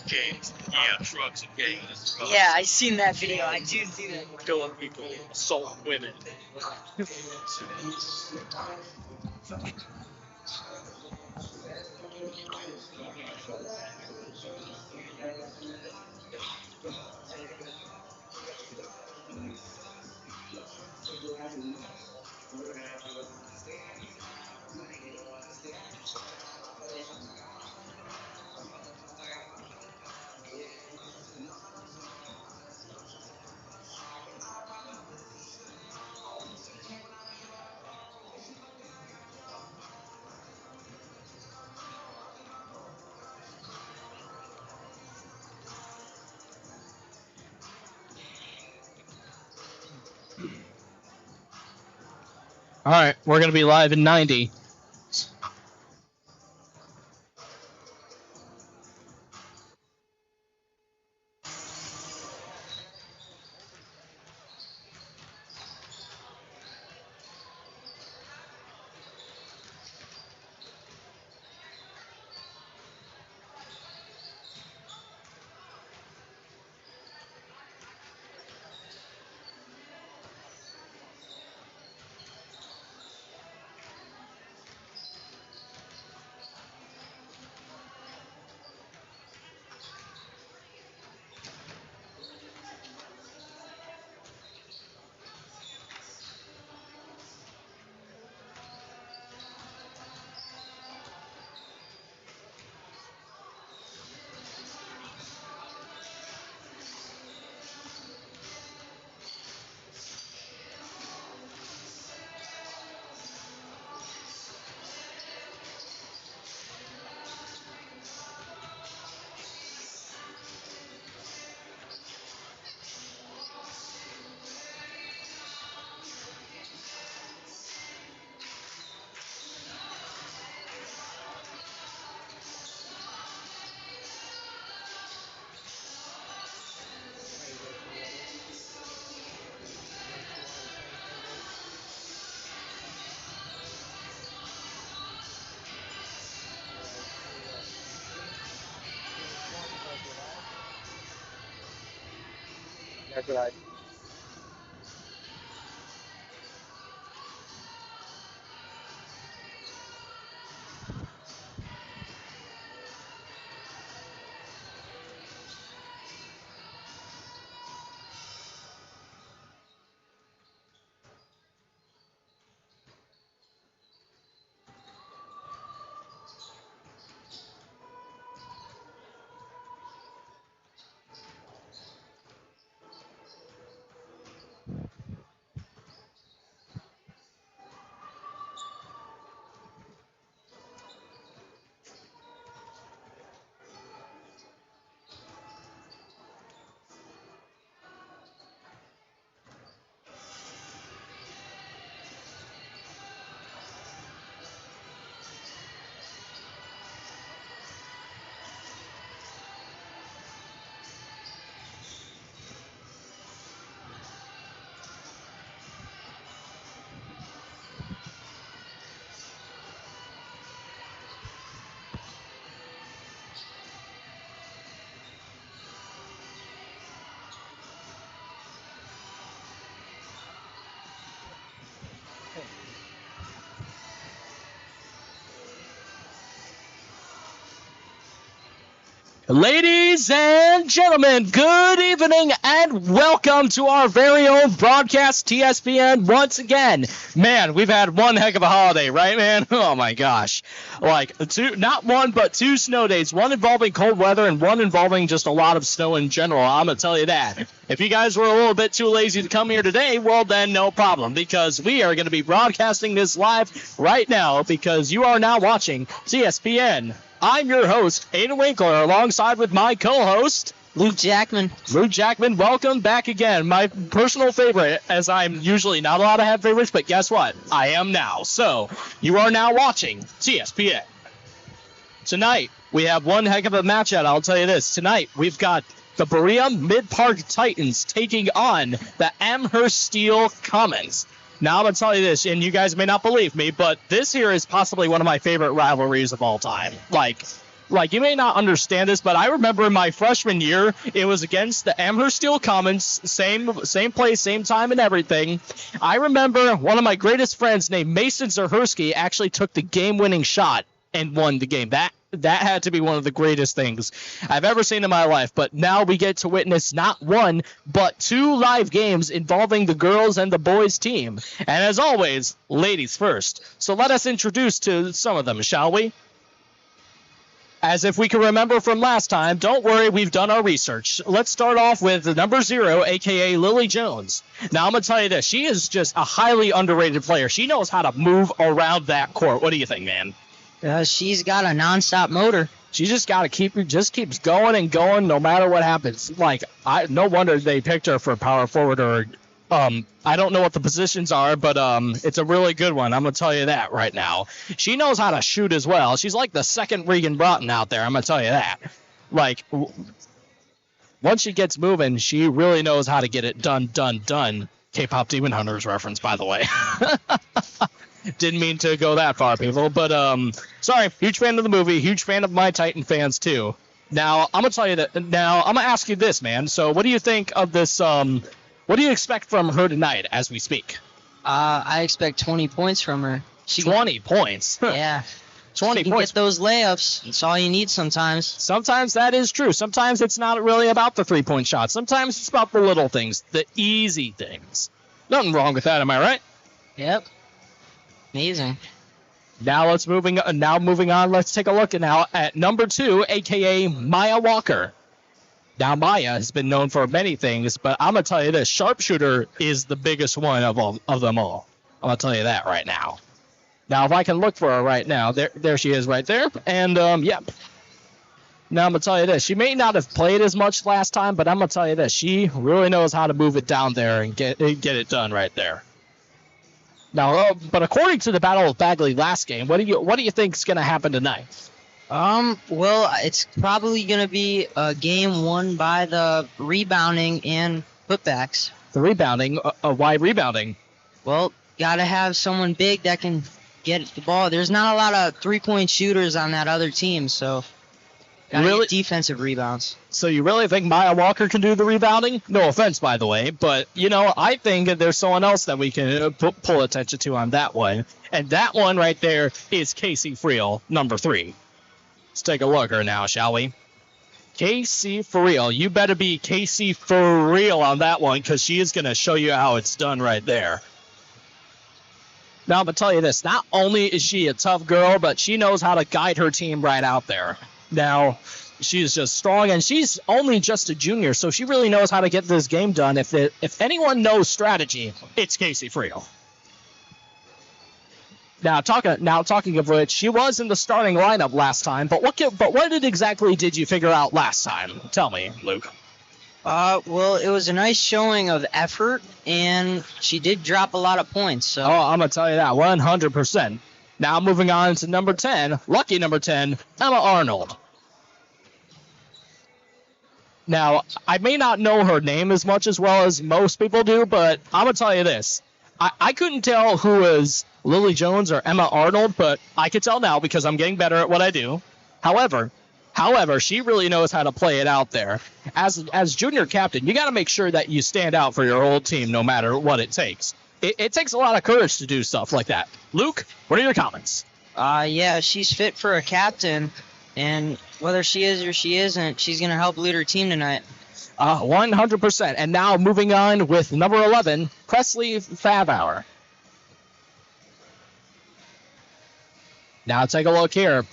Gangs, yeah, trucks and gangs. Yeah, I seen that video. I do see that. Killing people, assault women. All right, we're going to be live in 90. That's right. Ladies and gentlemen, good evening and welcome to our very own broadcast TSPN once again. Man, we've had one heck of a holiday, right, man? Oh my gosh. Like, not one, but two snow days, one involving cold weather and one involving just a lot of snow in general. I'm going to tell you that. If you guys were a little bit too lazy to come here today, well then no problem, because we are going to be broadcasting this live right now because you are now watching TSPN. I'm your host, Aiden Winkler, alongside with my co-host, Luke Jackman. Luke Jackman, welcome back again. My personal favorite, as I'm usually not allowed to have favorites, but guess what? I am now. So, you are now watching TSPN. Tonight, we have one heck of a matchup, I'll tell you this. Tonight, we've got the Berea-Midpark Titans taking on the Amherst-Steele Comets. Now, I'm going to tell you this, and you guys may not believe me, but this here is possibly one of my favorite rivalries of all time. Like, Like, you may not understand this, but I remember in my freshman year, it was against the Amherst-Steele Comets, same place, same time and everything. I remember one of my greatest friends named Mason Zahersky actually took the game-winning shot and won the game. That had to be one of the greatest things I've ever seen in my life. But now we get to witness not one, but 2 live games involving the girls and the boys team. And as always, ladies first. So let us introduce to some of them, shall we? As if we can remember from last time, don't worry, we've done our research. Let's start off with the number 0, a.k.a. Lily Jones. Now, I'm going to tell you this. She is just a highly underrated player. She knows how to move around that court. What do you think, man? She's got a nonstop motor. She just got to keeps going and going no matter what happens. Like, no wonder they picked her for power forward or I don't know what the positions are, but it's a really good one. I'm going to tell you that right now. She knows how to shoot as well. She's like the second Regan Broughton out there. I'm going to tell you that. Like, once she gets moving, she really knows how to get it done. K-pop Demon Hunters reference, by the way. Didn't mean to go that far, people. But, sorry, huge fan of the movie. Huge fan of my Titan fans, too. Now, I'm going to tell you that. Now, I'm going to ask you this, man. So, what do you think of this, what do you expect from her tonight as we speak? I expect 20 points from her. 20 points? Yeah. 20 she points. Get those layups. It's all you need sometimes. Sometimes that is true. Sometimes it's not really about the 3-point shot. Sometimes it's about the little things, the easy things. Nothing wrong with that, am I right? Yep. Amazing. Now moving on. Let's take a look now at number 2, a.k.a. Maya Walker. Now, Maya has been known for many things, but I'm going to tell you this. Sharpshooter is the biggest one of them all. I'm going to tell you that right now. Now, if I can look for her right now, there she is right there. And, yep. Now, I'm going to tell you this. She may not have played as much last time, but I'm going to tell you this. She really knows how to move it down there and get it done right there. Now, but according to the Battle of Bagley last game, what do you think is going to happen tonight? Well, it's probably going to be a game won by the rebounding and putbacks. The rebounding? Why rebounding? Well, got to have someone big that can get the ball. There's not a lot of 3-point shooters on that other team, so got to get defensive rebounds. So you really think Maya Walker can do the rebounding? No offense, by the way, but, I think that there's someone else that we can pull attention to on that one. And that one right there is Casey Friel, number 3. Let's take a look at her now, shall we? Casey Friel. You better be Casey Friel on that one because she is going to show you how it's done right there. Now, I'm going to tell you this. Not only is she a tough girl, but she knows how to guide her team right out there. Now, she is just strong, and she's only just a junior, so she really knows how to get this game done. If anyone knows strategy, it's Casey Friel. Now, talking of which, she was in the starting lineup last time, but what exactly did you figure out last time? Tell me, Luke. Well, it was a nice showing of effort, and she did drop a lot of points. So. Oh, I'm going to tell you that, 100%. Now, moving on to number 10, lucky number 10, Emma Arnold. Now, I may not know her name as much as well as most people do, but I'm going to tell you this. I couldn't tell who was Lily Jones or Emma Arnold, but I could tell now because I'm getting better at what I do. However, she really knows how to play it out there. As junior captain, you got to make sure that you stand out for your whole team no matter what it takes. It takes a lot of courage to do stuff like that. Luke, what are your comments? Yeah, she's fit for a captain, and whether she is or she isn't, she's going to help lead her team tonight. 100%. And now moving on with number 11, Presley Favauer. Now take a look here.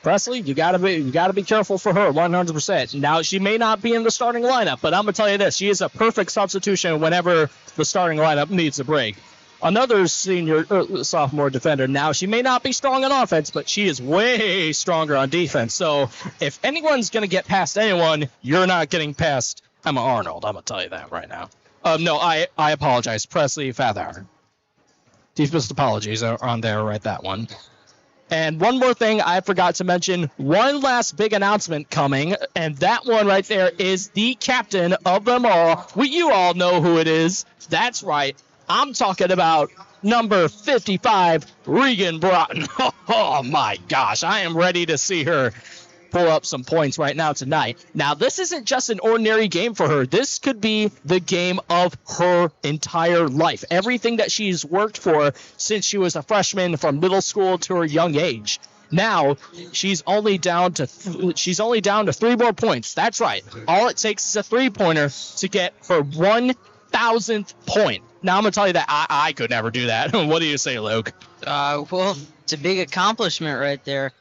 Presley, you gotta be careful for her, 100%. Now she may not be in the starting lineup, but I'm gonna tell you this: she is a perfect substitution whenever the starting lineup needs a break. Another sophomore defender. Now she may not be strong on offense, but she is way stronger on defense. So if anyone's gonna get past anyone, you're not getting past Emma Arnold. I'm gonna tell you that right now. No, I apologize, Presley Favauer. Deepest apologies are on there, right? That one. And one more thing I forgot to mention, one last big announcement coming, and that one right there is the captain of them all. You all know who it is. That's right. I'm talking about number 55, Regan Broughton. Oh, my gosh. I am ready to see her pull up some points right now tonight. Now, this isn't just an ordinary game for her. This could be the game of her entire life. Everything that she's worked for since she was a freshman from middle school to her young age. Now, she's only down to 3 more points. That's right. All it takes is a three-pointer to get her 1,000th point. Now, I'm going to tell you that I could never do that. What do you say, Luke? Well, it's a big accomplishment right there.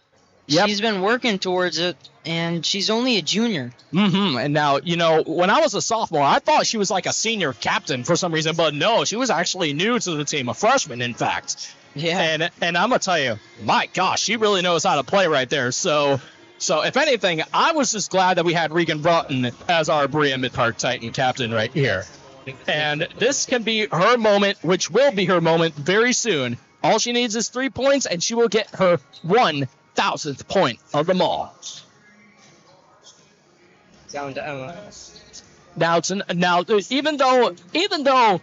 Yep. She's been working towards it, and she's only a junior. And now, when I was a sophomore, I thought she was like a senior captain for some reason, but no, she was actually new to the team, a freshman, in fact. Yeah. And I'm going to tell you, my gosh, she really knows how to play right there. So if anything, I was just glad that we had Regan Broughton as our Berea-Midpark Titan captain right here. And this can be her moment, which will be her moment very soon. All she needs is 3 points, and she will get her 1,000th point of them all. Down to Emma. Now, even though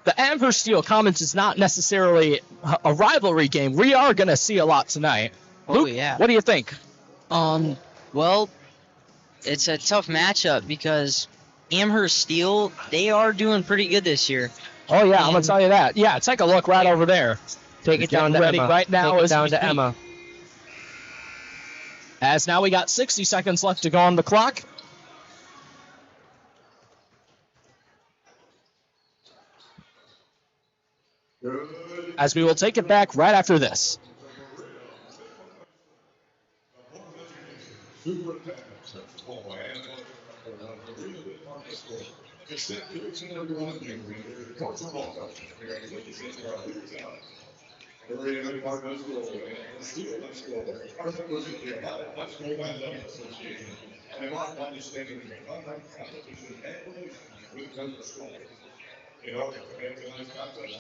the Amherst-Steele Comets is not necessarily a rivalry game, we are going to see a lot tonight. Luke, yeah. What do you think? Well, it's a tough matchup because Amherst-Steele, they are doing pretty good this year. Oh, yeah, I'm going to tell you that. Yeah, take a look right over there. Take it down to ready Emma. Right now Take it down to Emma. As now we got 60 seconds left to go on the clock. As we will take it back right after this.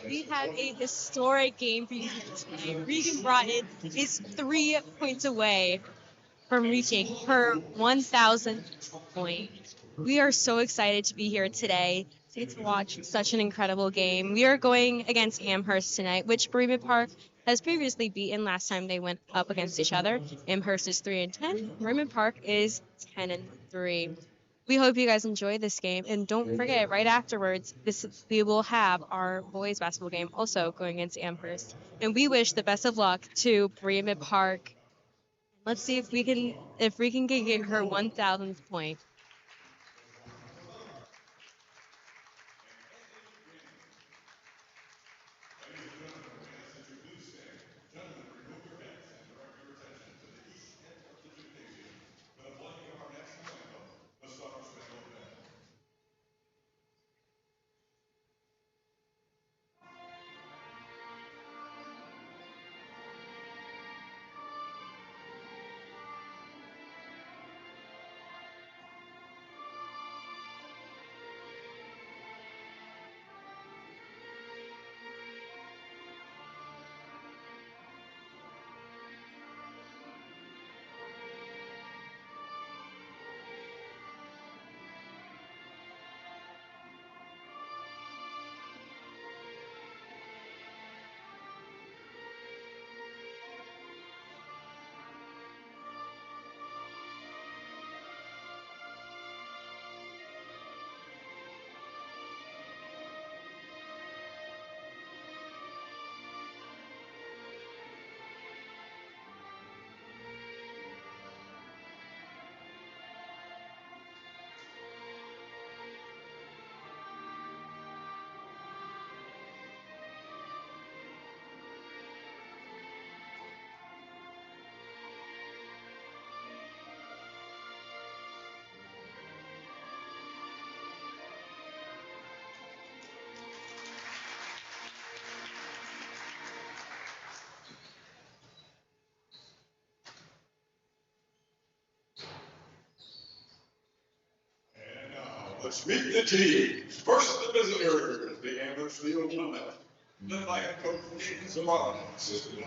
We have a historic game for you today. Regan Broughton is 3 points away from reaching her 1,000th point. We are so excited to be here today to get to watch such an incredible game. We are going against Amherst tonight, which Berea-Midpark has previously beaten last time they went up against each other. Amherst is 3-10. Berea-Midpark is 10-3. We hope you guys enjoy this game, and don't forget, right afterwards, we will have our boys basketball game also going against Amherst. And we wish the best of luck to Berea-Midpark. Let's see if we can get her 1,000th point. Let's meet the team. First, the visitors, the Amherst-Steele Comets, led by head coach Savon, assistant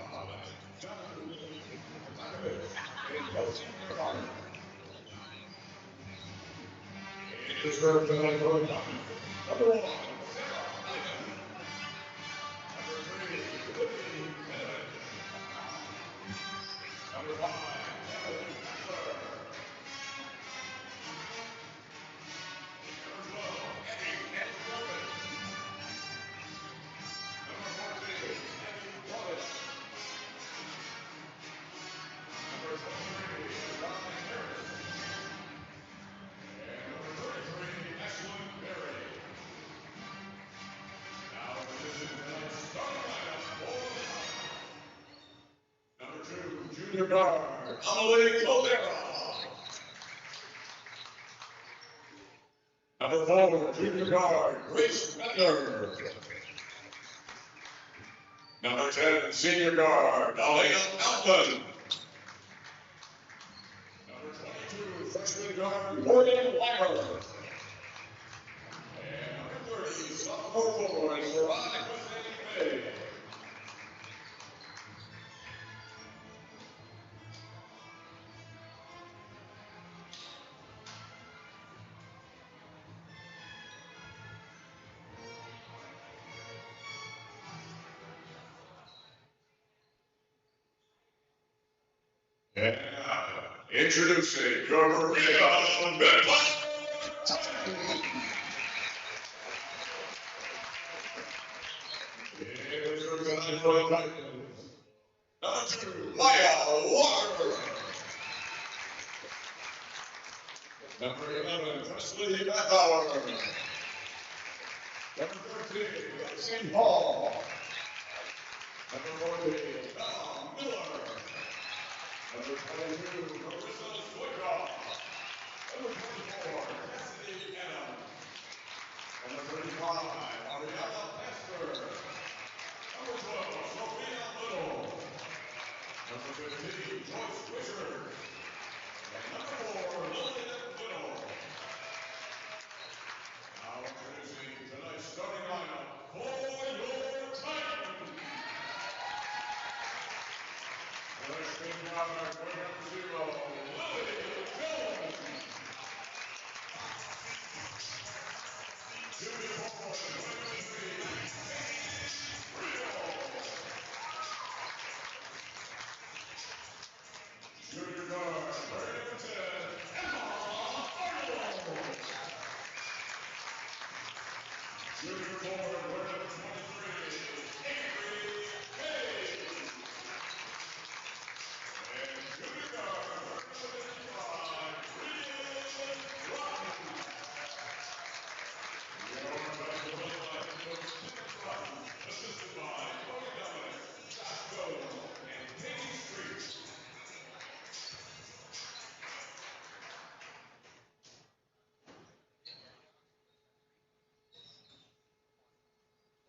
Junior guard, Emily Caldera. Number 4, junior guard, Grace Bender. Number 10, senior guard, Alina Alton. Number 22, freshman guard, Morgan Weimer. And number 30, sophomore forward, Veronica May. And introducing your Berea-Midpark. Number 2, Maya Walker. Number 11, Presley Bethauer. Number 13, Lexi Hall. Number 14, Tom Miller. Number 22, Marissa Stoikov. Number 24, Cassidy Adam. Number 35, Ariana Pastor. Number 12, Sophia Little. Number 15, Joyce Wisher. And number 4, Lillian Little. Now introducing tonight's starting lineup for your Titans. Freshman guard, number 0, Lily Jones. Junior forward, number 3, Rio. Junior guard, number 10, Emma Arnold. Junior forward, number 23, Avery Hayes. And junior guard, number 55, Regan Rotten. Your basketball line coach, Tim Rotten, assisted by Cody Dominic, Josh Gold, and Katie Street.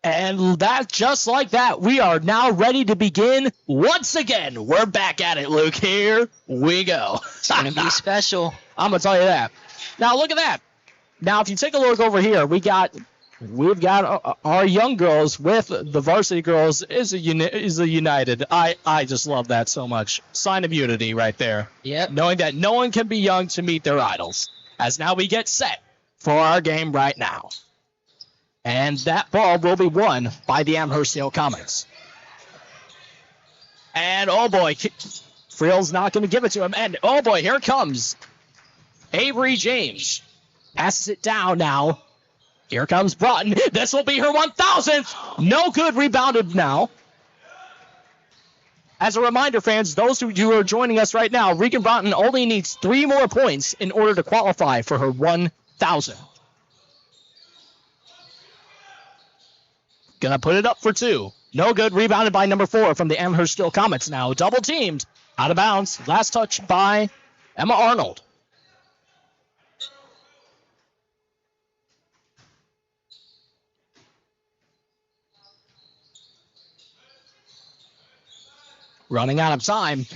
And that, just like that, we are now ready to begin once again. We're back at it, Luke. Here we go. It's gonna be special. I'm gonna tell you that. Now look at that. Now if you take a look over here, we've got our young girls with the varsity girls is a united. I just love that so much. Sign of unity right there. Yep. Knowing that no one can be young to meet their idols. As now we get set for our game right now. And that ball will be won by the Amherst-Steele Comets. And oh boy, Friel's not going to give it to him. And oh boy, here comes Avery James. Passes it down now. Here comes Broughton. This will be her 1,000th. No good, rebounded now. As a reminder, fans, those who are joining us right now, Regan Broughton only needs 3 more points in order to qualify for her 1,000th. Gonna put it up for 2. No good. Rebounded by number 4 from the Amherst-Steele Comets now. Double teamed. Out of bounds. Last touch by Emma Arnold. Running out of time.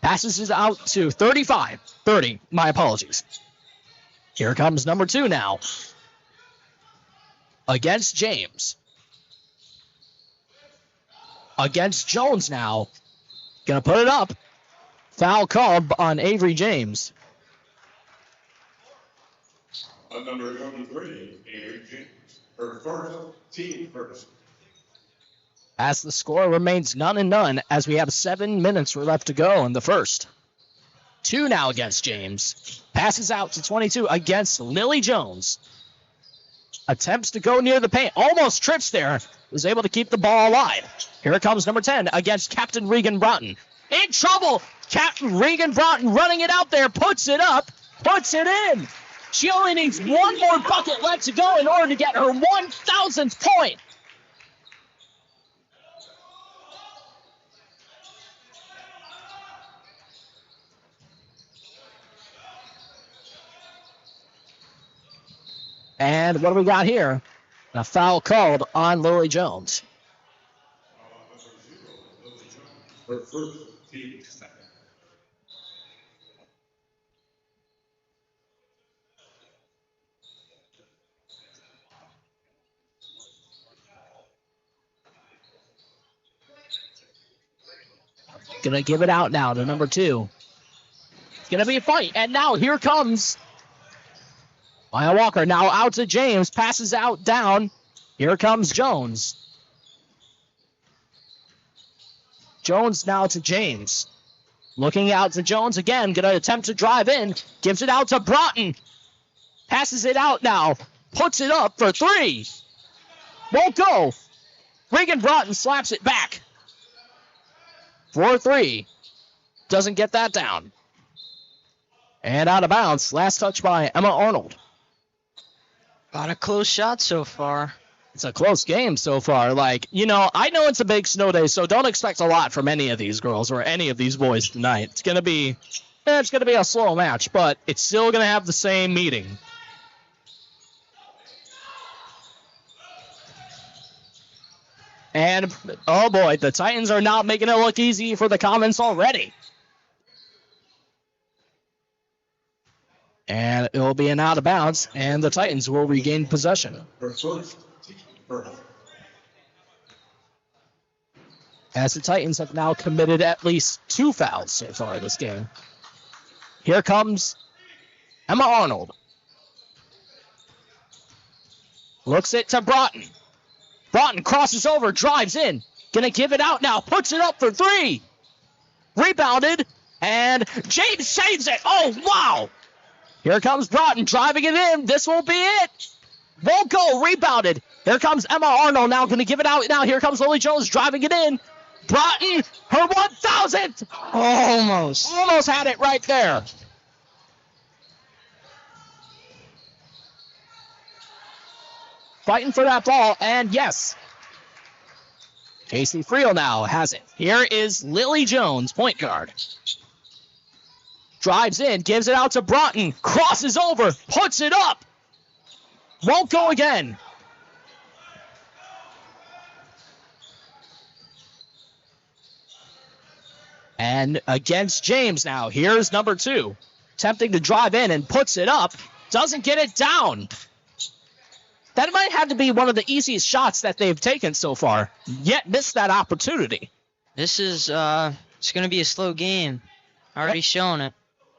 Passes it out to 35. 30. My apologies. Here comes number 2 now. Against James. Against Jones now. Gonna put it up. Foul called on Avery James. On number 23, Avery James. Her first team first. As the score remains 0-0 as we have 7 minutes left to go in the first. 2 now against James. Passes out to 22 against Lily Jones. Attempts to go near the paint. Almost trips there. Was able to keep the ball alive. Here comes number 10 against Captain Regan Broughton. In trouble. Captain Regan Broughton running it out there. Puts it up. Puts it in. She only needs 1 more bucket left to go in order to get her 1,000th point. And what do we got here? A foul called on Lily Jones. Her first team foul. Gonna give it out now to number 2. It's gonna be a fight, and now here comes Maya Walker. Now out to James, passes out down. Here comes Jones. Jones now to James. Looking out to Jones again, gonna attempt to drive in. Gives it out to Broughton. Passes it out now. Puts it up for 3. Won't go. Regan Broughton slaps it back. 4-3. Doesn't get that down. And out of bounds. Last touch by Emma Arnold. A lot of close shots so far. It's a close game so far. Like, you know, I know it's a big snow day, so don't expect a lot from any of these girls or any of these boys tonight. It's gonna be a slow match, but it's still gonna have the same meeting. And, oh boy, the Titans are not making it look easy for the Comets already. And it will be an out of bounds, and the Titans will regain possession. As the Titans have now committed at least 2 fouls so far this game. Here comes Emma Arnold. Looks it to Broughton. Broughton crosses over, drives in. Gonna give it out now, puts it up for 3. Rebounded, and James saves it. Oh, wow. Here comes Broughton driving it in. This will be it. Won't go, rebounded. Here comes Emma Arnold now, gonna give it out now. Here comes Lily Jones driving it in. Broughton, her 1,000th. Almost had it right there. Fighting for that ball, and yes. Casey Friel now has it. Here is Lily Jones, point guard. Drives in, gives it out to Broughton, crosses over, puts it up. Won't go again. And against James now, here's number 2. Attempting to drive in and puts it up. Doesn't get it down. That might have to be one of the easiest shots that they've taken so far, yet missed that opportunity. This is, it's going to be a slow game. Already showing it.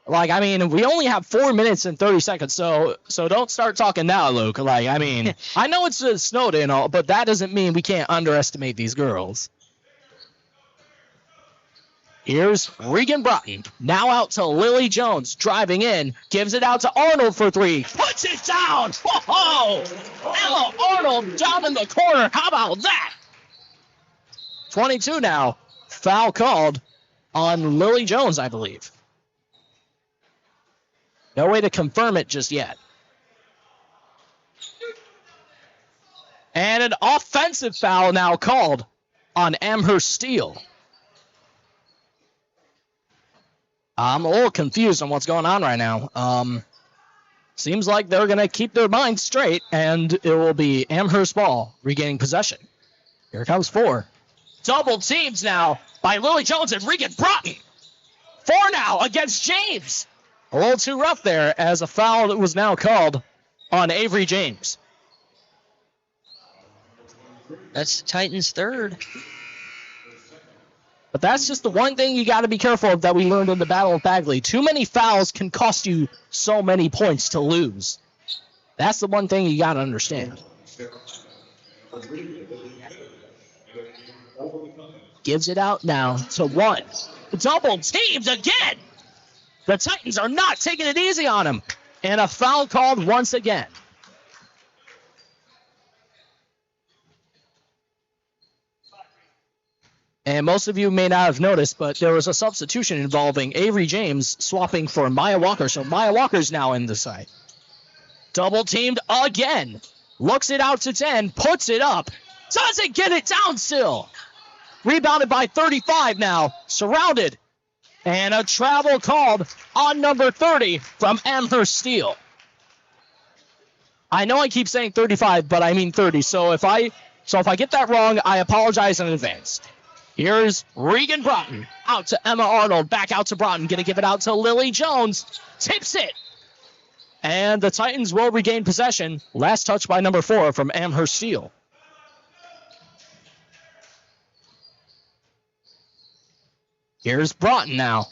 Like, I mean, we only have 4 minutes and 30 seconds, so don't start talking now, Luke. Like, I mean, I know it's a snow day and all, but that doesn't mean we can't underestimate these girls. Here's Regan Broughton, now out to Lily Jones, driving in, gives it out to Arnold for 3, puts it down! Whoa! Emma Arnold down in the corner, how about that? 22 now, foul called on Lily Jones, I believe. No way to confirm it just yet. And an offensive foul now called on Amherst-Steele. I'm a little confused on what's going on right now. Seems like they're going to keep their minds straight, and it will be Amherst ball regaining possession. Here comes 4. Double teams now by Lily Jones and Regan Broughton. 4 now against James. A little too rough there as a foul that was now called on Avery James. That's the Titans' 3rd. But that's just the one thing you got to be careful of that we learned in the Battle of Bagley. Too many fouls can cost you so many points to lose. That's the one thing you got to understand. Gives it out now to 1. Double teams again. The Titans are not taking it easy on him. And a foul called once again. And most of you may not have noticed, but there was a substitution involving Avery James swapping for Maya Walker. So Maya Walker's now in the side. Double teamed again. Looks it out to 10. Puts it up. Doesn't get it down still. Rebounded by 35 now. Surrounded. And a travel called on number 30 from Amherst-Steele. I know I keep saying 35, but I mean 30. So if I get that wrong, I apologize in advance. Here's Regan Broughton. Out to Emma Arnold. Back out to Broughton. Going to give it out to Lily Jones. Tips it. And the Titans will regain possession. Last touch by number 4 from Amherst-Steele. Here's Broughton now.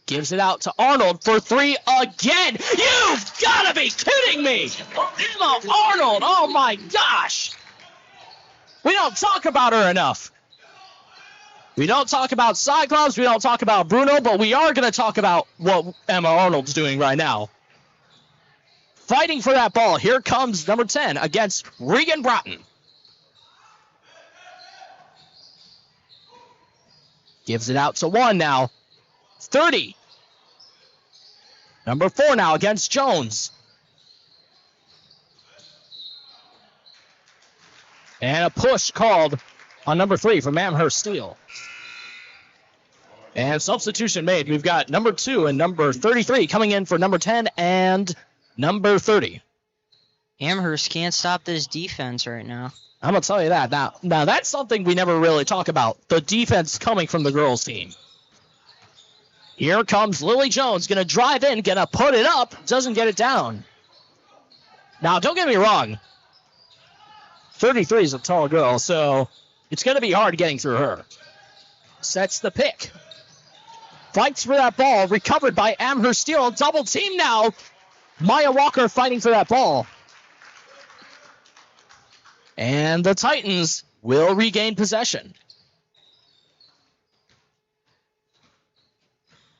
Gives it out to Arnold for 3 again. You've got to be kidding me. Emma Arnold. Oh, my gosh. We don't talk about her enough. We don't talk about Cyclops. We don't talk about Bruno, but we are going to talk about what Emma Arnold's doing right now. Fighting for that ball. Here comes number 10 against Regan Broughton. Gives it out to 1 now. 30. Number 4 now against Jones. And a push called on number 3 from Amherst-Steele. And substitution made. We've got number 2 and number 33 coming in for number 10 and number 30. Amherst can't stop this defense right now. I'm going to tell you that. Now, that's something we never really talk about. The defense coming from the girls' team. Here comes Lily Jones. Going to drive in. Going to put it up. Doesn't get it down. Now, don't get me wrong. 33 is a tall girl, so it's going to be hard getting through her. Sets the pick. Fights for that ball. Recovered by Amherst-Steele. Double team now. Maya Walker fighting for that ball. And the Titans will regain possession.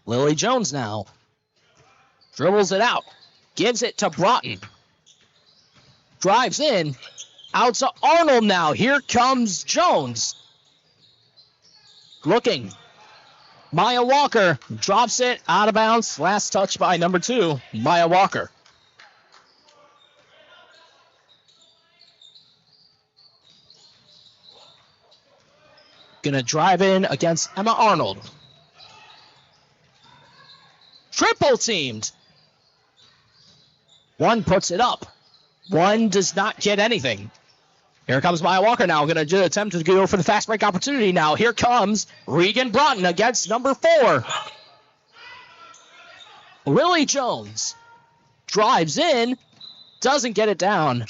Lily Jones now. Dribbles it out. Gives it to Broughton. Drives in. Out to Arnold now. Here comes Jones. Looking. Maya Walker drops it out of bounds. Last touch by number 2, Maya Walker. Gonna drive in against Emma Arnold. Triple teamed. 1 puts it up. 1 does not get anything. Here comes Maya Walker now. Going to attempt to go for the fast break opportunity now. Here comes Regan Broughton against number 4. Lily Jones drives in. Doesn't get it down.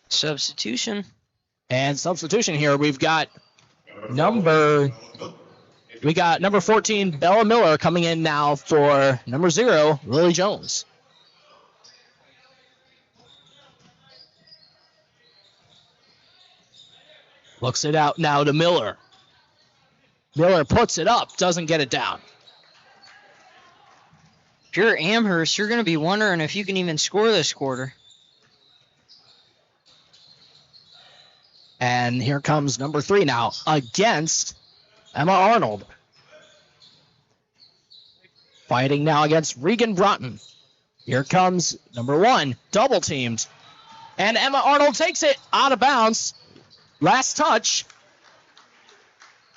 Substitution. And substitution here. We've got number 14, Bella Miller, coming in now for number 0, Lily Jones. Looks it out now to Miller. Miller puts it up, doesn't get it down. If you're Amherst, you're going to be wondering if you can even score this quarter. And here comes number 3 now against Emma Arnold. Fighting now against Regan Broughton. Here comes number 1, double teamed. And Emma Arnold takes it out of bounds. Last touch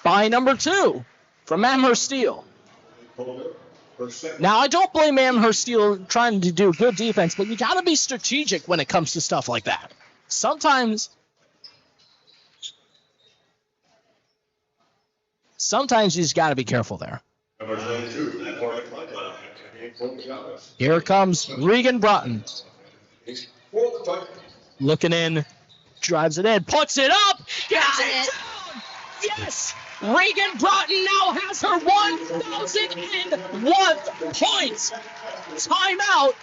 by number 2 from Amherst-Steele. Now, I don't blame Amherst-Steele trying to do good defense, but you got to be strategic when it comes to stuff like that. Sometimes you just got to be careful there. Here comes Regan Broughton. Looking in. Drives it in, puts it up, gets it down! Yes! Regan Broughton now has her 1,001th point! Timeout!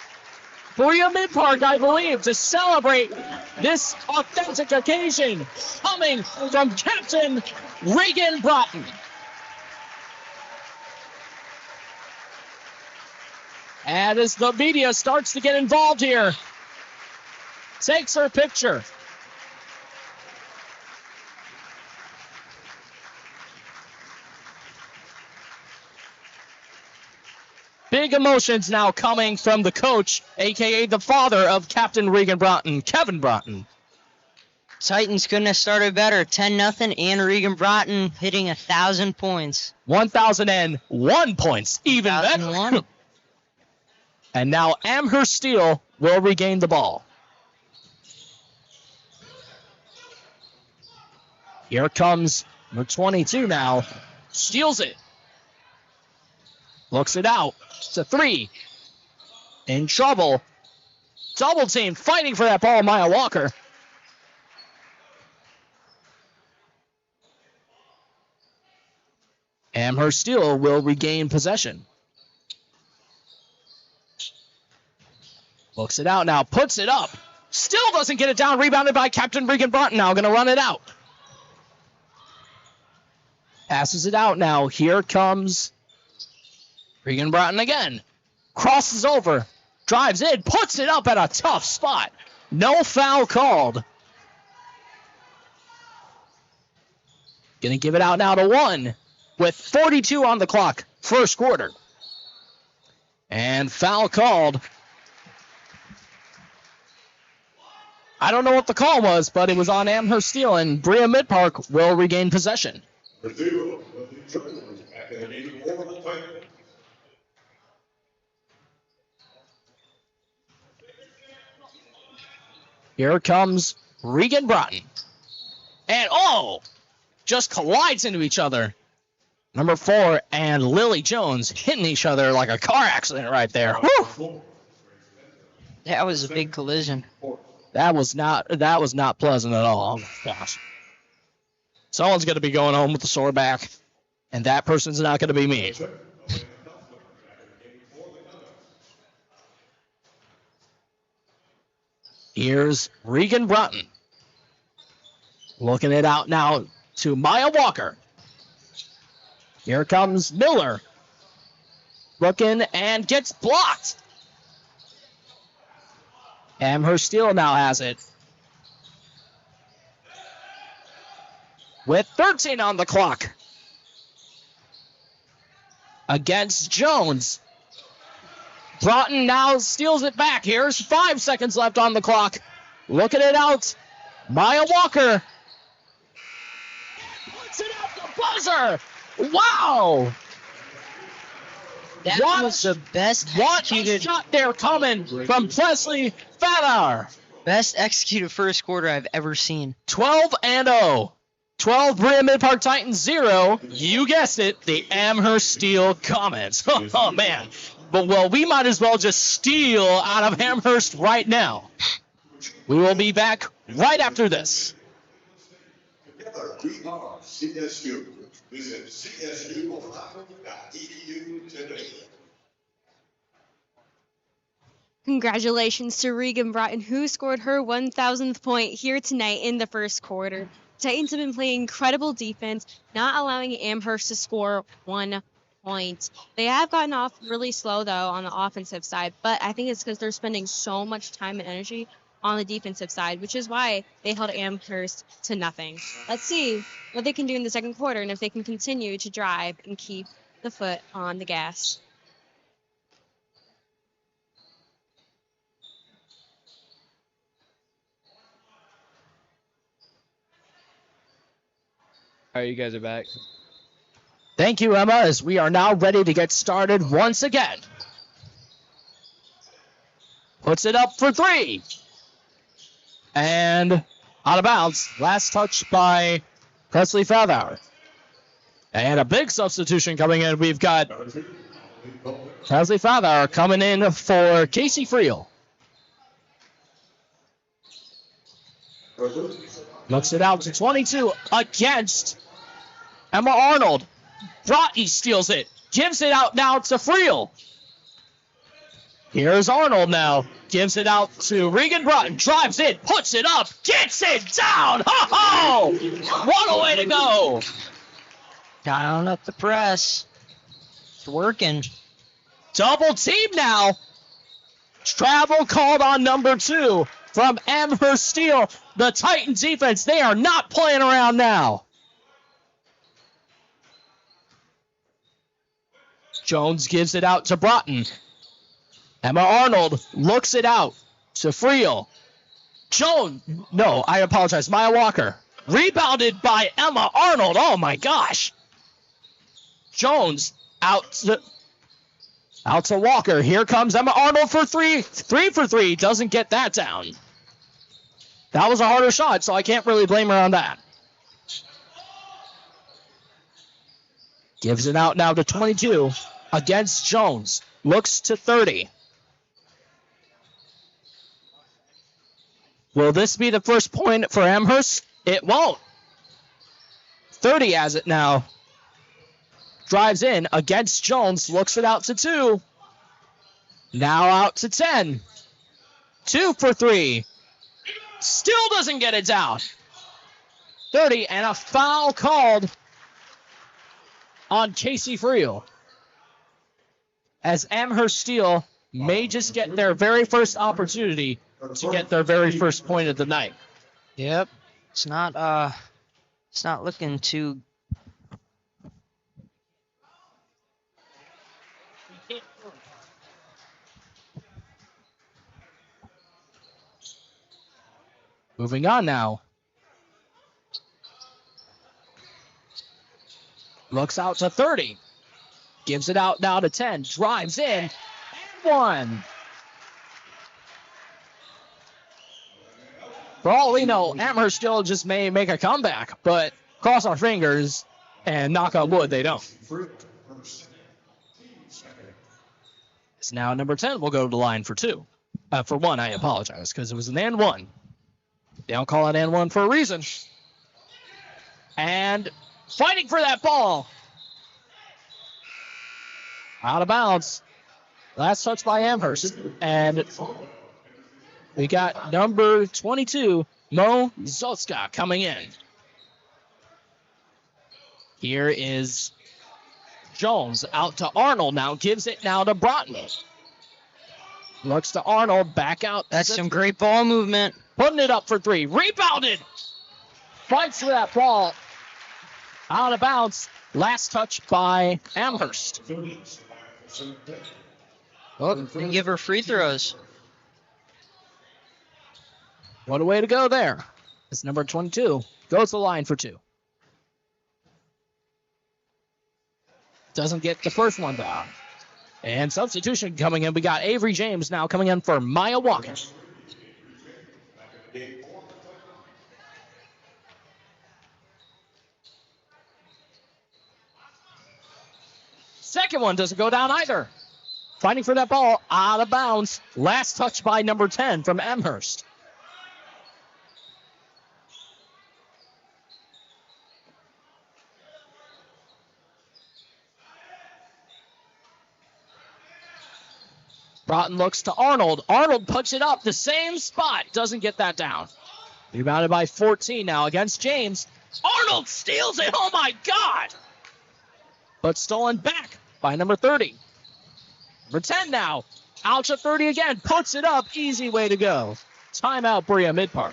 Berea-Midpark, I believe, to celebrate this authentic occasion coming from Captain Regan Broughton. And as the media starts to get involved here, takes her picture. Big emotions now coming from the coach, a.k.a. the father of Captain Regan Broughton, Kevin Broughton. Titans couldn't have started better. 10-0, and Regan Broughton hitting 1,000 points. 1,001 points, even better. And now Amherst-Steele will regain the ball. Here comes number 22 now. Steals it. Looks it out. It's a 3. In trouble. Double team fighting for that ball, Maya Walker. Amherst-Steele will regain possession. Looks it out now, puts it up. Still doesn't get it down, rebounded by Captain Regan Broughton now, going to run it out. Passes it out now, here comes Regan Broughton again. Crosses over, drives in, puts it up at a tough spot. No foul called. Going to give it out now to 1 with 42 on the clock, first quarter. And foul called. I don't know what the call was, but it was on Amherst-Steele, and Berea-Midpark will regain possession. Here comes Regan Broughton. And, just collides into each other. Number 4 and Lily Jones hitting each other like a car accident right there. Whew. That was a big collision. That was not pleasant at all. Oh my gosh. Someone's going to be going home with a sore back, and that person's not going to be me. Here's Regan Broughton. Looking it out now to Maya Walker. Here comes Miller. Looking and gets blocked. Amherst-Steele now has it. With 13 on the clock. Against Jones. Broughton now steals it back. Here's 5 seconds left on the clock. Looking it out. Maya Walker. Puts it at the buzzer. Wow. That was the best executed shot there coming from Presley Fadar. Best executed first quarter I've ever seen. 12-0. 12 Berea-Midpark Titans, 0. You guessed it, the Amherst-Steele Comets. Oh, man. But, well, we might as well just steal out of Amherst right now. We will be back right after this. Together, we are CSU. Visit csu.edu today. Congratulations to Regan Broughton, who scored her 1,000th point here tonight in the first quarter. Titans have been playing incredible defense, not allowing Amherst to score 1 point. They have gotten off really slow, though, on the offensive side, but I think it's because they're spending so much time and energy on the defensive side, which is why they held Amherst to nothing. Let's see what they can do in the second quarter and if they can continue to drive and keep the foot on the gas. All right, you guys are back. Thank you, Emma, as we are now ready to get started once again. Puts it up for 3. And out of bounds. Last touch by Presley Fadar. And a big substitution coming in. We've got Presley Fadar coming in for Casey Friel. Looks it out to 22 against Emma Arnold. Broughton steals it. Gives it out now to Friel. Here's Arnold now. Gives it out to Regan Broughton. Drives it. Puts it up. Gets it down. Ho-ho! What a way to go. Down up the press. It's working. Double team now. Travel called on number 2 from Amherst-Steele. The Titan defense, they are not playing around now. Jones gives it out to Broughton. Emma Arnold looks it out to Friel. Maya Walker. Rebounded by Emma Arnold. Oh, my gosh. Jones out to Out to Walker. Here comes Emma Arnold for three. 3 for 3. Doesn't get that down. That was a harder shot, so I can't really blame her on that. Gives it out now to 22 against Jones. Looks to 30. Will this be the first point for Amherst? It won't. 30 has it now. Drives in against Jones. Looks it out to 2. Now out to 10. 2 for 3. Still doesn't get it down. 30 and a foul called on Casey Friel. As Amherst-Steele may just get their very first opportunity to get their very first point of the night. Yep. It's not looking too. Moving on now. Looks out to 30. Gives it out now to 10. Drives in. And 1. For all we know, Amherst still just may make a comeback, but cross our fingers and knock on wood, they don't. It's now number 10. We'll go to the line for 2. For 1, I apologize, because it was an and 1. They don't call it and 1 for a reason. And fighting for that ball. Out of bounds. Last touch by Amherst. And we got number 22, Mo Zotska, coming in. Here is Jones out to Arnold now. Gives it now to Broughton. Looks to Arnold. Back out. That's some great ball movement. Putting it up for 3. Rebounded. Fights for that ball. Out of bounds. Last touch by Amherst. Oh, didn't give her free throws. What a way to go there. It's number 22. Goes to the line for 2. Doesn't get the first one down. And substitution coming in. We got Avery James now coming in for Maya Walker. Second one doesn't go down either. Fighting for that ball, out of bounds. Last touch by number 10 from Amherst. Broughton looks to Arnold. Arnold puts it up the same spot. Doesn't get that down. Rebounded by 14 now against James. Arnold steals it. Oh, my God. But stolen back by number 30. Number 10 now. Out to 30 again. Puts it up. Easy way to go. Timeout, Berea-Midpark.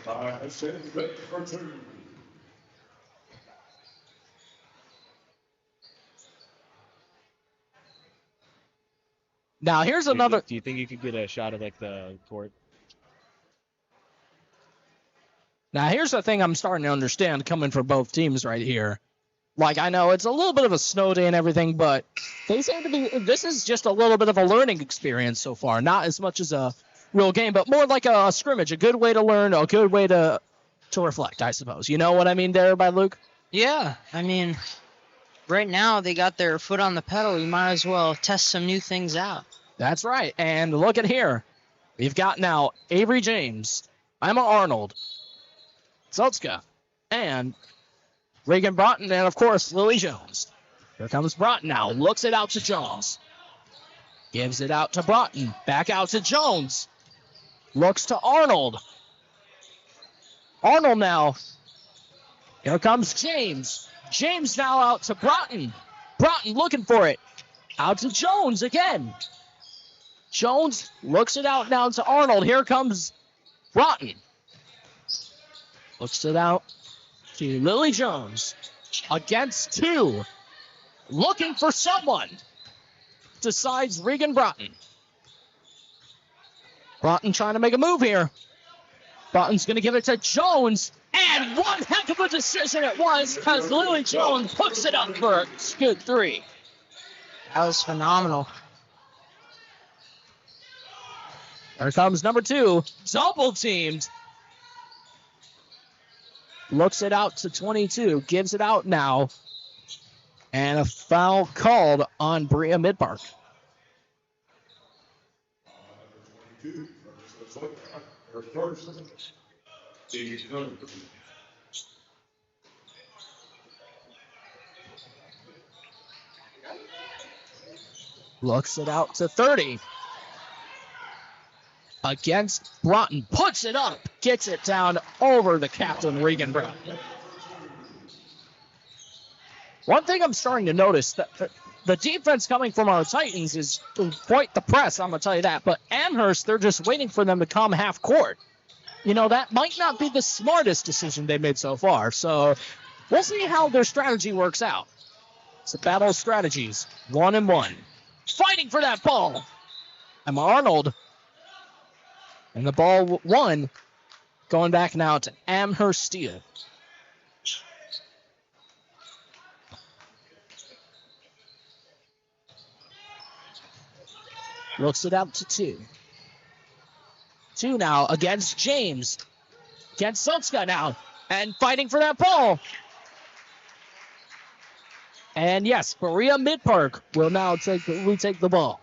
Now, here's another. Do you think you could get a shot at like the court? Now, here's the thing I'm starting to understand coming from both teams right here. Like, I know it's a little bit of a snow day and everything, but they seem to be. This is just a little bit of a learning experience so far. Not as much as a real game, but more like a scrimmage. A good way to learn, a good way to reflect, I suppose. You know what I mean there by Luke? Yeah, I mean, right now they got their foot on the pedal. You might as well test some new things out. That's right. And look at here. We've got now Avery James, Emma Arnold, Zotska, and Reagan Broughton, and, of course, Lily Jones. Here comes Broughton now. Looks it out to Jones. Gives it out to Broughton. Back out to Jones. Looks to Arnold. Arnold now. Here comes James. James now out to Broughton. Broughton looking for it. Out to Jones again. Jones looks it out now to Arnold. Here comes Broughton. Looks it out to Lily Jones. Against 2. Looking for someone. Decides Regan Broughton. Broughton trying to make a move here. Broughton's going to give it to Jones. And one heck of a decision it was, because Lily Jones hooks it up for a good 3. That was phenomenal. Here comes number 2. Double teamed. Looks it out to 22. Gives it out now. And a foul called on Berea-Midpark. Looks it out to 30. Against Broughton. Puts it up. Gets it down over the captain, Regan Broughton. One thing I'm starting to notice, that the defense coming from our Titans is quite the press, I'm going to tell you that. But Amherst, they're just waiting for them to come half court. You know, that might not be the smartest decision they made so far. So we'll see how their strategy works out. It's a battle of strategies. 1-1. Fighting for that ball. Emma Arnold. And the ball won. Going back now to Amherst-Steele. Looks it out to 2. 2 now against James. Against Sotska now. And fighting for that ball. And yes, Berea-Midpark will now retake the ball.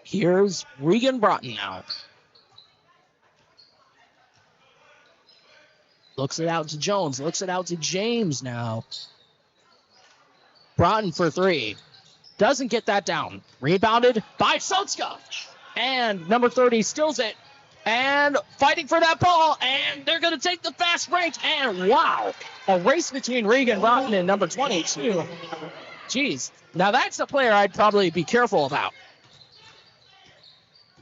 Here's Regan Broughton now. Looks it out to Jones. Looks it out to James now. Broughton for 3. Doesn't get that down. Rebounded by Sotska. And number 30 steals it. And fighting for that ball. And they're going to take the fast break. And wow. A race between Regan Broughton and number 22. Jeez. Now that's the player I'd probably be careful about.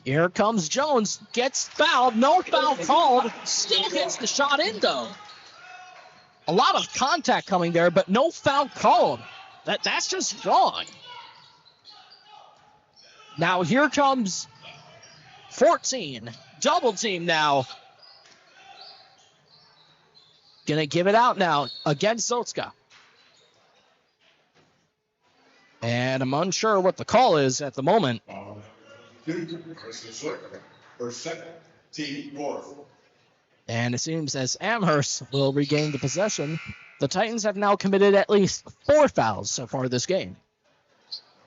Here comes Jones. Gets fouled. No foul called. Still gets the shot in, though. A lot of contact coming there, but no foul called. That's just wrong. Now here comes 14. Double team now. Gonna give it out now against Sotska. And I'm unsure what the call is at the moment. And it seems as Amherst will regain the possession, the Titans have now committed at least 4 fouls so far this game.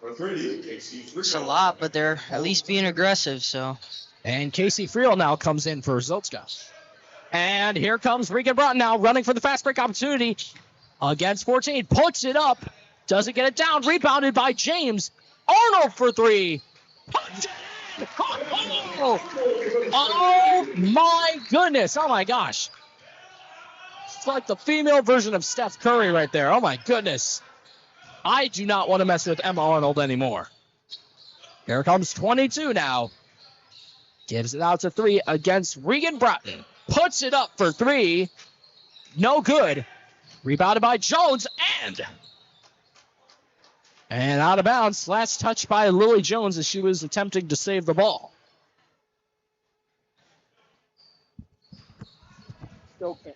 It's a lot, but they're at least being aggressive, so. And Casey Friel now comes in for Sotska. And here comes Regan Broughton now running for the fast break opportunity against 14. Puts it up. Doesn't get it down. Rebounded by James. Arnold for 3. Puts it in. Oh my goodness. Oh my gosh. It's like the female version of Steph Curry right there. Oh my goodness. I do not want to mess with Emma Arnold anymore. Here comes 22 now. Gives it out to 3 against Regan Broughton. Puts it up for 3. No good. Rebounded by Jones and out of bounds. Last touch by Lily Jones as she was attempting to save the ball. Okay.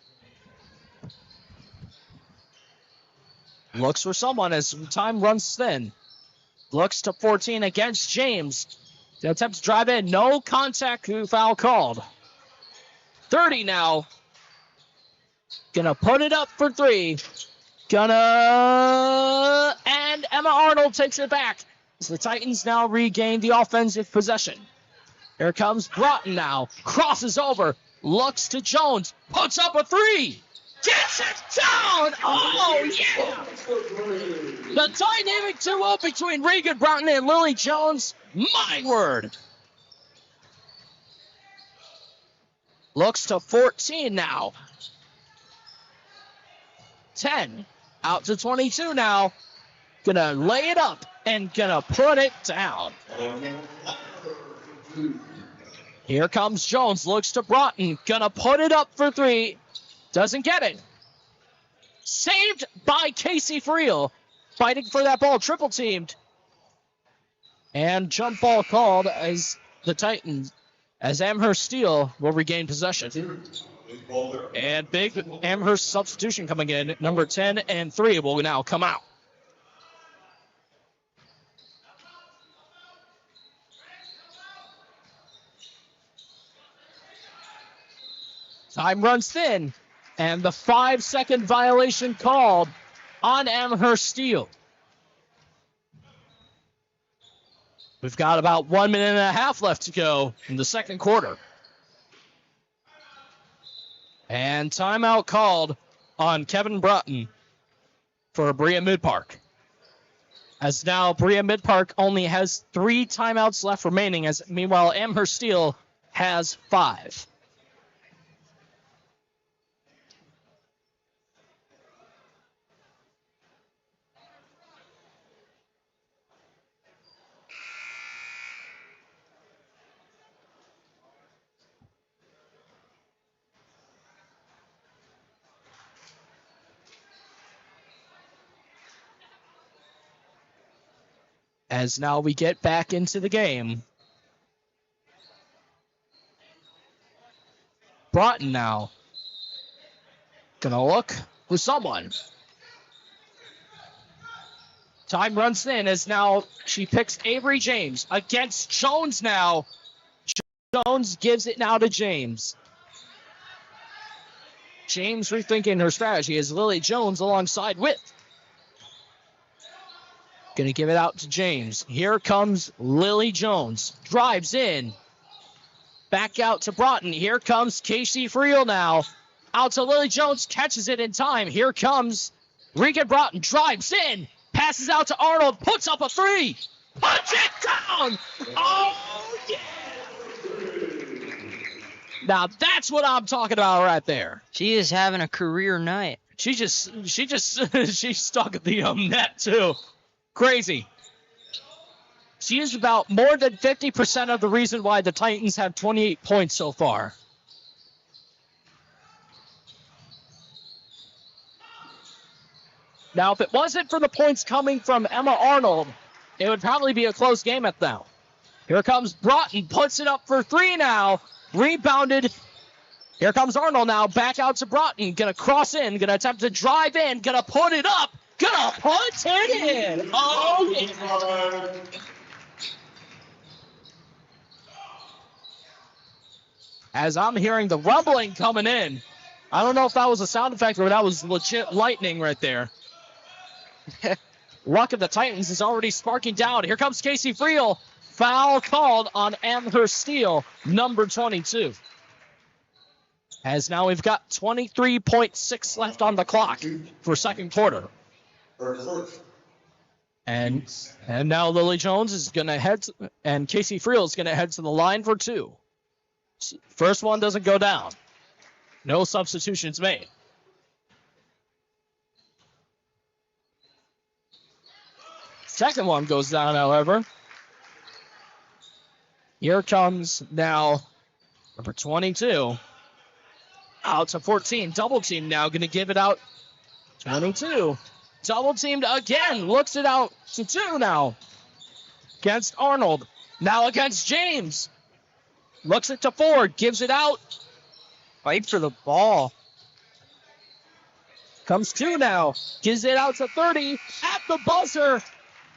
Looks for someone as time runs thin. Looks to 14 against James. The attempt to drive in. No contact. Foul called. 30 now. Gonna put it up for 3. And Emma Arnold takes it back. As the Titans now regain the offensive possession. Here comes Broughton now. Crosses over. Looks to Jones. Puts up a 3. Gets it down! Oh, yeah! The dynamic duo between Regan Broughton and Lily Jones. My word! Looks to 14 now. 10. Out to 22 now. Gonna lay it up and gonna put it down. Here comes Jones. Looks to Broughton. Gonna put it up for 3. Doesn't get it. Saved by Casey Friel. Fighting for that ball. Triple teamed. And jump ball called as the Titans, as Amherst-Steele will regain possession. And big Amherst substitution coming in. Number 10 and 3 will now come out. Time runs thin, and the 5-second violation called on Amherst-Steele. We've got about 1 minute and a half left to go in the second quarter. And timeout called on Kevin Broughton for Berea-Midpark. As now Berea-Midpark only has 3 timeouts left remaining, as meanwhile Amherst-Steele has 5. As now we get back into the game. Broughton now gonna look for someone. Time runs thin as now she picks Avery James against Jones now. Jones gives it now to James. James rethinking her strategy as Lily Jones alongside with. Going to give it out to James. Here comes Lily Jones. Drives in. Back out to Broughton. Here comes Casey Friel now. Out to Lily Jones. Catches it in time. Here comes Regan Broughton. Drives in. Passes out to Arnold. Puts up a 3. Punch it down. Oh, yeah. Now that's what I'm talking about right there. She is having a career night. She stuck at the net too. Crazy. She is about more than 50% of the reason why the Titans have 28 points so far. Now, if it wasn't for the points coming from Emma Arnold, it would probably be a close game at now. Here comes Broughton, puts it up for 3 now. Rebounded. Here comes Arnold now, back out to Broughton. Gonna cross in, gonna attempt to drive in, gonna put it up. Gonna put it in. Oh, yeah. As I'm hearing the rumbling coming in, I don't know if that was a sound effect or that was legit lightning right there. Luck of the Titans is already sparking down. Here comes Casey Friel. Foul called on Amherst-Steele, number 22. As now we've got 23.6 left on the clock for second quarter. And now Lily Jones is going to head and Casey Friel is going to head to the line for 2. First one doesn't go down. No substitutions made. Second one goes down, however. Here comes now number 22. Out to 14. Double team now. Going to give it out. 22. Double teamed again. Looks it out to 2 now. Against Arnold. Now against James. Looks it to 4. Gives it out. Fight for the ball. Comes 2 now. Gives it out to 30. At the buzzer.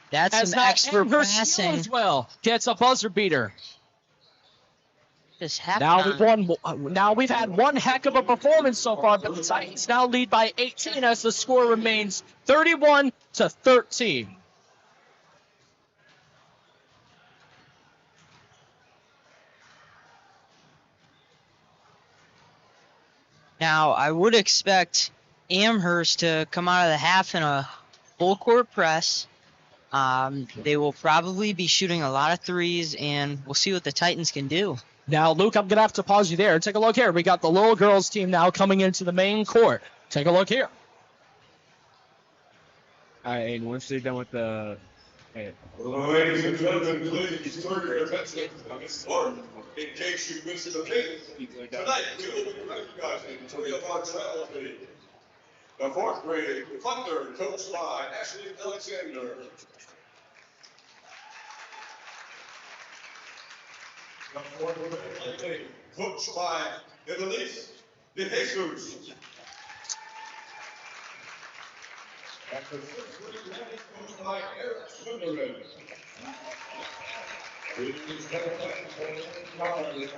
That's some expert passing. As well. Gets a buzzer beater. Now we've had one heck of a performance so far, but the Titans now lead by 18 as the score remains 31-13. Now I would expect Amherst to come out of the half in a full court press. They will probably be shooting a lot of threes, and we'll see what the Titans can do. Now, Luke, I'm going to have to pause you there. Take a look here. We got the little girls team now coming into the main court. Take a look here. All right, and once they're done with the... Hey. Ladies and gentlemen, please turn your attention on this floor. In case you missed the game, tonight we will be recognizing 3 of our travel team. The 4th grade Thunder, coached by Ashley Alexander. The 4th grade coached by Annalise De Jesus. And the sixth grade ranking coached by Eric Swinderman. Ladies and gentlemen, coaches and players.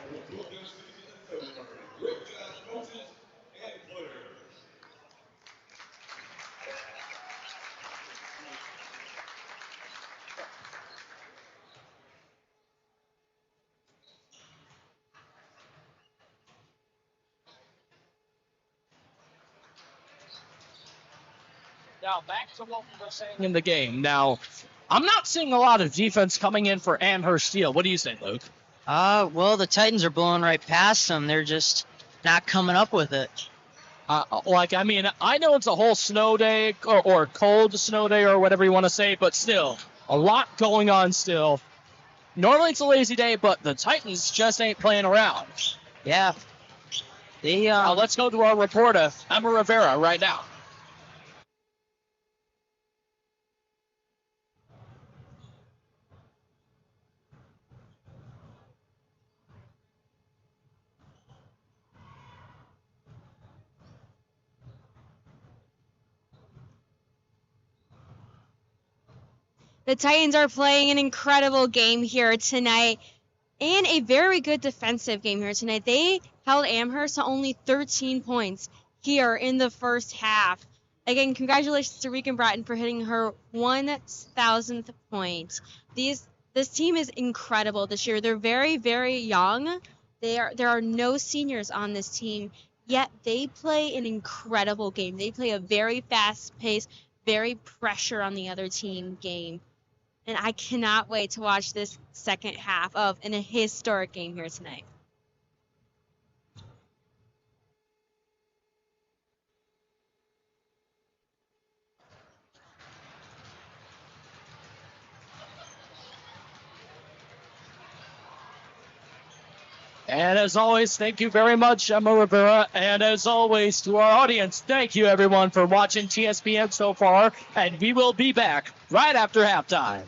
Now back to what we were saying in the game. Now, I'm not seeing a lot of defense coming in for Amherst-Steele. What do you say, Luke? Well, the Titans are blowing right past them. They're just not coming up with it. I know it's a whole snow day or cold snow day or whatever you want to say, but still, a lot going on still. Normally it's a lazy day, but the Titans just ain't playing around. Yeah. Now let's go to our reporter, Emma Rivera, right now. The Titans are playing an incredible game here tonight and a very good defensive game here tonight. They held Amherst to only 13 points here in the first half. Again, congratulations to Regan Bratton for hitting her 1,000th point. This team is incredible this year. They're very, very young. There are no seniors on this team, yet they play an incredible game. They play a very fast-paced, very pressure on the other team game. And I cannot wait to watch this second half of a historic game here tonight. And as always, thank you very much, Emma Rivera. And as always, to our audience, thank you everyone for watching TSPN so far. And we will be back right after halftime.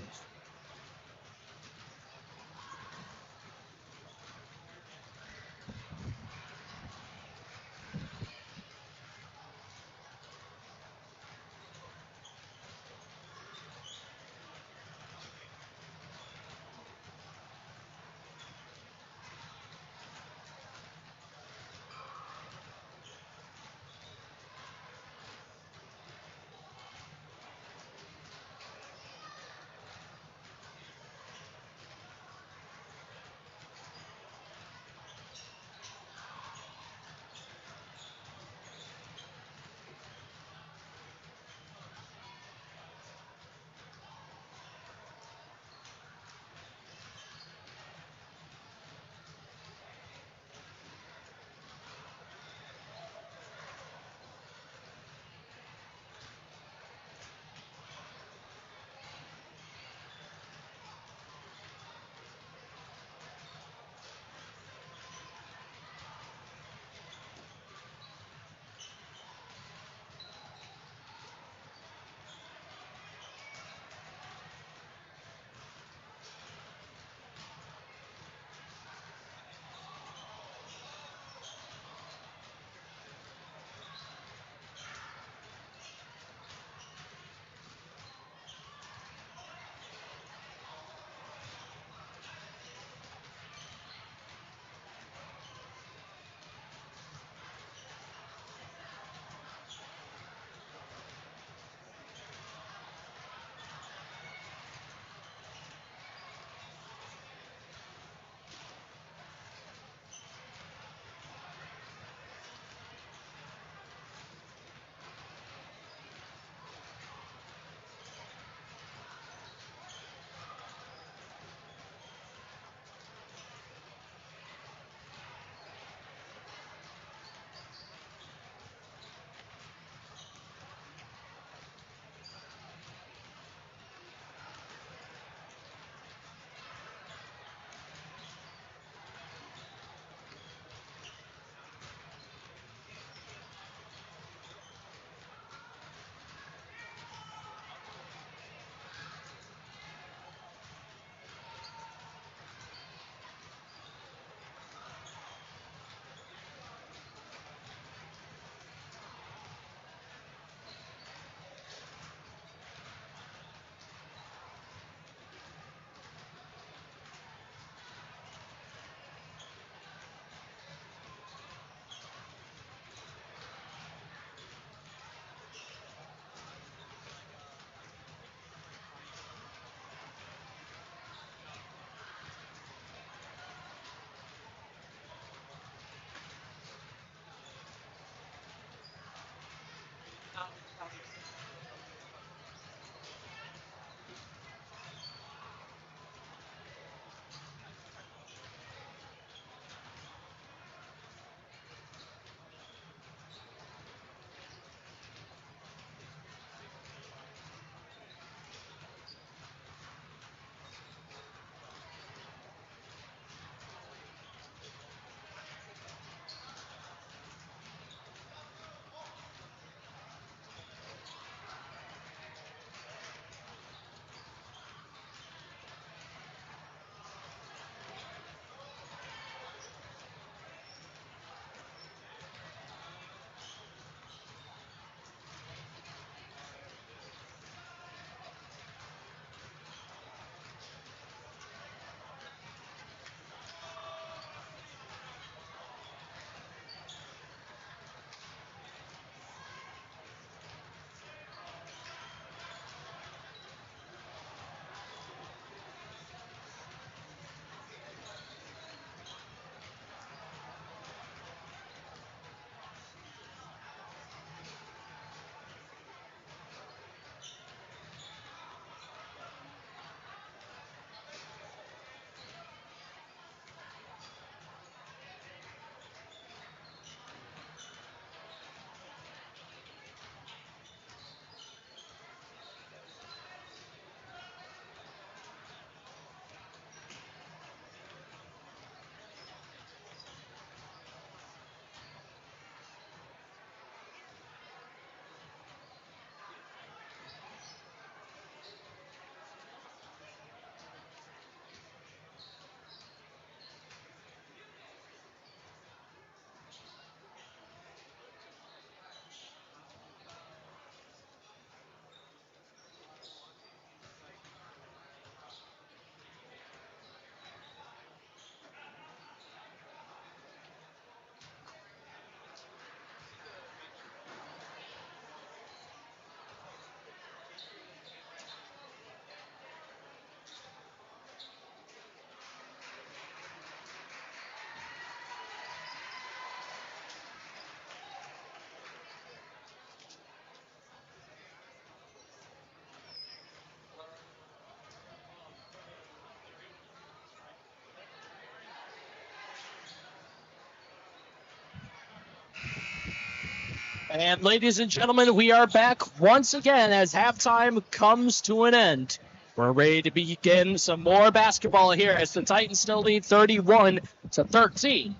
And ladies and gentlemen, we are back once again as halftime comes to an end. We're ready to begin some more basketball here as the Titans still lead 31-13.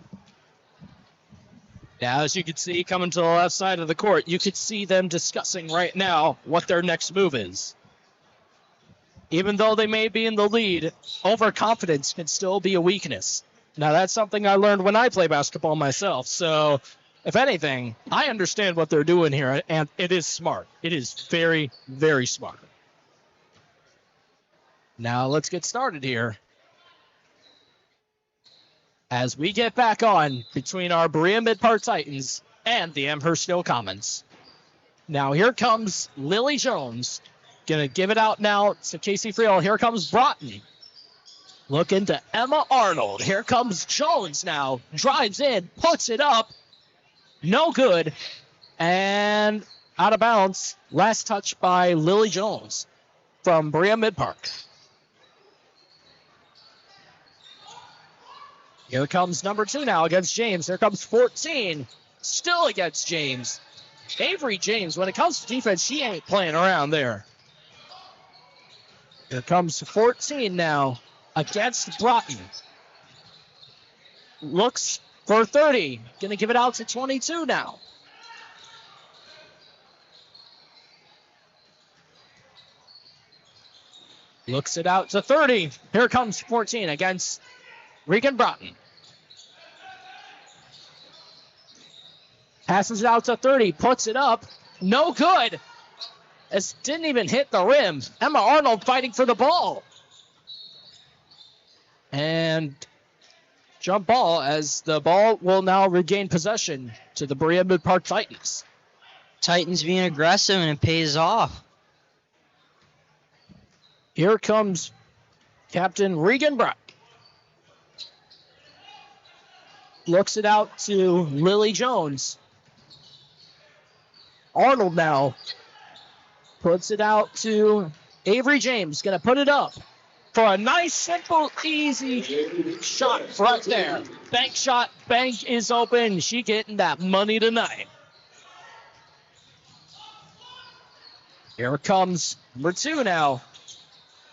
Now, as you can see, coming to the left side of the court, you could see them discussing right now what their next move is. Even though they may be in the lead, overconfidence can still be a weakness. Now, that's something I learned when I play basketball myself. So, if anything, I understand what they're doing here, and it is smart. It is very, very smart. Now, let's get started here. As we get back on between our Berea-Midpark Titans and the Amherst-Steele Comets. Now here comes Lily Jones. Gonna give it out now to Casey Friel. Here comes Broughton. Looking to Emma Arnold. Here comes Jones now. Drives in, puts it up. No good. And out of bounds. Last touch by Lily Jones from Berea-Midpark. Here comes number 2 now against James. Here comes 14. Still against James. Avery James, when it comes to defense, she ain't playing around there. Here comes 14 now against Broughton. Looks for 30. Going to give it out to 22 now. Looks it out to 30. Here comes 14 against Regan Broughton. Passes it out to 30. Puts it up. No good. This didn't even hit the rim. Emma Arnold fighting for the ball. And jump ball as the ball will now regain possession to the Berea-Midpark Titans. Titans being aggressive and it pays off. Here comes Captain Regan Broughton. Looks it out to Lily Jones. Arnold now puts it out to Avery James. Going to put it up for a nice, simple, easy shot right there. Bank shot. Bank is open. She getting that money tonight. Here comes number 2 now.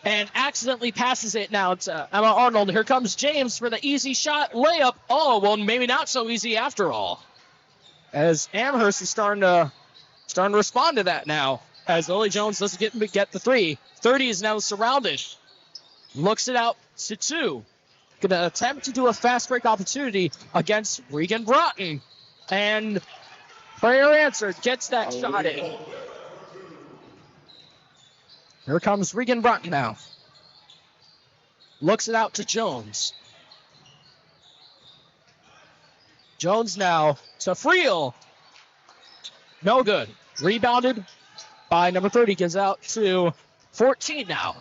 And accidentally passes it now to Emma Arnold. Here comes James for the easy shot. Layup. Oh, well, maybe not so easy after all. As Amherst is starting to respond to that now. As Lily Jones doesn't get the 3. 30 is now surrounded. Looks it out to 2. Going to attempt to do a fast break opportunity against Regan Broughton. And prayer answered. Gets that shot in. Here comes Regan Broughton now. Looks it out to Jones. Jones now to Friel. No good. Rebounded by number 30. Gives out to 14 now.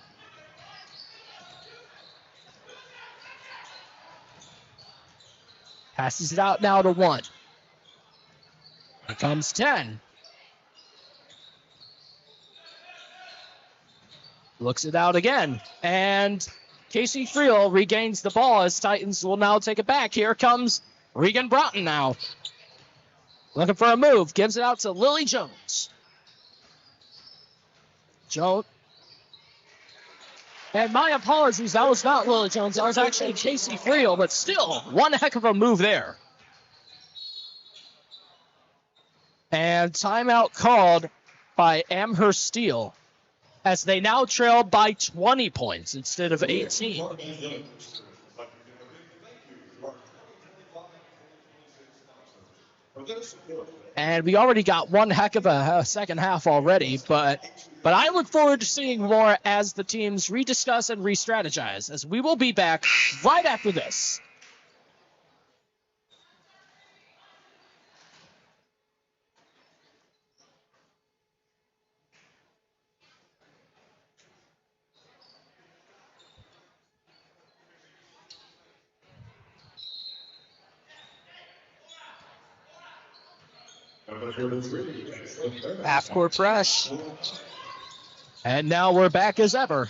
Passes it out now to 1. Here comes 10. Looks it out again. And Casey Friel regains the ball as Titans will now take it back. Here comes Regan Broughton now. Looking for a move. Gives it out to Lily Jones. And my apologies, that was not Lily Jones. That was actually Casey Friel, but still, one heck of a move there. And timeout called by Amherst-Steele, as they now trail by 20 points instead of 18. And we already got one heck of a second half already, but I look forward to seeing more as the teams rediscuss and re-strategize, as we will be back right after this. Half-court press. And now we're back as ever.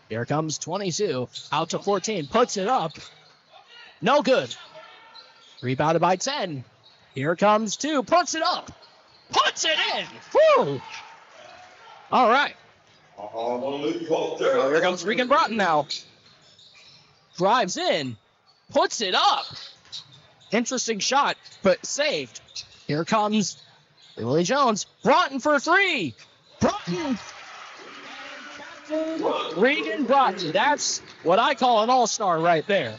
Here comes 22. Out to 14. Puts it up. No good. Rebounded by 10. Here comes 2. Puts it up. Puts it in. Woo! All right. Here comes Regan Broughton now. Drives in. Puts it up. Interesting shot, but saved. Here comes Lily Jones. Broughton for three. Broughton. Regan Broughton. That's what I call an all-star right there.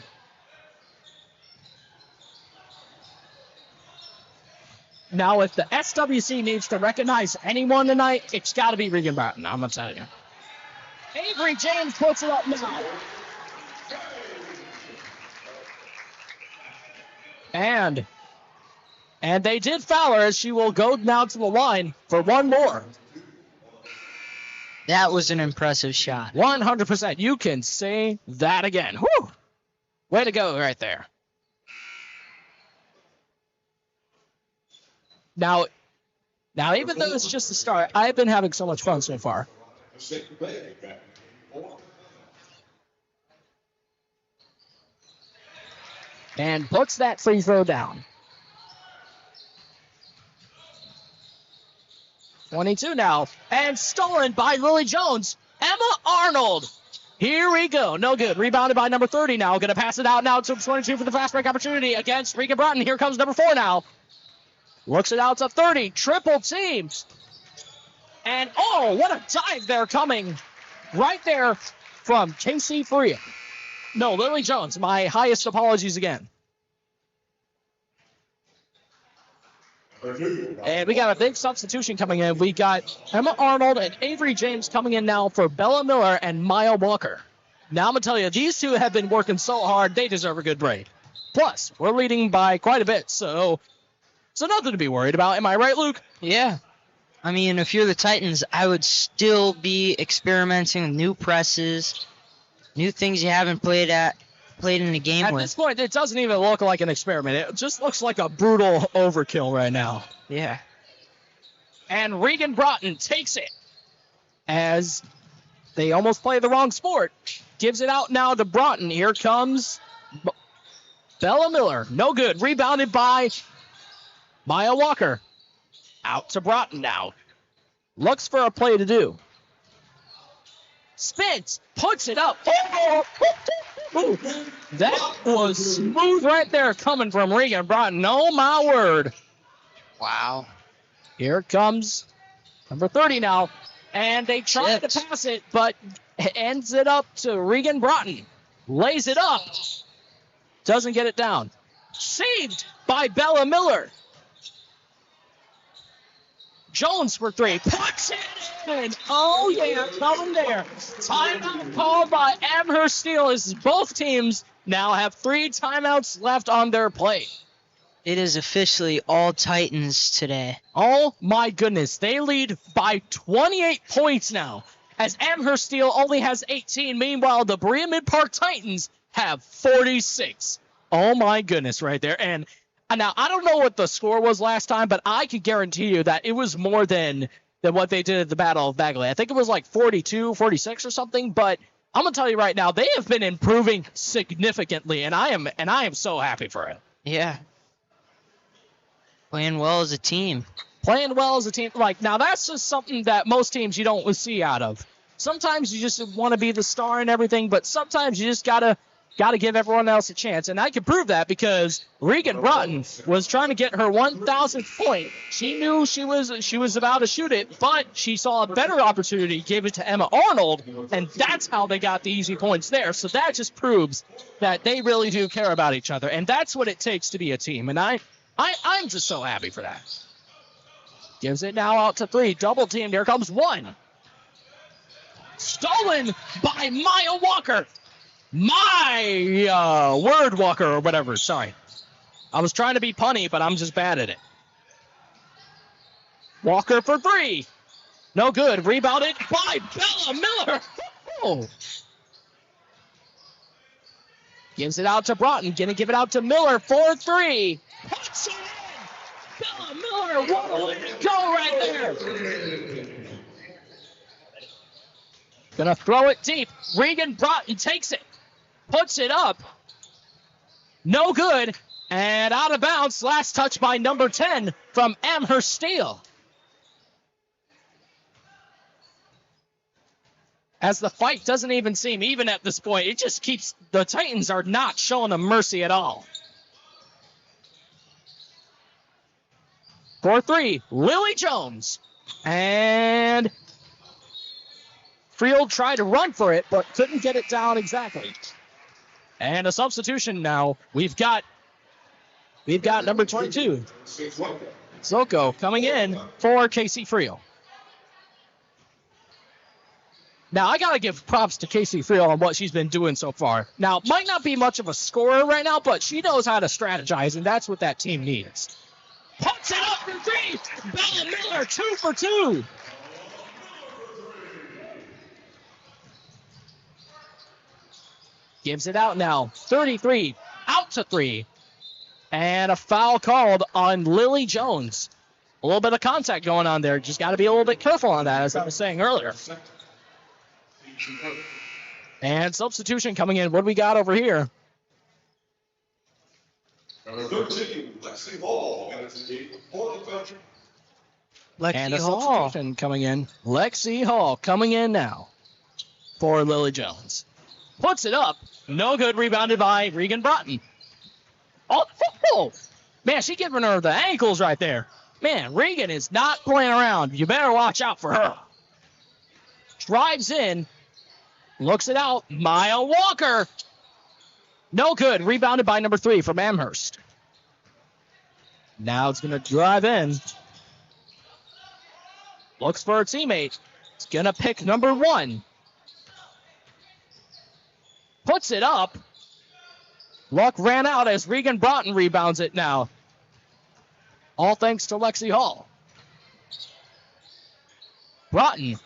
Now, if the SWC needs to recognize anyone tonight, it's got to be Regan Broughton. I'm going to tell you. Avery James puts it up now. And they did foul her as she will go now to the line for one more. That was an impressive shot. 100%. You can say that again. Whew. Way to go right there. Now, even though it's just the start, I've been having so much fun so far. And puts that free throw down. 22 now. And stolen by Lily Jones. Emma Arnold. Here we go. No good. Rebounded by number 30 now. Going to pass it out now to 22 for the fast break opportunity against Regan Broughton. Here comes number 4 now. Looks it out to 30. Triple teams. And, oh, what a dive there coming right there from Casey Freya. No, Lily Jones. My highest apologies again. And we got a big substitution coming in. We got Emma Arnold and Avery James coming in now for Bella Miller and Maya Walker. Now I'm going to tell you, these two have been working so hard, they deserve a good break. Plus, we're leading by quite a bit, so nothing to be worried about. Am I right, Luke? Yeah. I mean, if you're the Titans, I would still be experimenting with new presses, new things you haven't played in the game At with. this point, it doesn't even look like an experiment. It just looks like a brutal overkill right now. Yeah. And Regan Broughton takes it as they almost play the wrong sport. Gives it out now to Broughton. Here comes Bella Miller. No good. Rebounded by Maya Walker. Out to Broughton now. Looks for a play to do. Spins. Puts it up. Ooh, that was smooth right there coming from Regan Broughton. Oh, my word. Wow. Here comes number 30 now. And they try to pass it, but ends it up to Regan Broughton. Lays it up. Doesn't get it down. Saved by Bella Miller. Jones for three. Puts it in. Oh, yeah, coming there. Timeout called by Amherst-Steele as both teams now have 3 timeouts left on their plate. It is officially all Titans today. Oh, my goodness. They lead by 28 points now as Amherst-Steele only has 18. Meanwhile, the Berea-Midpark Titans have 46. Oh, my goodness, right there. And now, I don't know what the score was last time, but I can guarantee you that it was more than what they did at the Battle of Bagley. I think it was like 42, 46 or something, but I'm going to tell you right now, they have been improving significantly, and I am so happy for it. Yeah. Playing well as a team. Playing well as a team. Like, now that's just something that most teams you don't see out of. Sometimes you just want to be the star and everything, but sometimes you just gotta give everyone else a chance. And I can prove that because Regan Broughton was trying to get her 1,000th point. She knew she was about to shoot it, but she saw a better opportunity, gave it to Emma Arnold, and that's how they got the easy points there. So that just proves that they really do care about each other, and that's what it takes to be a team. And I'm just so happy for that. Gives it now out to 3. Double teamed. Here comes 1. Stolen by Maya Walker. Word Walker or whatever. Sorry. I was trying to be punny, but I'm just bad at it. Walker for 3. No good. Rebounded by Bella Miller. Oh. Gives it out to Broughton. Gonna give it out to Miller for 3. Puts it in. Bella Miller, what a way to go right there. Gonna throw it deep. Regan Broughton takes it. Puts it up. No good. And out of bounds. Last touch by number 10 from Amherst-Steele. as the fight doesn't even seem even at this point. It just keeps, the Titans are not showing them mercy at all. 4-3, Lily Jones. And Friel tried to run for it, but couldn't get it down exactly. And a substitution now. We've got number 22, Zoko, coming in for Casey Friel. Now, I got to give props to Casey Friel on what she's been doing so far. Now, might not be much of a scorer right now, but she knows how to strategize, and that's what that team needs. Puts it up for three. Bella Miller, 2 for 2. Gives it out now. 33, out to 3. And a foul called on Lily Jones. A little bit of contact going on there. Just got to be a little bit careful on that, as I was saying earlier. And substitution coming in. What do we got over here? Number 13, Lexi Hall. And a substitution coming in. Lexi Hall coming in now for Lily Jones. Puts it up. No good. Rebounded by Regan Broughton. Oh, man, she's giving her the ankles right there. Man, Regan is not playing around. You better watch out for her. Drives in. Looks it out. Maya Walker. No good. Rebounded by number 3 from Amherst. Now it's going to drive in. Looks for her teammate. It's going to pick number 1. Puts it up. Luck ran out as Regan Broughton rebounds it now. All thanks to Lexi Hall. Broughton.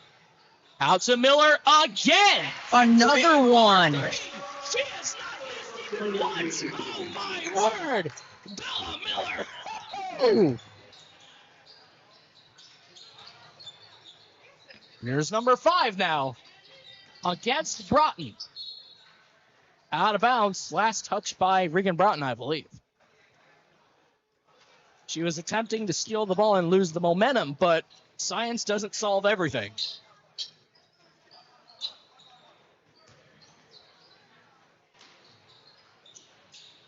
Out to Miller again. Another one. She has not missed even once. Oh, my word. Bella Miller. Oh. Here's number 5 now. Against Broughton. Out of bounds. Last touch by Regan Broughton, I believe. She was attempting to steal the ball and lose the momentum, but science doesn't solve everything.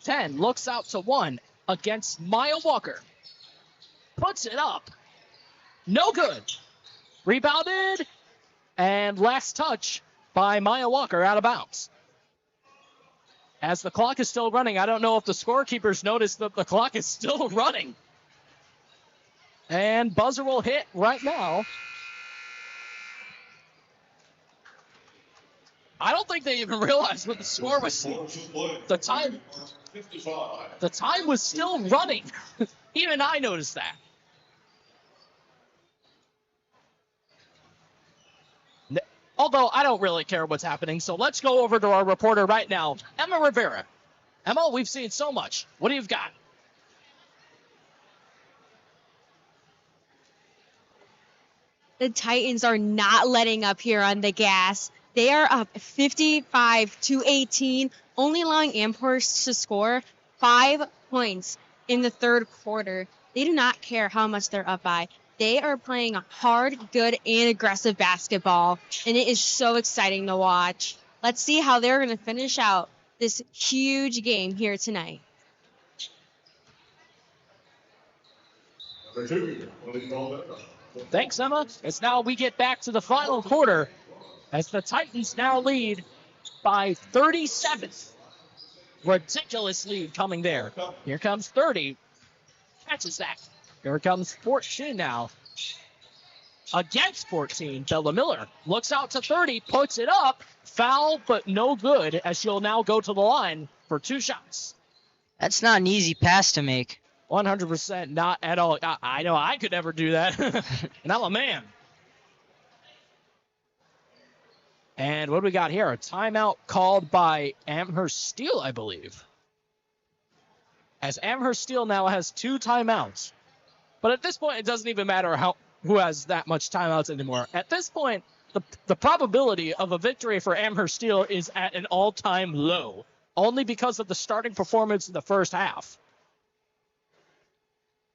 Ten looks out to 1 against Maya Walker. Puts it up. No good. Rebounded. And last touch by Maya Walker out of bounds. As the clock is still running, I don't know if the scorekeepers noticed that the clock is still running. And buzzer will hit right now. I don't think they even realized what the score was. The time was still running. Even I noticed that. Although I don't really care what's happening, so let's go over to our reporter right now, Emma Rivera. Emma, we've seen so much. What do you got? The Titans are not letting up here on the gas. They are up 55-18, only allowing Amherst to score 5 points in the third quarter. They do not care how much they're up by. They are playing hard, good, and aggressive basketball, and it is so exciting to watch. Let's see how they're going to finish out this huge game here tonight. Thanks, Emma. As now we get back to the final quarter as the Titans now lead by 37. Ridiculous lead coming there. Here comes 30. Catches that. Here comes 14 now. Against 14, Bella Miller looks out to 30, puts it up. Foul, but no good, as she'll now go to the line for 2 shots. That's not an easy pass to make. 100% not at all. I know I could never do that. And I'm a man. And what do we got here? A timeout called by Amherst-Steele, I believe. As Amherst-Steele now has 2 timeouts. But at this point, it doesn't even matter who has that much timeouts anymore. At this point, the probability of a victory for Amherst-Steele is at an all-time low, only because of the starting performance in the first half.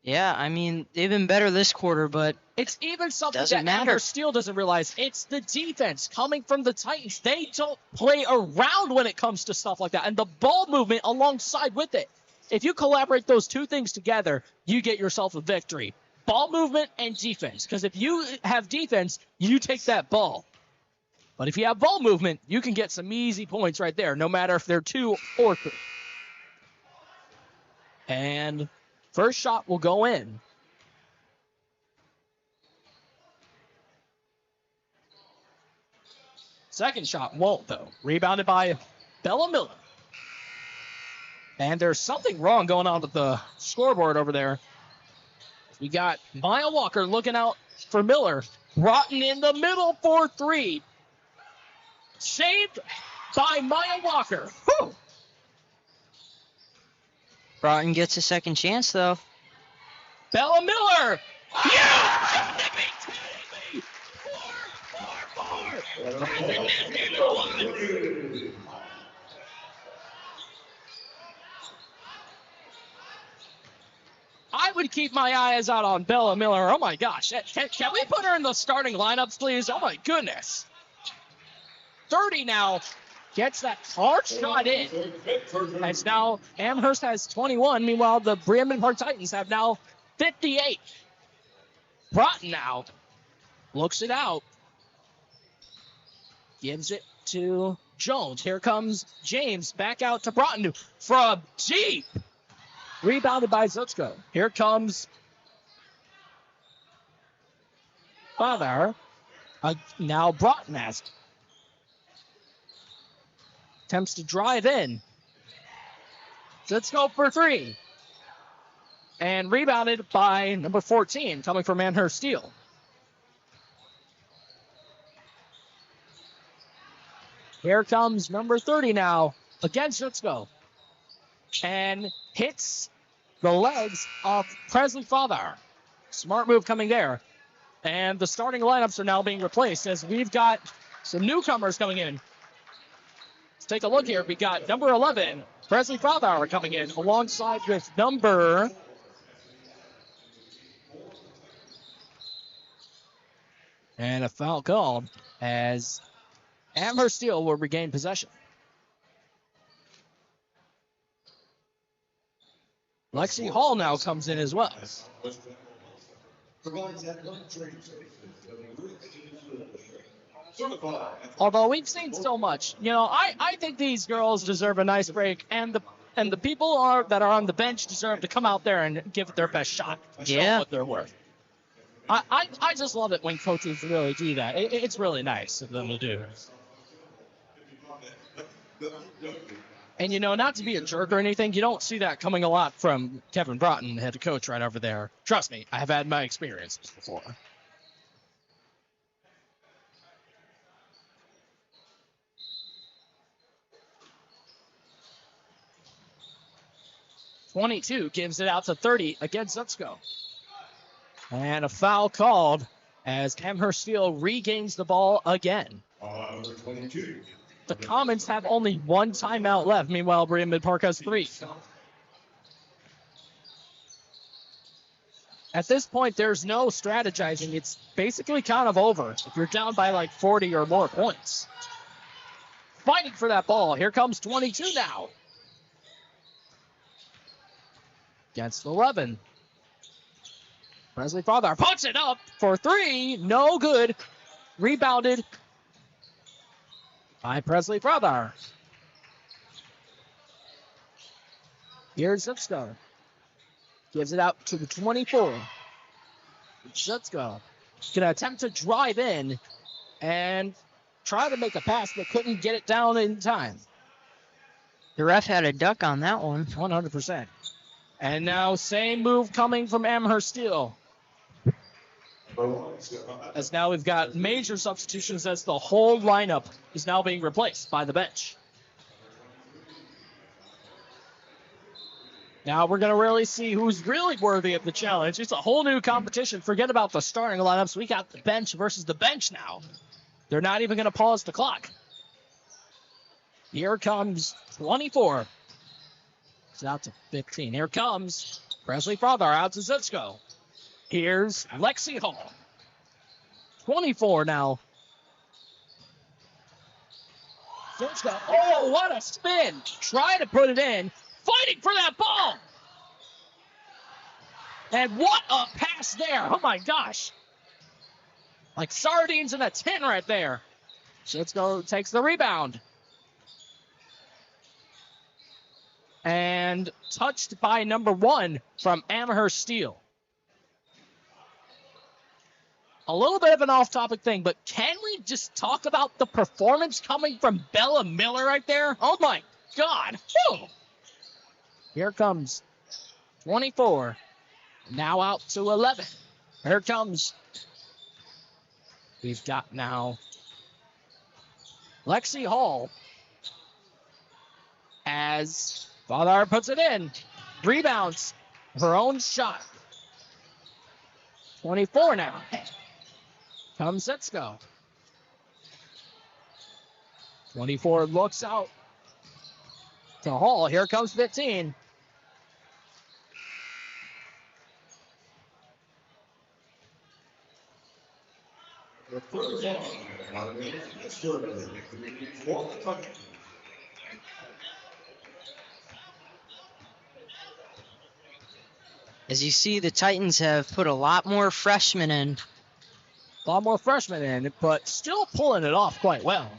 Yeah, I mean, they've been better this quarter, but It's even something Doesn't that matter. Amherst-Steele doesn't realize. It's the defense coming from the Titans. They don't play around when it comes to stuff like that. And the ball movement alongside with it. If you collaborate those two things together, you get yourself a victory. Ball movement and defense. Because if you have defense, you take that ball. But if you have ball movement, you can get some easy points right there, no matter if they're 2 or 3. And first shot will go in. Second shot won't, though. Rebounded by Bella Miller. And there's something wrong going on with the scoreboard over there. We got Maya Walker looking out for Miller. Broughton in the middle for 3. Saved by Maya Walker. Whew. Broughton gets a second chance, though. Bella Miller. Yeah! You be kidding me! 4. I would keep my eyes out on Bella Miller. Oh my gosh. Can we put her in the starting lineups, please? Oh my goodness. 30 now. Gets that hard shot in. As now Amherst has 21. Meanwhile, the Berea-Midpark Titans have now 58. Broughton now looks it out. Gives it to Jones. Here comes James back out to Broughton from deep. Rebounded by Zutsko. Here comes Father. Now Broughton has it. Attempts to drive in. Zutsko for 3. And rebounded by number 14, coming from Amherst-Steele. Here comes number 30 now against Zutsko. And hits the legs of Presley Father. Smart move coming there. And the starting lineups are now being replaced as we've got some newcomers coming in. Let's take a look here. We got number 11, Presley Father, coming in alongside with number... And a foul called as Amherst-Steele will regain possession. Lexi Hall now comes in as well. Although we've seen so much, I think these girls deserve a nice break, and the people that are on the bench deserve to come out there and give it their best shot. Show what they're worth. I just love it when coaches really do that. It's really nice of them to do. And, not to be a jerk or anything, you don't see that coming a lot from Kevin Broughton, head coach right over there. Trust me, I have had my experiences before. .22 gives it out to 30 against Zutsko. And a foul called as Amherst-Steele regains the ball again. Number 22. The Comets have only 1 timeout left. Meanwhile, Berea-Midpark has 3. At this point, there's no strategizing. It's basically kind of over if you're down by like 40 or more points. Fighting for that ball. Here comes 22 now. Against 11. Presley Father puts it up for 3. No good. Rebounded by Presley Father. Here's Zutsko. Gives it out to the 24. Zutsko gonna attempt to drive in and try to make a pass, but couldn't get it down in time. The ref had a duck on that one. 100%. And now same move coming from Amherst-Steele. As now we've got major substitutions as the whole lineup is now being replaced by the bench. Now we're going to really see who's really worthy of the challenge. It's a whole new competition. Forget about the starting lineups. We got the bench versus the bench now. They're not even going to pause the clock. Here comes 24. It's out to 15. Here comes Presley Father out to Zitsko. Here's Lexi Hall. 24 now. Zitsko. Oh, what a spin. Try to put it in. Fighting for that ball. And what a pass there. Oh, my gosh. Like sardines in a tin right there. Zitsko takes the rebound. And touched by number 1 from Amherst-Steele. A little bit of an off-topic thing, but can we just talk about the performance coming from Bella Miller right there? Oh, my God. Whew. Here comes 24. Now out to 11. Here comes. We've got now Lexi Hall as Father puts it in. Rebounds. Her own shot. 24 now. Comes Zitsko. 24 looks out to Hall. Here comes 15. As you see, the Titans have put a lot more freshmen in. A lot more freshmen in, but still pulling it off quite well.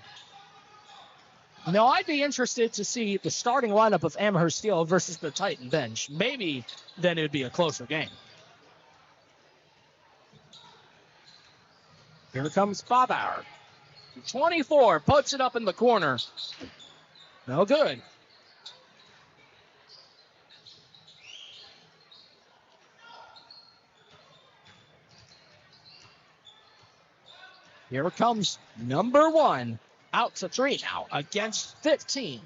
Now, I'd be interested to see the starting lineup of Amherst-Steele versus the Titan bench. Maybe then it would be a closer game. Here comes Bobauer. 24 puts it up in the corner. No good. Here comes number 1. Out to 3 now against 15.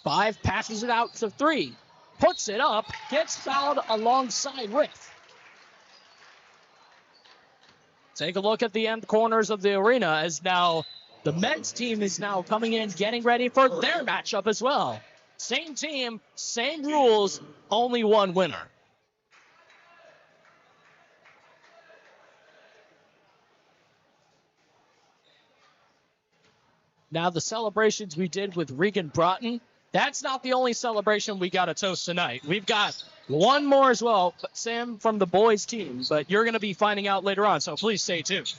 Five passes it out to 3. Puts it up. Gets fouled alongside with. Take a look at the end corners of the arena as now the men's team is now coming in, getting ready for their matchup as well. Same team, same rules, only one winner. Now, the celebrations we did with Regan Broughton, that's not the only celebration we got to toast tonight. We've got one more as well, Sam, from the boys' team, but you're going to be finding out later on, so please stay tuned.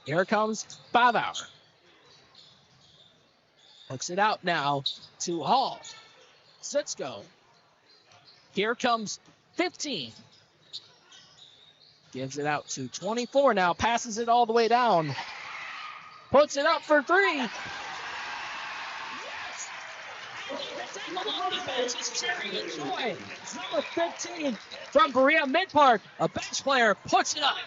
Here comes Bobauer. Looks it out now to Hall. Zitsko. Here comes 15. Gives it out to 24 now, passes it all the way down. Puts it up for 3. Yes! Number 15 from Berea-Midpark, a bench player, puts it up.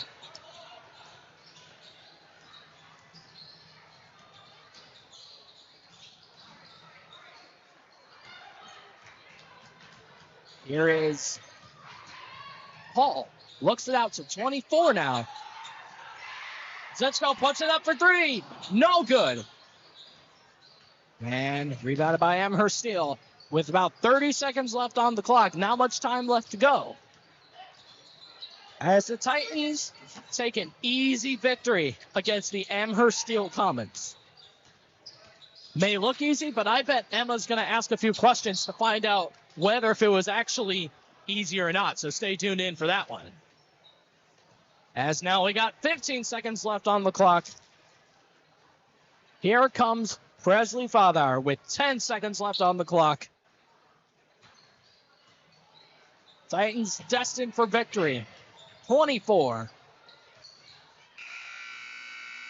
Here is Hall. Looks it out to 24 now. Zitsko puts it up for 3. No good. And rebounded by Amherst-Steele with about 30 seconds left on the clock. Not much time left to go. As the Titans take an easy victory against the Amherst-Steele Comets. May look easy, but I bet Emma's going to ask a few questions to find out whether if it was actually easy or not. So stay tuned in for that one. As now we got 15 seconds left on the clock. Here comes Presley Father with 10 seconds left on the clock. Titans destined for victory. 24.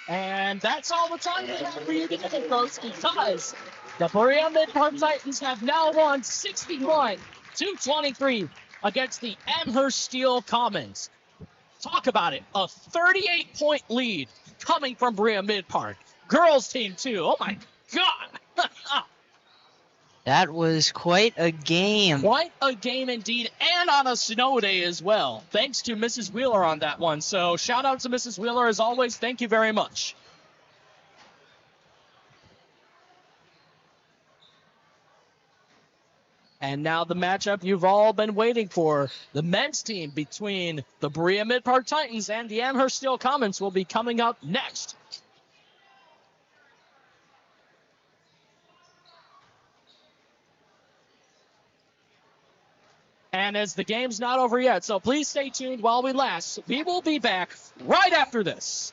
And that's all the time we have for you today, folks, because the Berea-Midpark Titans have now won 61-23 against the Amherst-Steele Comets. Talk about it. A 38-point lead coming from Berea-Midpark. Girls team, too. Oh, my God. That was quite a game. Quite a game indeed, and on a snow day as well. Thanks to Mrs. Wheeler on that one. So shout out to Mrs. Wheeler as always. Thank you very much. And now the matchup you've all been waiting for. The men's team between the Berea-Midpark Titans and the Amherst-Steele Comets will be coming up next. And as the game's not over yet, so please stay tuned while we last. We will be back right after this.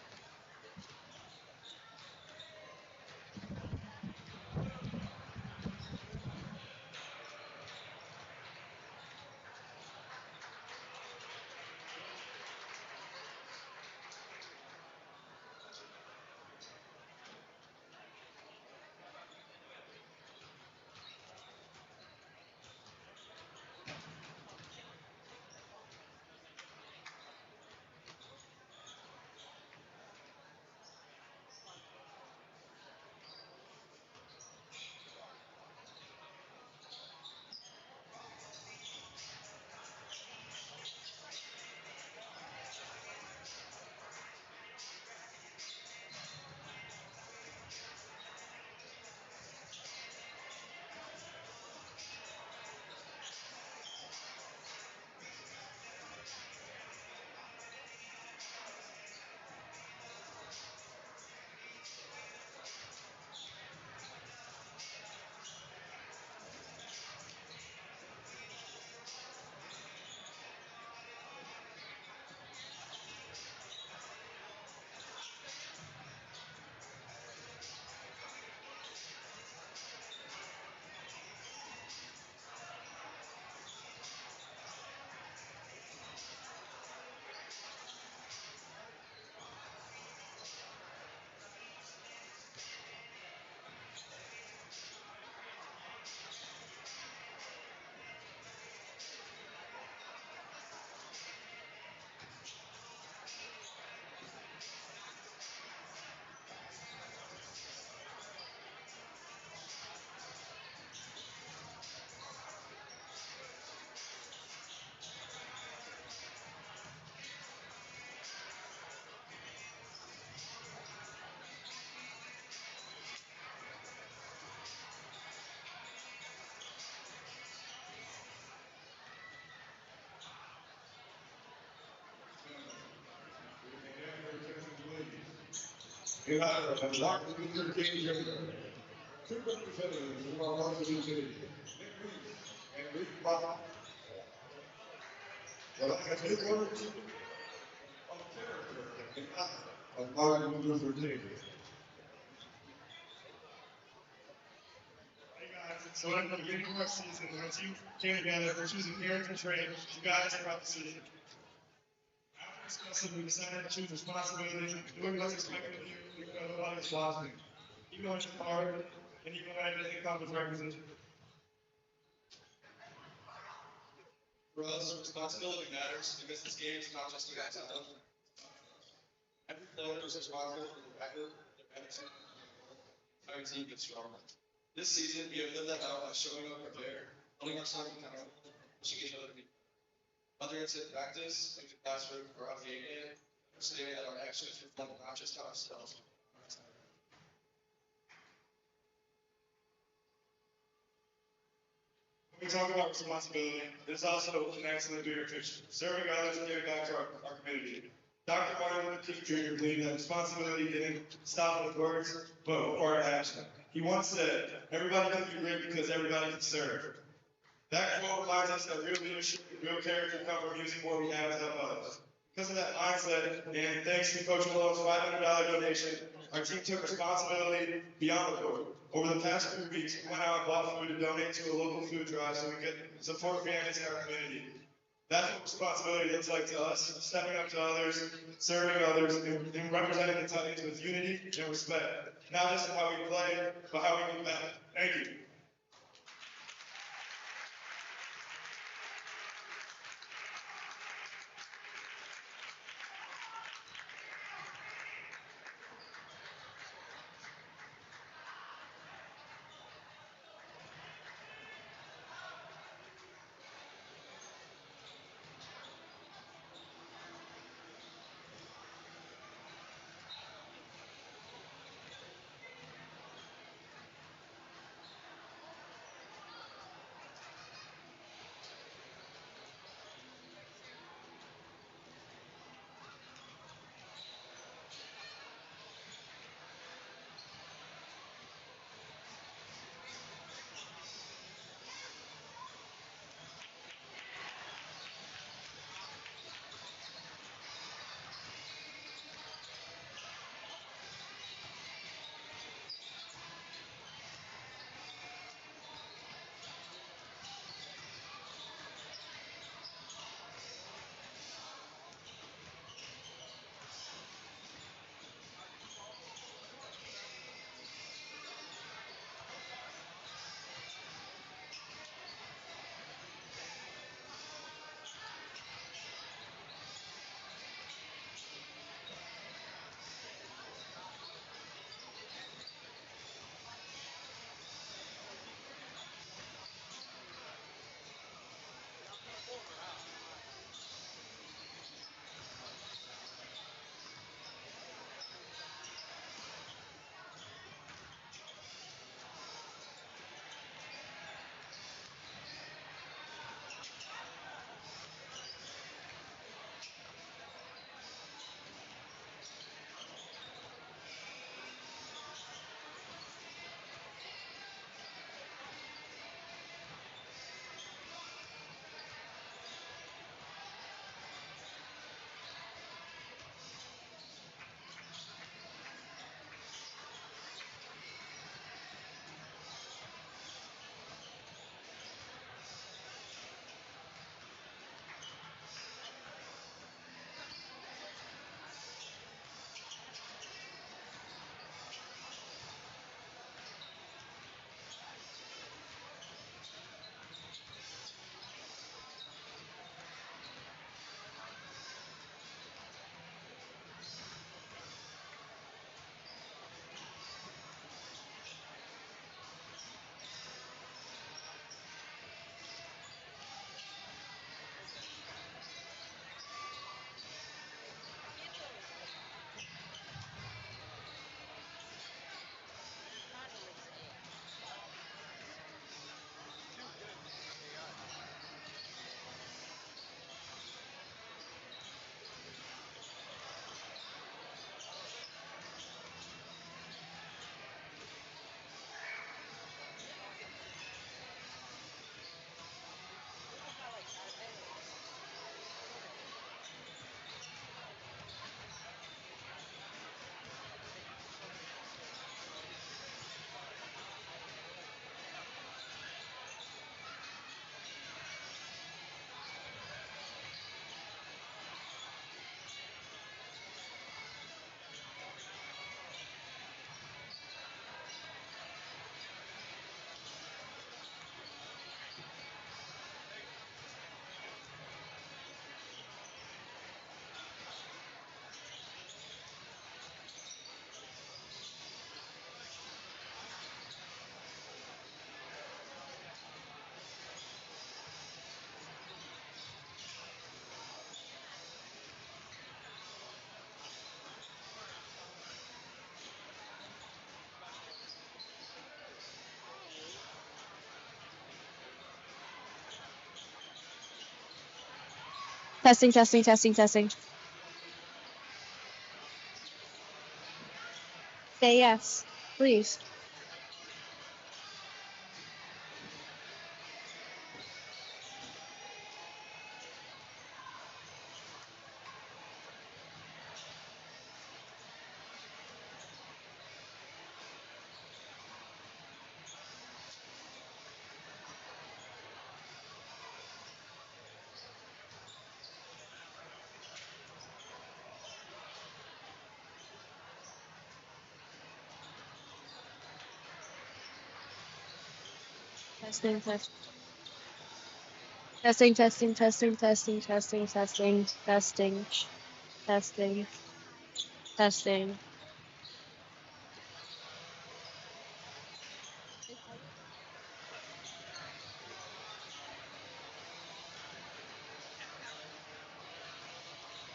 In honor of Martin Luther King Jr., two representatives from our Varsity city, Nick Reese and Rick Bach, will I have two words of character in honor of Martin Luther King. Hey guys, so at the beginning of our season, once you came together for choosing character traits, you guys throughout the season. After discussing, we decided to choose responsibility, doing what's expected of you, because nobody's watching. Even when it's hard, and even when everything comes with requisition. For us, responsibility matters because this game is not just about talent. Every player is responsible for the record, their attitude, how your team gets stronger. This season, we have lived that out by showing up prepared, holding ourselves accountable, pushing each other to be. Whether it's in practice, in the classroom, or on game day, understanding that our actions reflect not just ourselves. When we talk about responsibility, it is also an excellent bigger picture, serving others and giving back to our community. Dr. Martin Luther King Jr. believed that responsibility didn't stop with words, but required action. He once said, "Everybody can be great because everybody can serve." That quote reminds us that real leadership and real character come from using what we have to help others. Because of that mindset, and thanks to Coach Malone's $500 donation, our team took responsibility beyond the court. Over the past 3 weeks, we went out and bought food to donate to a local food drive so we could support families in our community. That's what responsibility looks like to us, stepping up to others, serving others, and representing the Titans with unity and respect. Not just in how we play, but how we give back. Thank you. Testing, testing, testing, testing. Say yes, please. Testing, testing. Testing, testing, testing, testing, testing, testing, testing, testing, testing.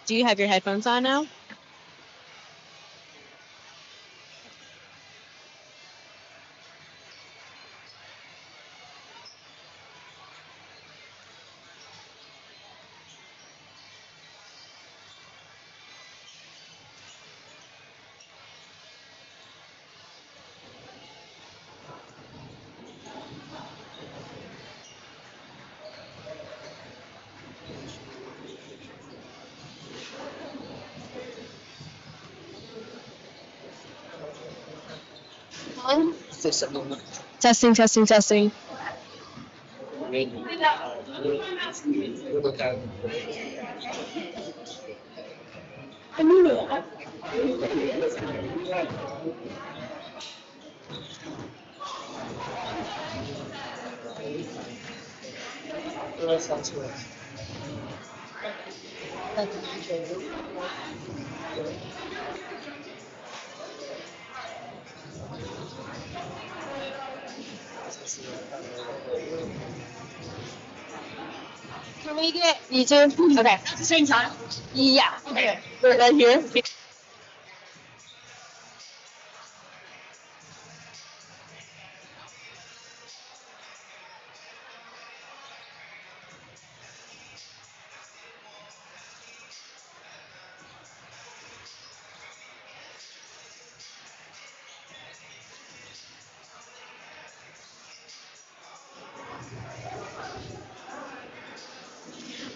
Do you have your headphones on now? Testing, testing, testing. Can we get you two? Okay. At the same time? Yeah. Okay. Right here.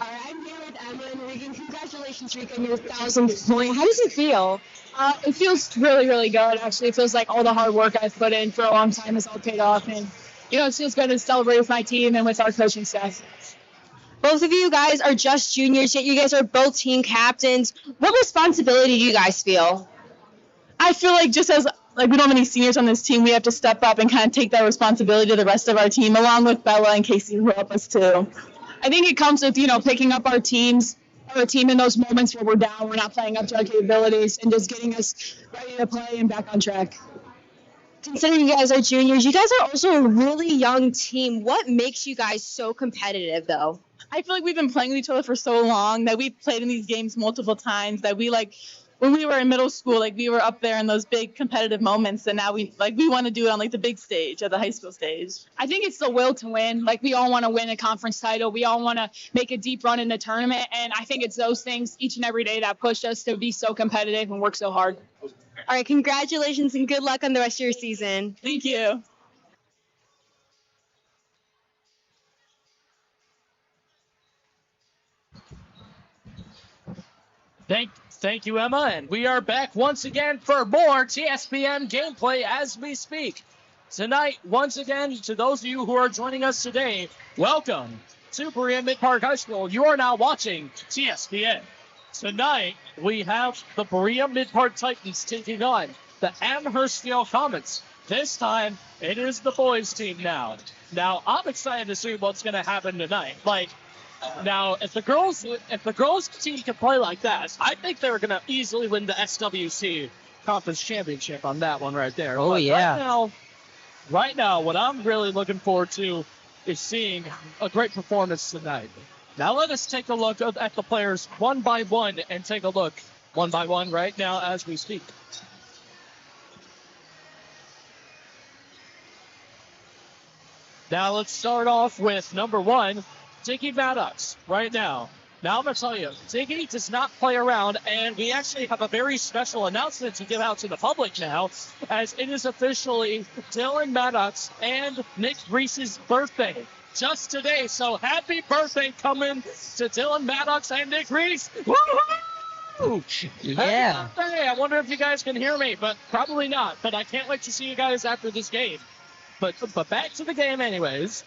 All right, I'm here with Emma and Regan. Congratulations, Regan, your 1,000th point. How does it feel? It feels really, really good. Actually, it feels like all the hard work I've put in for a long time has all paid off. And, it feels good to celebrate with my team and with our coaching staff. Both of you guys are just juniors, yet you guys are both team captains. What responsibility do you guys feel? I feel like just as we don't have any seniors on this team, we have to step up and kind of take that responsibility to the rest of our team, along with Bella and Casey who help us too. I think it comes with, picking up our team in those moments where we're down, we're not playing up to our capabilities, and just getting us ready to play and back on track. Considering you guys are juniors, you guys are also a really young team. What makes you guys so competitive, though? I feel like we've been playing with each other for so long that we've played in these games multiple times that we when we were in middle school, we were up there in those big competitive moments, and now we want to do it on the big stage, at the high school stage. I think it's the will to win. We all want to win a conference title. We all want to make a deep run in the tournament, and I think it's those things each and every day that push us to be so competitive and work so hard. All right, congratulations and good luck on the rest of your season. Thank you. Thank you, Emma, and we are back once again for more TSPN gameplay as we speak. Tonight, once again, to those of you who are joining us today, welcome to Berea-Midpark High School. You are now watching TSPN. Tonight, we have the Berea-Midpark Titans taking on the Amherst-Steele Comets. This time, it is the boys' team now. Now, I'm excited to see what's going to happen tonight. Now, if the girls team can play like that, I think they're going to easily win the SWC Conference Championship on that one right there. Oh, but yeah. Right now, what I'm really looking forward to is seeing a great performance tonight. Now, let us take a look at the players one by one and take a look one by one right now as we speak. Now, let's start off with number one, Dickie Maddox, right now. Now I'm going to tell you, Ziggy does not play around, and we actually have a very special announcement to give out to the public now, as it is officially Dylan Maddox and Nick Reese's birthday just today. So happy birthday coming to Dylan Maddox and Nick Reese. Woo-hoo! Yeah. Happy birthday. I wonder if you guys can hear me, but probably not. But I can't wait to see you guys after this game. But back to the game anyways.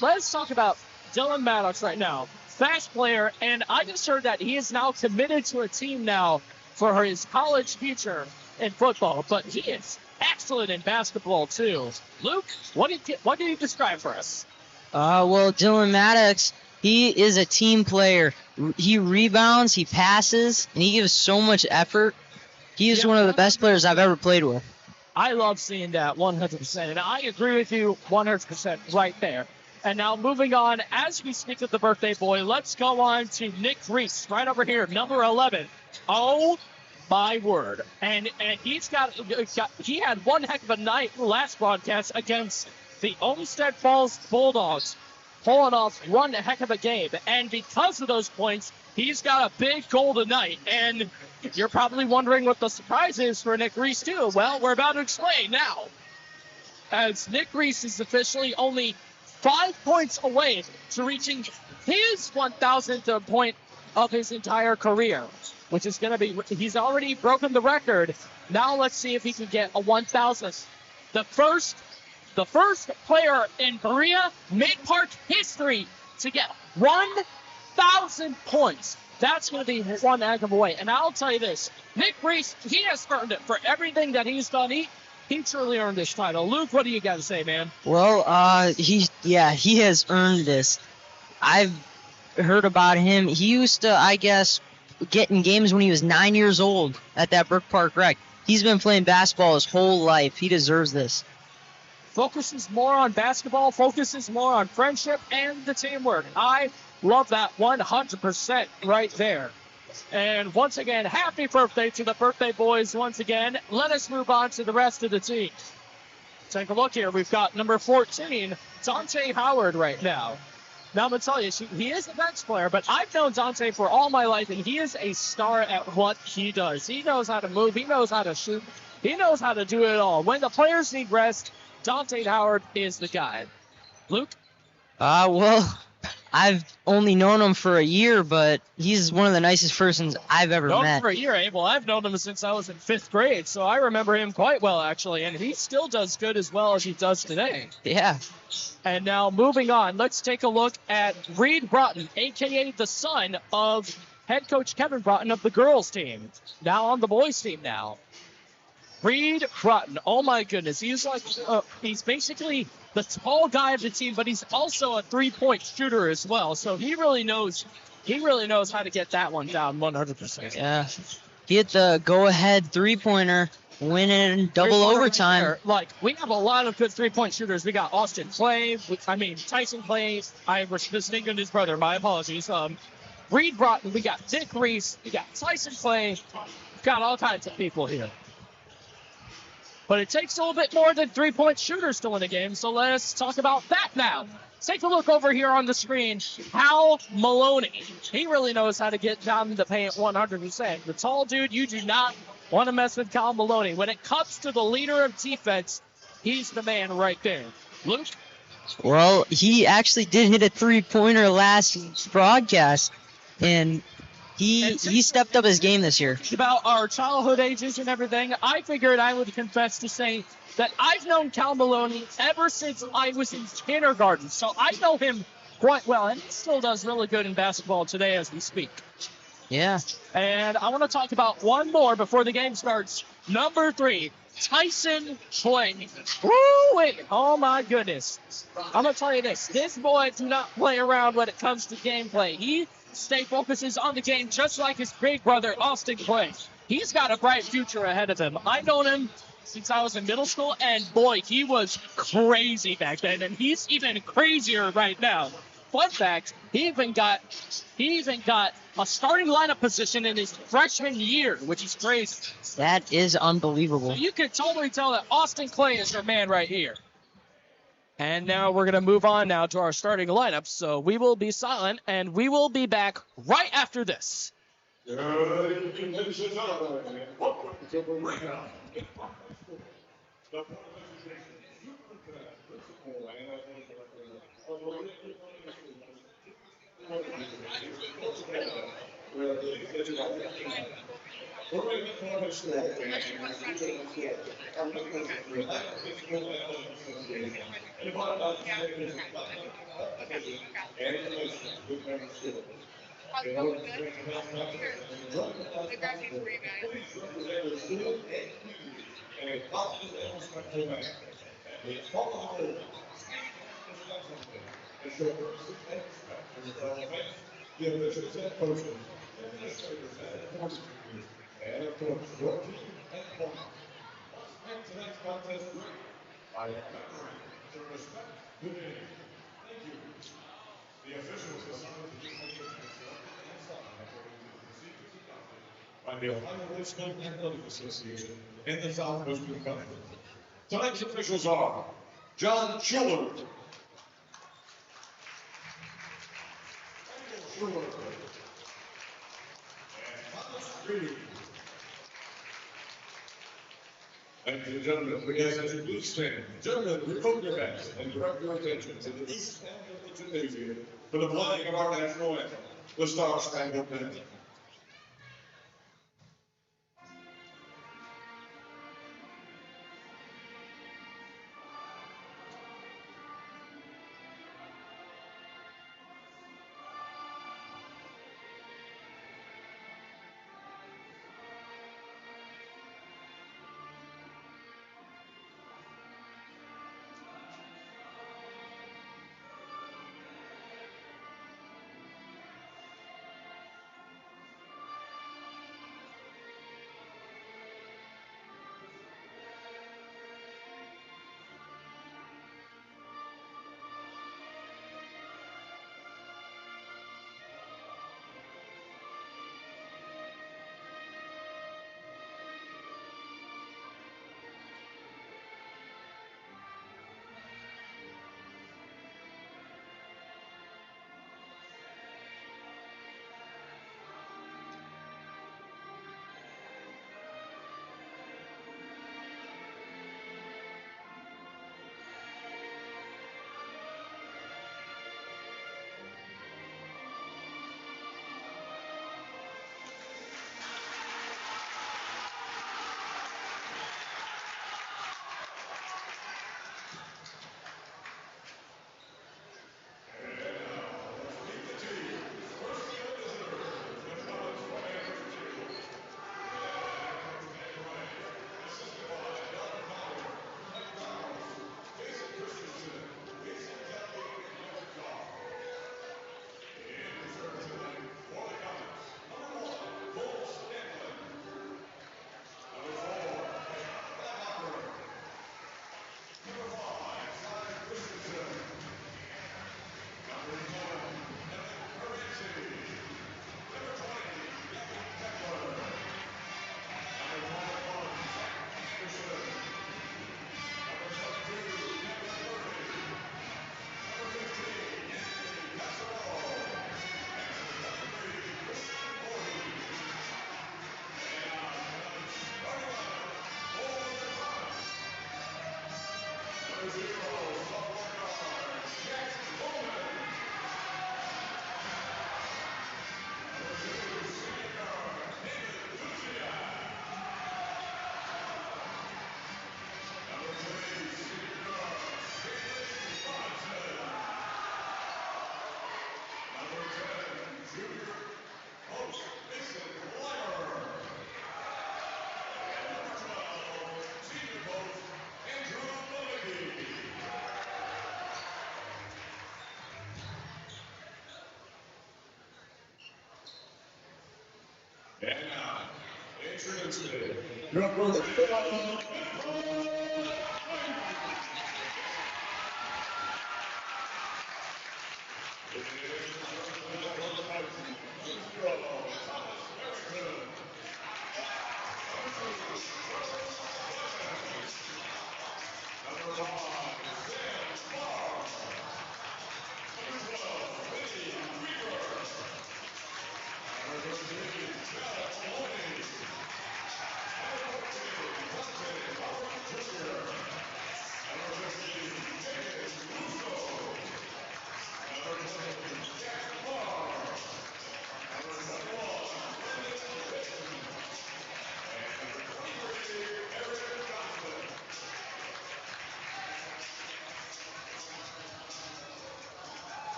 Let's talk about Dylan Maddox right now. Fast player, and I just heard that he is now committed to a team now for his college future in football, but he is excellent in basketball too. Luke, what did you describe for us? Well, Dylan Maddox, he is a team player. He rebounds, he passes, and he gives so much effort. He is one of the best players I've ever played with. I love seeing that 100%, and I agree with you 100% right there. And now moving on, as we speak of the birthday boy, let's go on to Nick Reese, right over here, number 11. Oh, my word. And he had one heck of a night last broadcast against the Olmsted Falls Bulldogs, pulling off one heck of a game. And because of those points, he's got a big goal tonight. And you're probably wondering what the surprise is for Nick Reese, too. Well, we're about to explain now. As Nick Reese is officially only 5 points away to reaching his 1,000th point of his entire career, which is going to be, he's already broken the record. Now let's see if he can get a 1,000th. The first player in Berea-Midpark history to get 1,000 points. That's going to be one heck of a way. And I'll tell you this, Nick Reese, he has earned it for everything that he's done. He truly earned this title. Luke, what do you got to say, man? Well, he has earned this. I've heard about him. He used to, I guess, get in games when he was 9 years old at that Brook Park Rec. He's been playing basketball his whole life. He deserves this. Focuses more on basketball, focuses more on friendship and the teamwork. I love that 100% right there. And once again, happy birthday to the birthday boys once again. Let us move on to the rest of the team. Take a look here. We've got number 14, Dante Howard right now. Now, I'm going to tell you, he is a bench player, but I've known Dante for all my life, and he is a star at what he does. He knows how to move. He knows how to shoot. He knows how to do it all. When the players need rest, Dante Howard is the guy. Luke? Well, I've only known him for a year, but he's one of the nicest persons I've ever met. For a year, eh? Well, I've known him since I was in 5th grade, so I remember him quite well, actually, and he still does good as well as he does today. Yeah. And now moving on, let's take a look at Reed Broughton, a.k.a. the son of head coach Kevin Broughton of the girls team, now on the boys team now. Reed Broughton, oh my goodness, he's basically the tall guy of the team, but he's also a three-point shooter as well. So he really knows how to get that one down 100%. Yeah, he hit the go-ahead three-pointer, winning double overtime. Like, we have a lot of good three-point shooters. We got Austin Clay, Tyson Clay. I was mistaken his brother. My apologies. Reed Broughton. We got Nick Reese. We got Tyson Clay. We've got all kinds of people here. But it takes a little bit more than three-point shooters to win a game, so let's talk about that now. Take a look over here on the screen. Hal Maloney. He really knows how to get down in the paint 100%. The tall dude, you do not want to mess with Hal Maloney. When it comes to the leader of defense, he's the man right there. Luke? Well, he actually did hit a three-pointer last broadcast, and he stepped up his game this year. About our childhood ages and everything, I figured I would confess to say that I've known Cal Maloney ever since I was in kindergarten. So I know him quite well, and he still does really good in basketball today as we speak. Yeah. And I want to talk about one more before the game starts. Number 3, Tyson Clay. Woo-wee! Oh, my goodness. I'm going to tell you this. This boy do not play around when it comes to gameplay. He focuses on the game just like his big brother, Austin Clay. He's got a bright future ahead of him. I've known him since I was in middle school, and boy, he was crazy back then, and he's even crazier right now. Fun fact, he even got a starting lineup position in his freshman year, which is crazy. That is unbelievable. So you can totally tell that Austin Clay is your man right here. And now we're going to move on now to our starting lineup. So we will be silent, and we will be back right after this. The officials decided to just make it according to the procedures adopted by the Ohio Legislative Athletic Association and the Southwestern Conference. Tonight's officials are John Schuler, Schuler, and Thomas Reed. Ladies and gentlemen, we ask that you please stand. Gentlemen, remove your hats and direct your attention to the east end of the gymnasium for the playing of our national anthem, the Star Spangled Banner. And now, introducing your first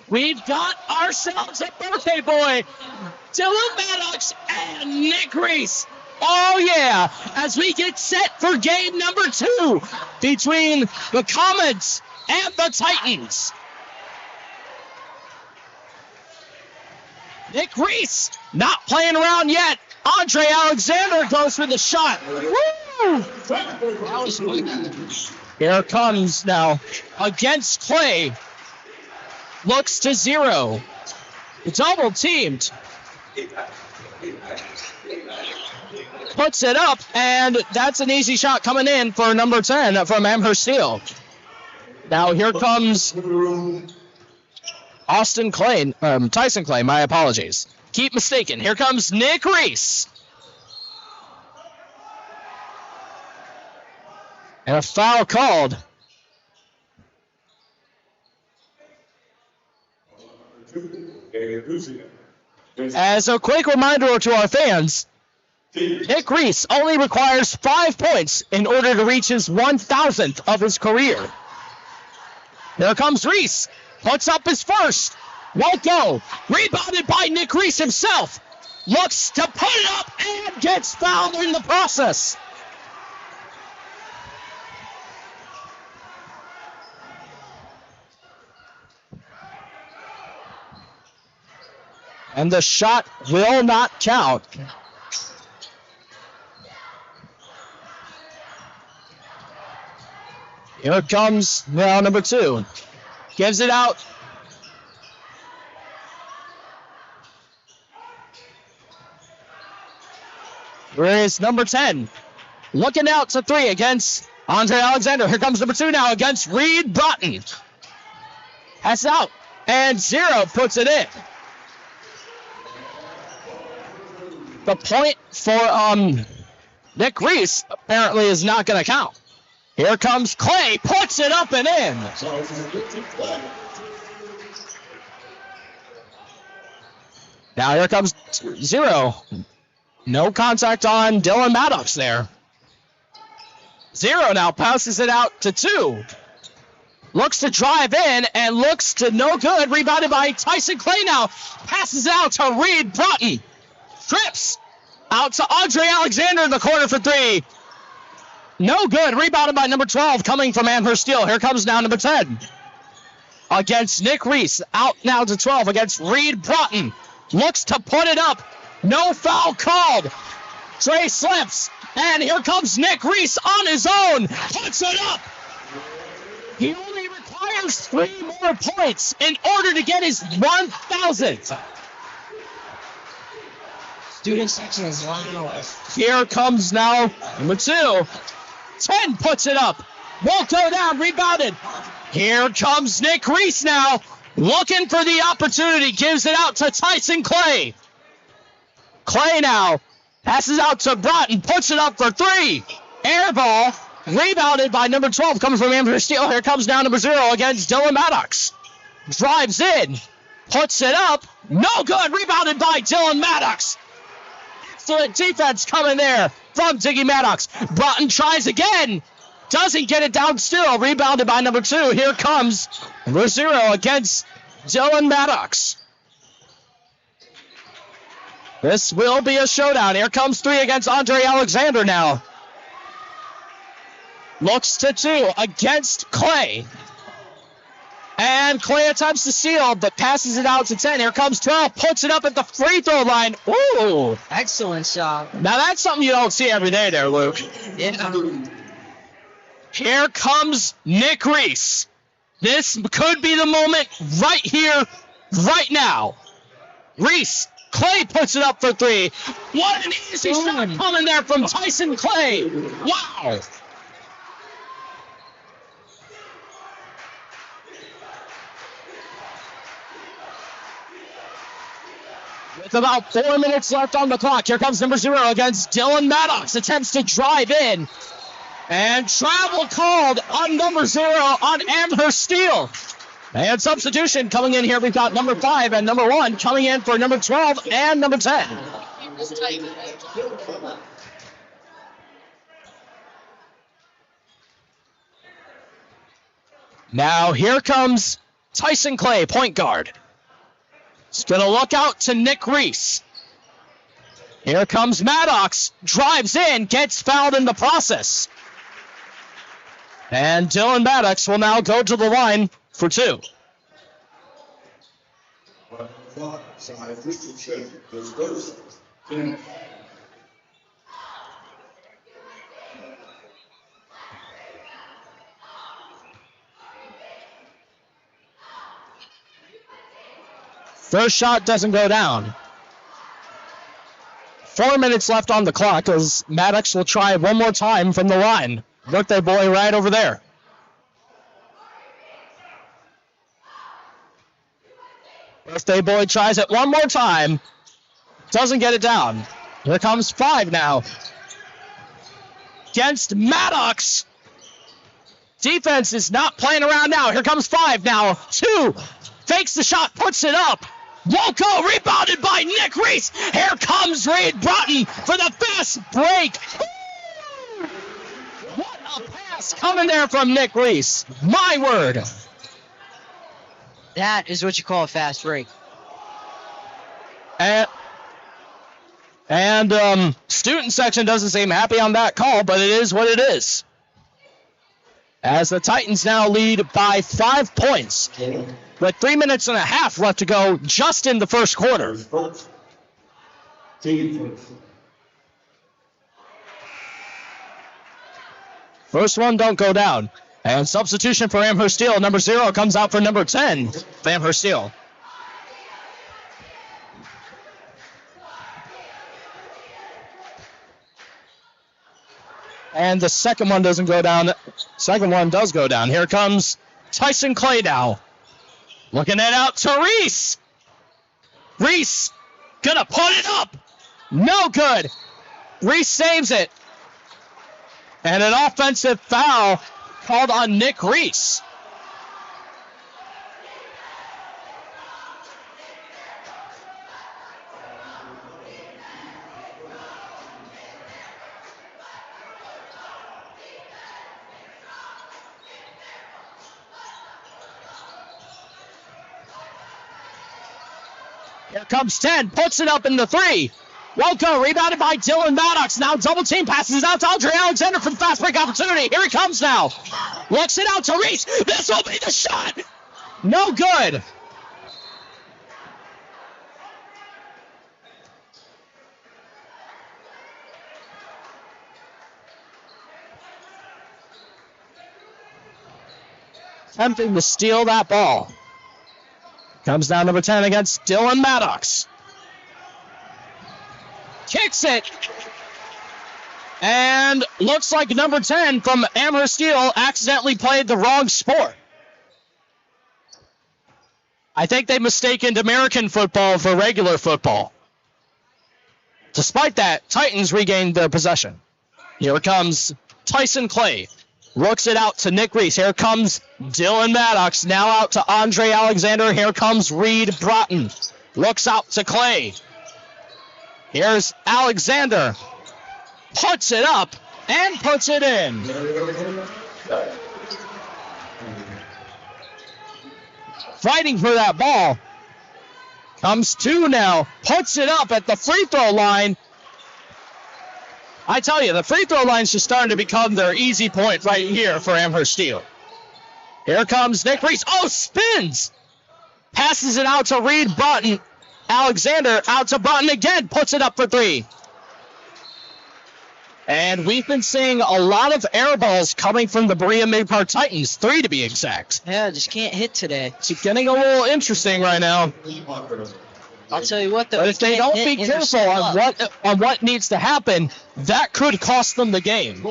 We've got ourselves a birthday boy. Dylan Maddox and Nick Reese. Oh, yeah, as we get set for game number 2 between the Comets and the Titans. Nick Reese not playing around yet. Andre Alexander goes for the shot. Woo! Here comes now against Clay. Looks to 0. Double teamed. Puts it up, and that's an easy shot coming in for number 10 from Amherst-Steele. Now here comes Tyson Clay, my apologies. Keep mistaken. Here comes Nick Reese. And a foul called. As a quick reminder to our fans, Nick Reese only requires 5 points in order to reach his 1,000th of his career. Here comes Reese. Puts up his first. Won't go. Rebounded by Nick Reese himself. Looks to put it up and gets fouled in the process. And the shot will not count. Here comes now number 2. Gives it out. Here is number 10. Looking out to 3 against Andre Alexander. Here comes number 2 now against Reed Broughton. Pass out. And 0 puts it in. The point for Nick Reese apparently is not going to count. Here comes Clay, puts it up and in. Now here comes 0. No contact on Dylan Maddox there. 0 now passes it out to 2. Looks to drive in and looks to no good. Rebounded by Tyson Clay now. Passes it out to Reed Broughton. Trips out to Andre Alexander in the corner for 3. No good. Rebounded by number 12 coming from Amherst-Steele. Here comes now number 10 against Nick Reese. Out now to 12 against Reed Broughton. Looks to put it up. No foul called. Trey slips. And here comes Nick Reese on his own. Puts it up. He only requires 3 more points in order to get his 1,000th. Student section is loud. Here comes now number 2. 10 puts it up. Won't go down. Rebounded. Here comes Nick Reese now. Looking for the opportunity. Gives it out to Tyson Clay. Clay now passes out to Broughton. Puts it up for 3. Air ball. Rebounded by number 12 coming from Amherst-Steele. Here comes now number 0 against Dylan Maddox. Drives in. Puts it up. No good. Rebounded by Dylan Maddox. Excellent defense coming there from Diggy Maddox. Broughton tries again. Doesn't get it down still. Rebounded by number 2. Here comes number 0 against Dylan Maddox. This will be a showdown. Here comes 3 against Andre Alexander now. Looks to 2 against Clay. And Clay attempts to steal, but passes it out to 10. Here comes 12, puts it up at the free throw line. Ooh. Excellent shot. Now that's something you don't see every day there, Luke. Yeah. Here comes Nick Reese. This could be the moment right here, right now. Reese, Clay puts it up for 3. What an easy shot coming there from Tyson Clay. Wow. With about 4 minutes left on the clock, here comes number 0 against Dylan Maddox. Attempts to drive in. And travel called on number 0 on Amherst-Steele. And substitution coming in here. We've got number 5 and number 1 coming in for number 12 and number 10. Now here comes Tyson Clay, point guard. He's going to look out to Nick Reese. Here comes Maddox. Drives in, gets fouled in the process. And Dylan Maddox will now go to the line for 2. First shot doesn't go down. 4 minutes left on the clock as Maddox will try one more time from the line. Birthday boy right over there. Birthday boy tries it one more time. Doesn't get it down. Here comes 5 now. Against Maddox. Defense is not playing around now. Here comes 5 now. 2. Fakes the shot, puts it up. Won't go. Rebounded by Nick Reese. Here comes Reed Broughton for the fast break. What a pass coming there from Nick Reese. My word. That is what you call a fast break. And student section doesn't seem happy on that call, but it is what it is. As the Titans now lead by 5 points. With 3 minutes and a half left to go just in the first quarter. First one don't go down. And substitution for Amherst-Steele. Number 0 comes out for number 10. Amherst-Steele. And the second one doesn't go down. Second one does go down. Here comes Tyson Clay now. Looking it out to Reese. Reese gonna put it up. No good. Reese saves it. And an offensive foul called on Nick Reese. Here comes 10, puts it up in the 3. Won't go, rebounded by Dylan Maddox. Now double team passes out to Andre Alexander for the fast break opportunity. Here he comes now. Looks it out to Reese. This will be the shot. No good. Attempting to steal that ball. Comes down number 10 against Dylan Maddox. Kicks it. And looks like number 10 from Amherst-Steele accidentally played the wrong sport. I think they mistaken American football for regular football. Despite that, Titans regained their possession. Here comes Tyson Clay. Looks it out to Nick Reese. Here comes Dylan Maddox. Now out to Andre Alexander. Here comes Reed Broughton. Looks out to Clay. Here's Alexander. Puts it up and puts it in. Fighting for that ball. Comes 2 now. Puts it up at the free throw line. I tell you, the free throw line's just starting to become their easy point right here for Amherst-Steele. Here comes Nick Reese. Oh, spins! Passes it out to Reed Broughton. Alexander out to Broughton again. Puts it up for 3. And we've been seeing a lot of air balls coming from the Berea-Midpark Titans. 3 to be exact. Yeah, just can't hit today. It's getting a little interesting right now. I'll tell you what, though. But if they don't be careful on what needs to happen, that could cost them the game.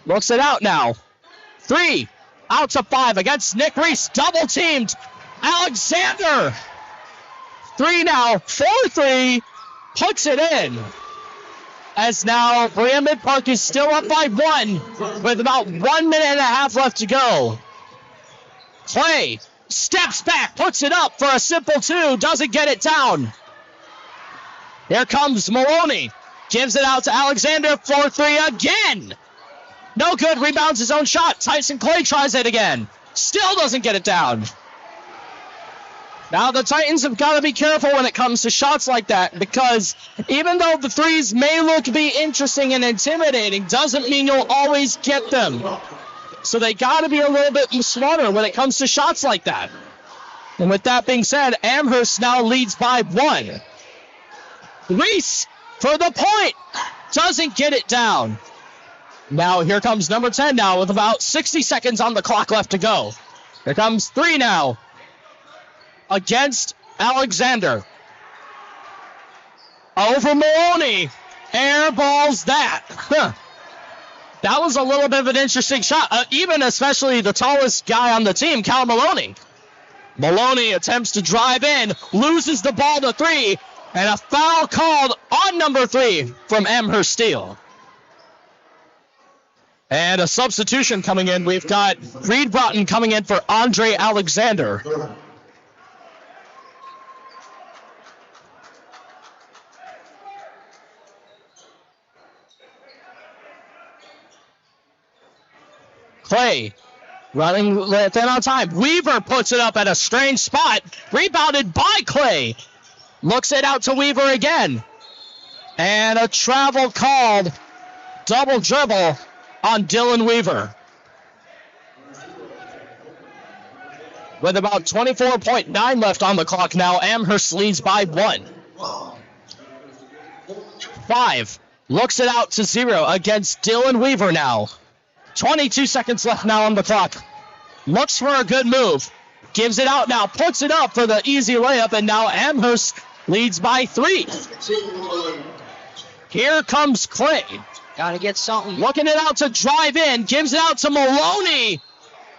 Looks it out now. 3. Out to 5 against Nick Reese. Double teamed. Alexander. 3 now. 4-3. Puts it in. As now Berea-Midpark is still up by 1 with about 1 minute and a half left to go. Clay steps back, puts it up for a simple 2, doesn't get it down. Here comes Maloney. Gives it out to Alexander for three again. No good. Rebounds his own shot. Tyson Clay tries it again. Still doesn't get it down. Now the Titans have got to be careful when it comes to shots like that, because even though the threes may look to be interesting and intimidating, doesn't mean you'll always get them. So they got to be a little bit smarter when it comes to shots like that. And with that being said, Amherst now leads by 1. Reese for the point. Doesn't get it down. Now here comes number 10 now with about 60 seconds on the clock left to go. Here comes 3 now against Alexander. Over Maloney. Air balls that. That was a little bit of an interesting shot. Even especially the tallest guy on the team, Cal Maloney. Maloney attempts to drive in, loses the ball to 3, and a foul called on number 3 from Amherst-Steele. And a substitution coming in. We've got Reed Broughton coming in for Andre Alexander. Clay running thin on time. Weaver puts it up at a strange spot. Rebounded by Clay. Looks it out to Weaver again. And a travel called. Double dribble on Dylan Weaver. With about 24.9 left on the clock now, Amherst leads by 1. 5. Looks it out to 0 against Dylan Weaver now. 22 seconds left now on the clock. Looks for a good move. Gives it out now. Puts it up for the easy layup. And now Amherst leads by 3. Here comes Clay. Gotta get something. Looking it out to drive in. Gives it out to Maloney.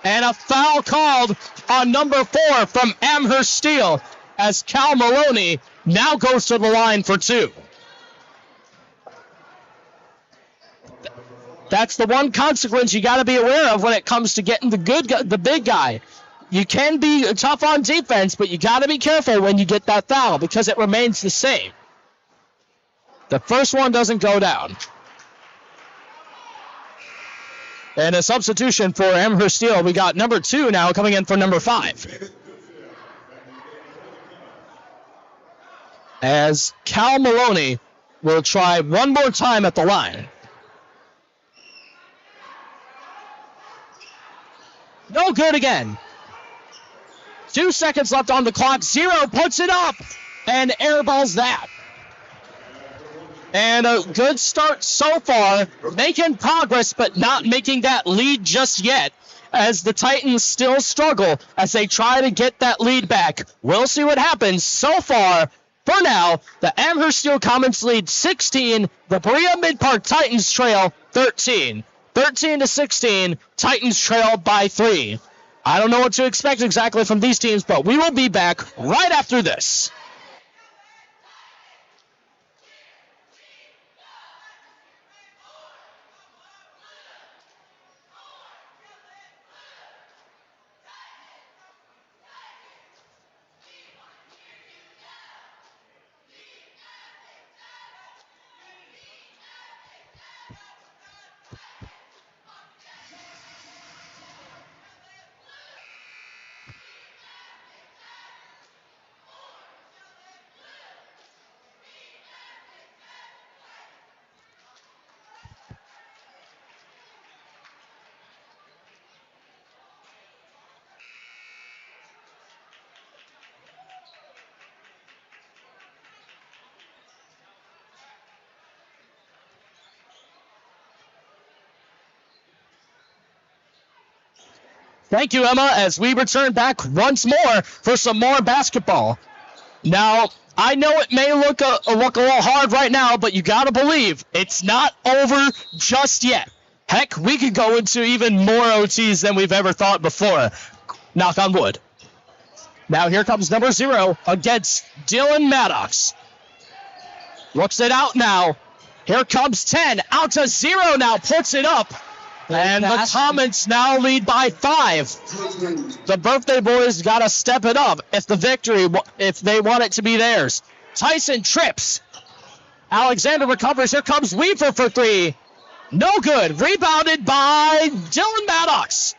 And a foul called on number 4 from Amherst-Steele as Cal Maloney now goes to the line for 2. That's the one consequence you got to be aware of when it comes to getting the big guy. You can be tough on defense, but you got to be careful when you get that foul because it remains the same. The first one doesn't go down. And a substitution for Amherst-Steele. We got number 2 now coming in for number 5. As Cal Maloney will try one more time at the line. No good again. 2 seconds left on the clock. 0 puts it up and airballs that. And a good start so far. Making progress, but not making that lead just yet. As the Titans still struggle as they try to get that lead back. We'll see what happens. So far, for now, the Amherst-Steele Comets lead 16. The Berea-Midpark Titans trail 13. 13-16, Titans trail by 3. I don't know what to expect exactly from these teams, but we will be back right after this. Thank you, Emma, as we return back once more for some more basketball. Now, I know it may look a little hard right now, but you got to believe it's not over just yet. Heck, we could go into even more OTs than we've ever thought before. Knock on wood. Now here comes number 0 against Dylan Maddox. Looks it out now. Here comes 10. Out to 0 now. Puts it up. And the Comets now lead by 5. The birthday boys got to step it up if they want it to be theirs. Tyson trips. Alexander recovers. Here comes Weaver for three. No good. Rebounded by Dylan Maddox.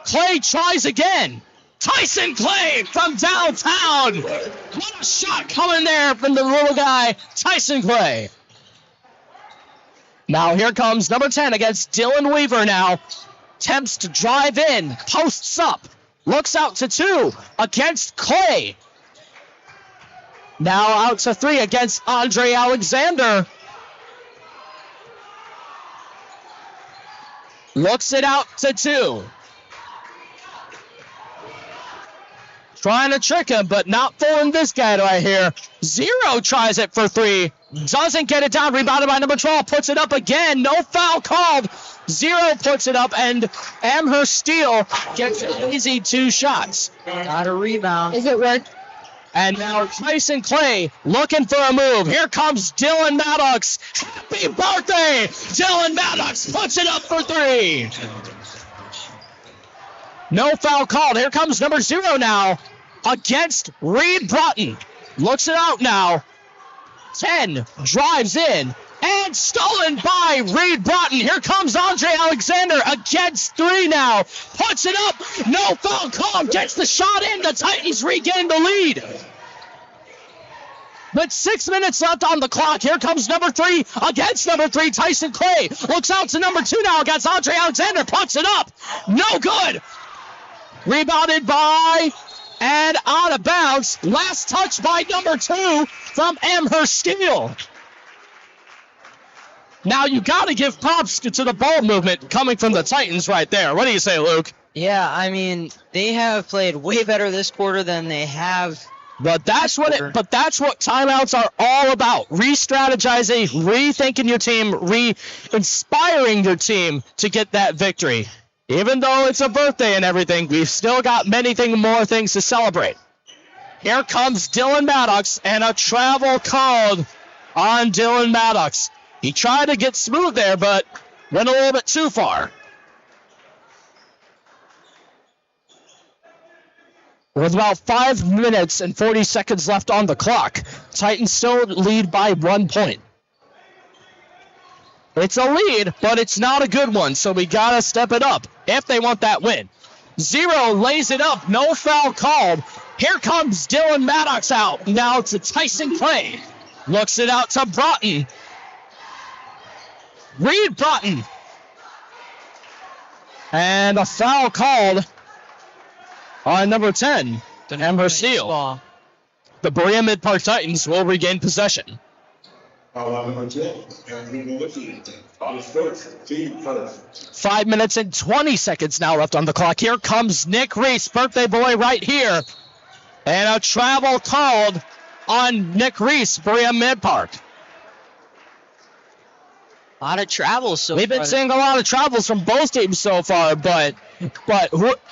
Clay tries again. Tyson Clay from downtown. What a shot coming there from the little guy, Tyson Clay. Now here comes number 10 against Dylan Weaver now. Attempts to drive in, posts up, looks out to two against Clay. Now out to three against Andre Alexander. Looks it out to two. Trying to trick him, but not fooling this guy right here. Zero tries it for three. Doesn't get it down. Rebounded by number 12. Puts it up again. No foul called. Zero puts it up, and Amherst-Steele gets an easy two shots. Got a rebound. Is it work? And now Tyson Clay looking for a move. Here comes Dylan Maddox. Happy birthday! Dylan Maddox puts it up for three. No foul called. Here comes number 0 now against Reed Broughton. Looks it out now. 10 drives in and stolen by Reed Broughton. Here comes Andre Alexander against 3 now. Puts it up. No foul call. Gets the shot in. The Titans regain the lead. But 6 minutes left on the clock. Here comes number 3 against number 3, Tyson Clay. Looks out to number 2 now against Andre Alexander. Puts it up. No good. Rebounded by and out of bounds. Last touch by number 2 from Amherst-Steele. Now you got to give props to the ball movement coming from the Titans right there. What do you say, Luke? Yeah, I mean, they have played way better this quarter than they have. But that's what timeouts are all about. Re-strategizing, rethinking your team, re-inspiring your team to get that victory. Even though it's a birthday and everything, we've still got many more things to celebrate. Here comes Dylan Maddox, and a travel called on Dylan Maddox. He tried to get smooth there, but went a little bit too far. With about 5 minutes and 40 seconds left on the clock, Titans still lead by 1 point. It's a lead, but it's not a good one, so we got to step it up if they want that win. 0 lays it up, no foul called. Here comes Dylan Maddox out. Now to Tyson Clay. Looks it out to Broughton. Reed Broughton. And a foul called on number 10, Amherst-Steele. The Berea-Midpark Titans will regain possession. 5 minutes and 20 seconds now left on the clock. Here comes Nick Reese, birthday boy, right here. And a travel called on Nick Reese, Berea-Midpark. A lot of travels so We've been far. seeing a lot of travels from both teams so far, but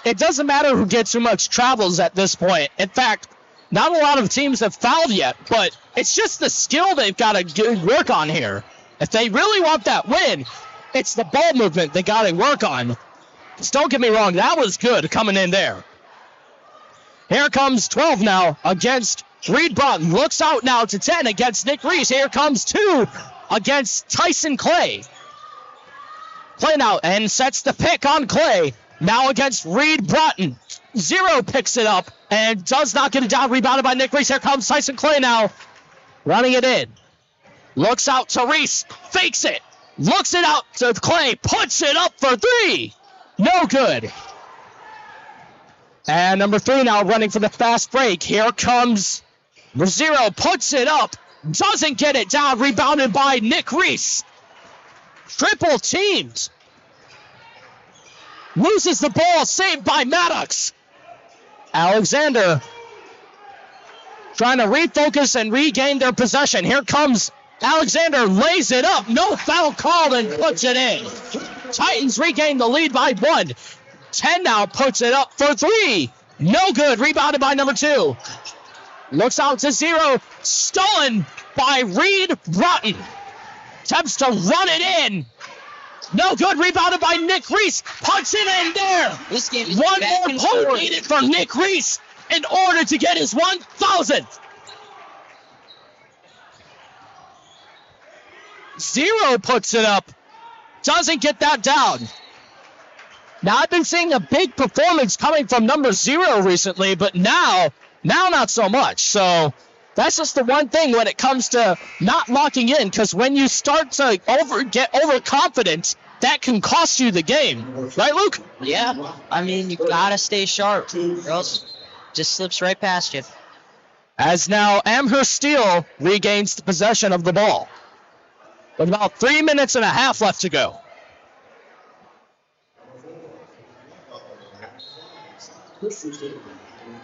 it doesn't matter who gets too much travels at this point. In fact, not a lot of teams have fouled yet, but it's just the skill they've got to work on here. If they really want that win, it's the ball movement they got to work on. Just don't get me wrong, that was good coming in there. Here comes 12 now against Reed Broughton. Looks out now to 10 against Nick Reese. Here comes 2 against Tyson Clay. Clay now and sets the pick on Clay. Now against Reed Broughton. 0 picks it up and does not get it down. Rebounded by Nick Reese. Here comes Tyson Clay now. Running it in. Looks out to Reese. Fakes it. Looks it out to Clay. Puts it up for 3. No good. And number 3 now running for the fast break. Here comes 0. Puts it up. Doesn't get it down. Rebounded by Nick Reese. Triple teamed. Loses the ball. Saved by Maddox. Alexander trying to refocus and regain their possession. Here comes Alexander. Lays it up. No foul called and puts it in. Titans regain the lead by 1. 10 now puts it up for 3. No good. Rebounded by number 2. Looks out to 0. Stolen by Reed Broughton. Attempts to run it in. No good. Rebounded by Nick Reese. Puts it in there. This game is 1 back more and point forth. needed for Nick Reese in order to get his 1,000th. Zero puts it up. Doesn't get that down. Now, I've been seeing a big performance coming from number 0 recently, but now not so much. So that's just the one thing when it comes to not locking in, because when you start to get overconfident, that can cost you the game. Right, Luke? Yeah. I mean, you got to stay sharp, or else it just slips right past you. As now Amherst-Steele regains the possession of the ball. With about 3 minutes and a half left to go.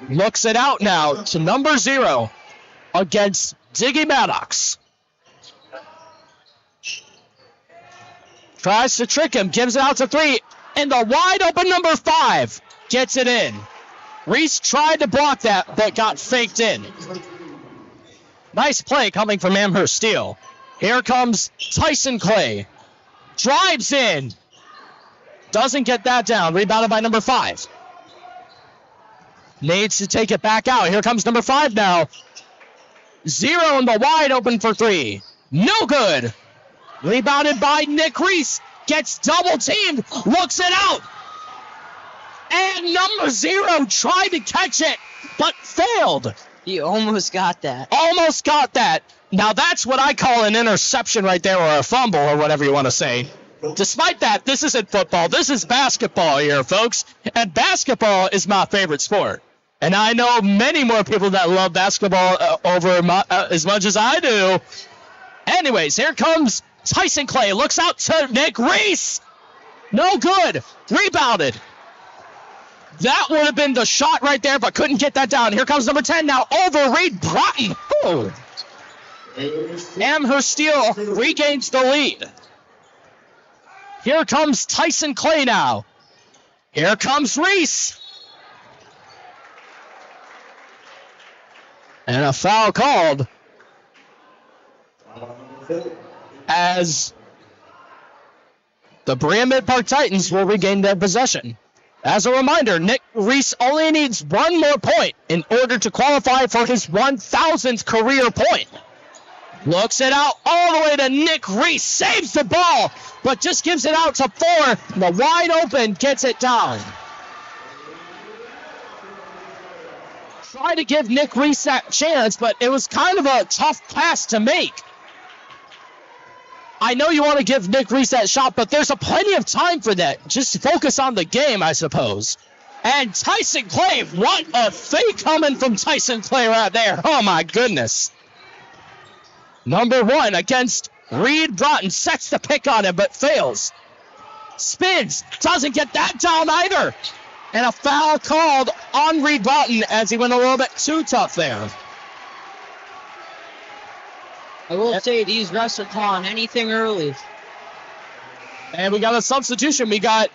Looks it out now to number 0 against Diggy Maddox. Tries to trick him, gives it out to 3, and the wide open number 5 gets it in. Reese tried to block that, but got faked in. Nice play coming from Amherst-Steele. Here comes Tyson Clay. Drives in. Doesn't get that down. Rebounded by number 5. Needs to take it back out. Here comes number 5 now. 0 in the wide open for 3. No good. Rebounded by Nick Reese. Gets double teamed. Looks it out. And number 0 tried to catch it, but failed. He almost got that. Almost got that. Now that's what I call an interception right there, or a fumble, or whatever you want to say. Despite that, this isn't football. This is basketball here, folks. And basketball is my favorite sport. And I know many more people that love basketball as much as I do. Anyways, here comes Tyson Clay. Looks out to Nick Reese. No good. Rebounded. That would have been the shot right there, but couldn't get that down. Here comes number 10 now over Reed Broughton. Oh. Amherst-Steele regains the lead. Here comes Tyson Clay now. Here comes Reese. And a foul called as the Berea-Midpark Titans will regain their possession. As a reminder, Nick Reese only needs 1 more point in order to qualify for his 1,000th career point. Looks it out all the way to Nick Reese. Saves the ball, but just gives it out to 4. The wide open gets it down. Try to give Nick Reese that chance, but it was kind of a tough pass to make. I know you want to give Nick Reese that shot, but there's plenty of time for that. Just focus on the game, I suppose. And Tyson Clay, what a fake coming from Tyson Clay right there. Oh, my goodness. Number 1 against Reed Broughton. Sets the pick on him, but fails. Spins. Doesn't get that down either. And a foul called on Reed Broughton as he went a little bit too tough there. I will say these refs are calling anything early. And we got a substitution. We got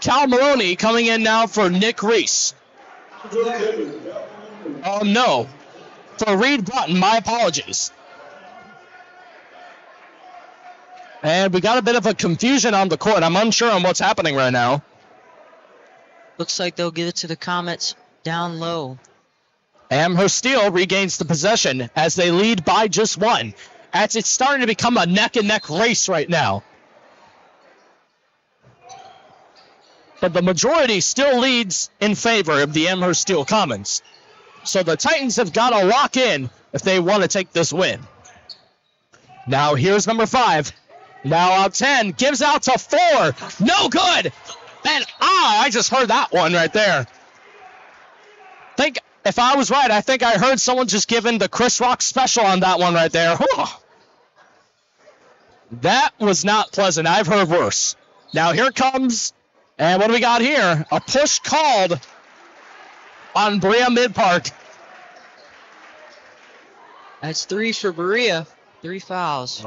Cal Maloney coming in now for Nick Reese. Oh, no. For Reed Broughton, my apologies. And we got a bit of a confusion on the court. I'm unsure on what's happening right now. Looks like they'll give it to the Comets down low. Amherst-Steele regains the possession as they lead by just 1. As it's starting to become a neck-and-neck race right now. But the majority still leads in favor of the Amherst-Steele Comets. So the Titans have got to lock in if they want to take this win. Now here's number 5. Now out 10. Gives out to 4. No good. And I just heard that one right there. If I was right, I think I heard someone just giving the Chris Rock special on that one right there. Whew. That was not pleasant. I've heard worse. Now here comes, and what do we got here? A push called on Berea-Midpark. That's 3 for Berea. 3 fouls.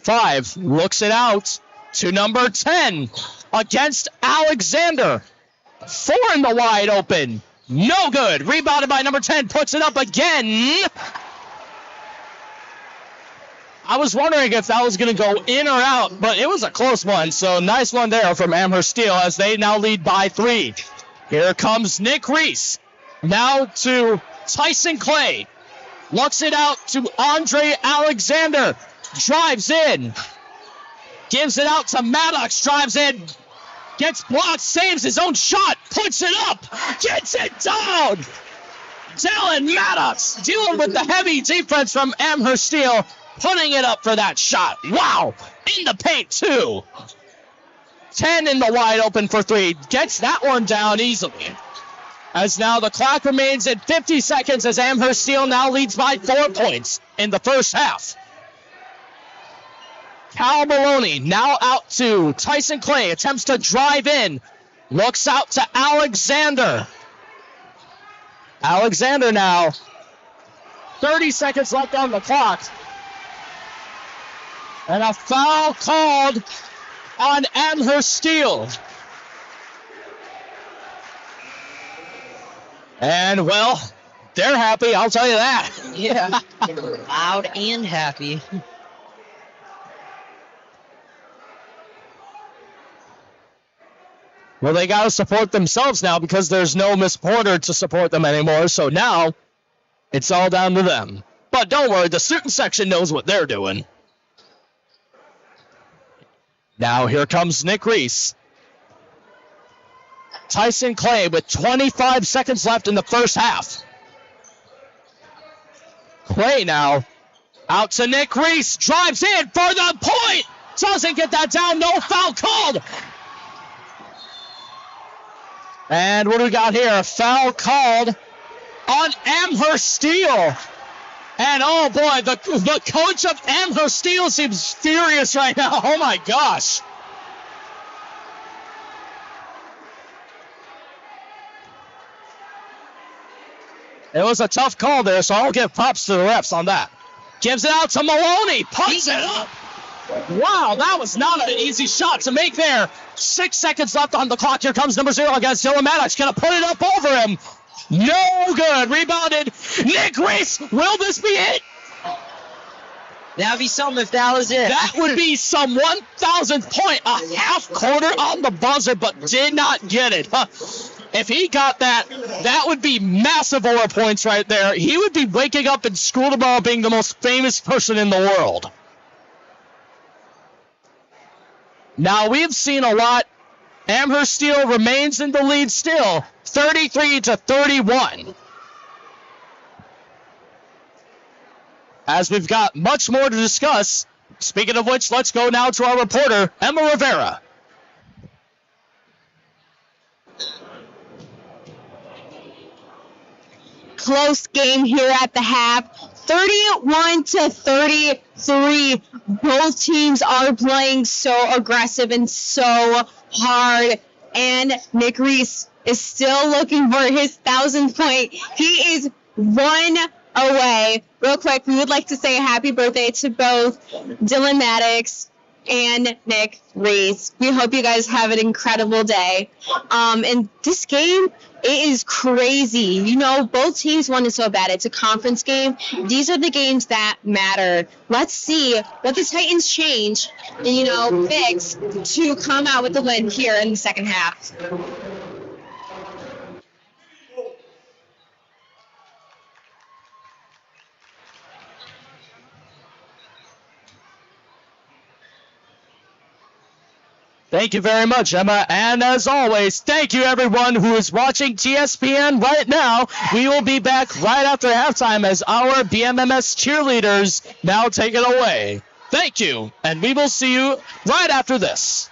5 looks it out to number 10 against Alexander. 4 in the wide open. No good. Rebounded by number 10. Puts it up again. I was wondering if that was going to go in or out, but it was a close one. So nice one there from Amherst-Steele as they now lead by 3. Here comes Nick Reese. Now to Tyson Clay. Looks it out to Andre Alexander. Drives in. Gives it out to Maddox. Drives in. Gets blocked. Saves his own shot. Puts it up. Gets it down. Dylan Maddox dealing with the heavy defense from Amherst-Steele. Putting it up for that shot. Wow. In the paint, too. 10 in the wide open for three. Gets that one down easily. As now the clock remains at 50 seconds as Amherst-Steele now leads by 4 points in the first half. Cal Maloney now out to Tyson Clay. Attempts to drive in. Looks out to Alexander. Alexander now. 30 seconds left on the clock. And a foul called on Amherst-Steele. And, well, they're happy, I'll tell you that. Yeah. Loud and happy. Well, they got to support themselves now because there's no Miss Porter to support them anymore. So now it's all down to them. But don't worry, the student section knows what they're doing. Now here comes Nick Reese. Tyson Clay with 25 seconds left in the first half. Clay now out to Nick Reese. Drives in for the point. Doesn't get that down. No foul called. And what do we got here? A foul called on Amherst-Steele. And oh boy, the coach of Amherst-Steele seems furious right now. Oh my gosh. It was a tough call there, so I'll give props to the refs on that. Gives it out to Maloney. Puts it up. Wow, that was not an easy shot to make there. 6 seconds left on the clock. Here comes number 0 against Dylan Maddox. Gonna put it up over him. No good. Rebounded. Nick Reese. Will this be it? That'd be something if that was it. That would be some 1,000th point. A half quarter on the buzzer, but did not get it. If he got that, that would be massive aura points right there. He would be waking up in school tomorrow being the most famous person in the world. Now, we've seen a lot. Amherst-Steele remains in the lead still, 33-31. As we've got much more to discuss. Speaking of which, let's go now to our reporter, Emma Rivera. Close game here at the half. 31-33. Both teams are playing so aggressive and so hard. And Nick Reese is still looking for his 1,000th point. He is 1 away. Real quick, we would like to say a happy birthday to both Dylan Maddox and Nick Reese. We hope you guys have an incredible day. And this game, it is crazy. You know, both teams wanted so bad. It's a conference game. These are the games that matter. Let's see what the Titans change and, you know, fix to come out with the win here in the second half. Thank you very much, Emma. And as always, thank you everyone who is watching TSPN right now. We will be back right after halftime as our BMMS cheerleaders now take it away. Thank you, and we will see you right after this.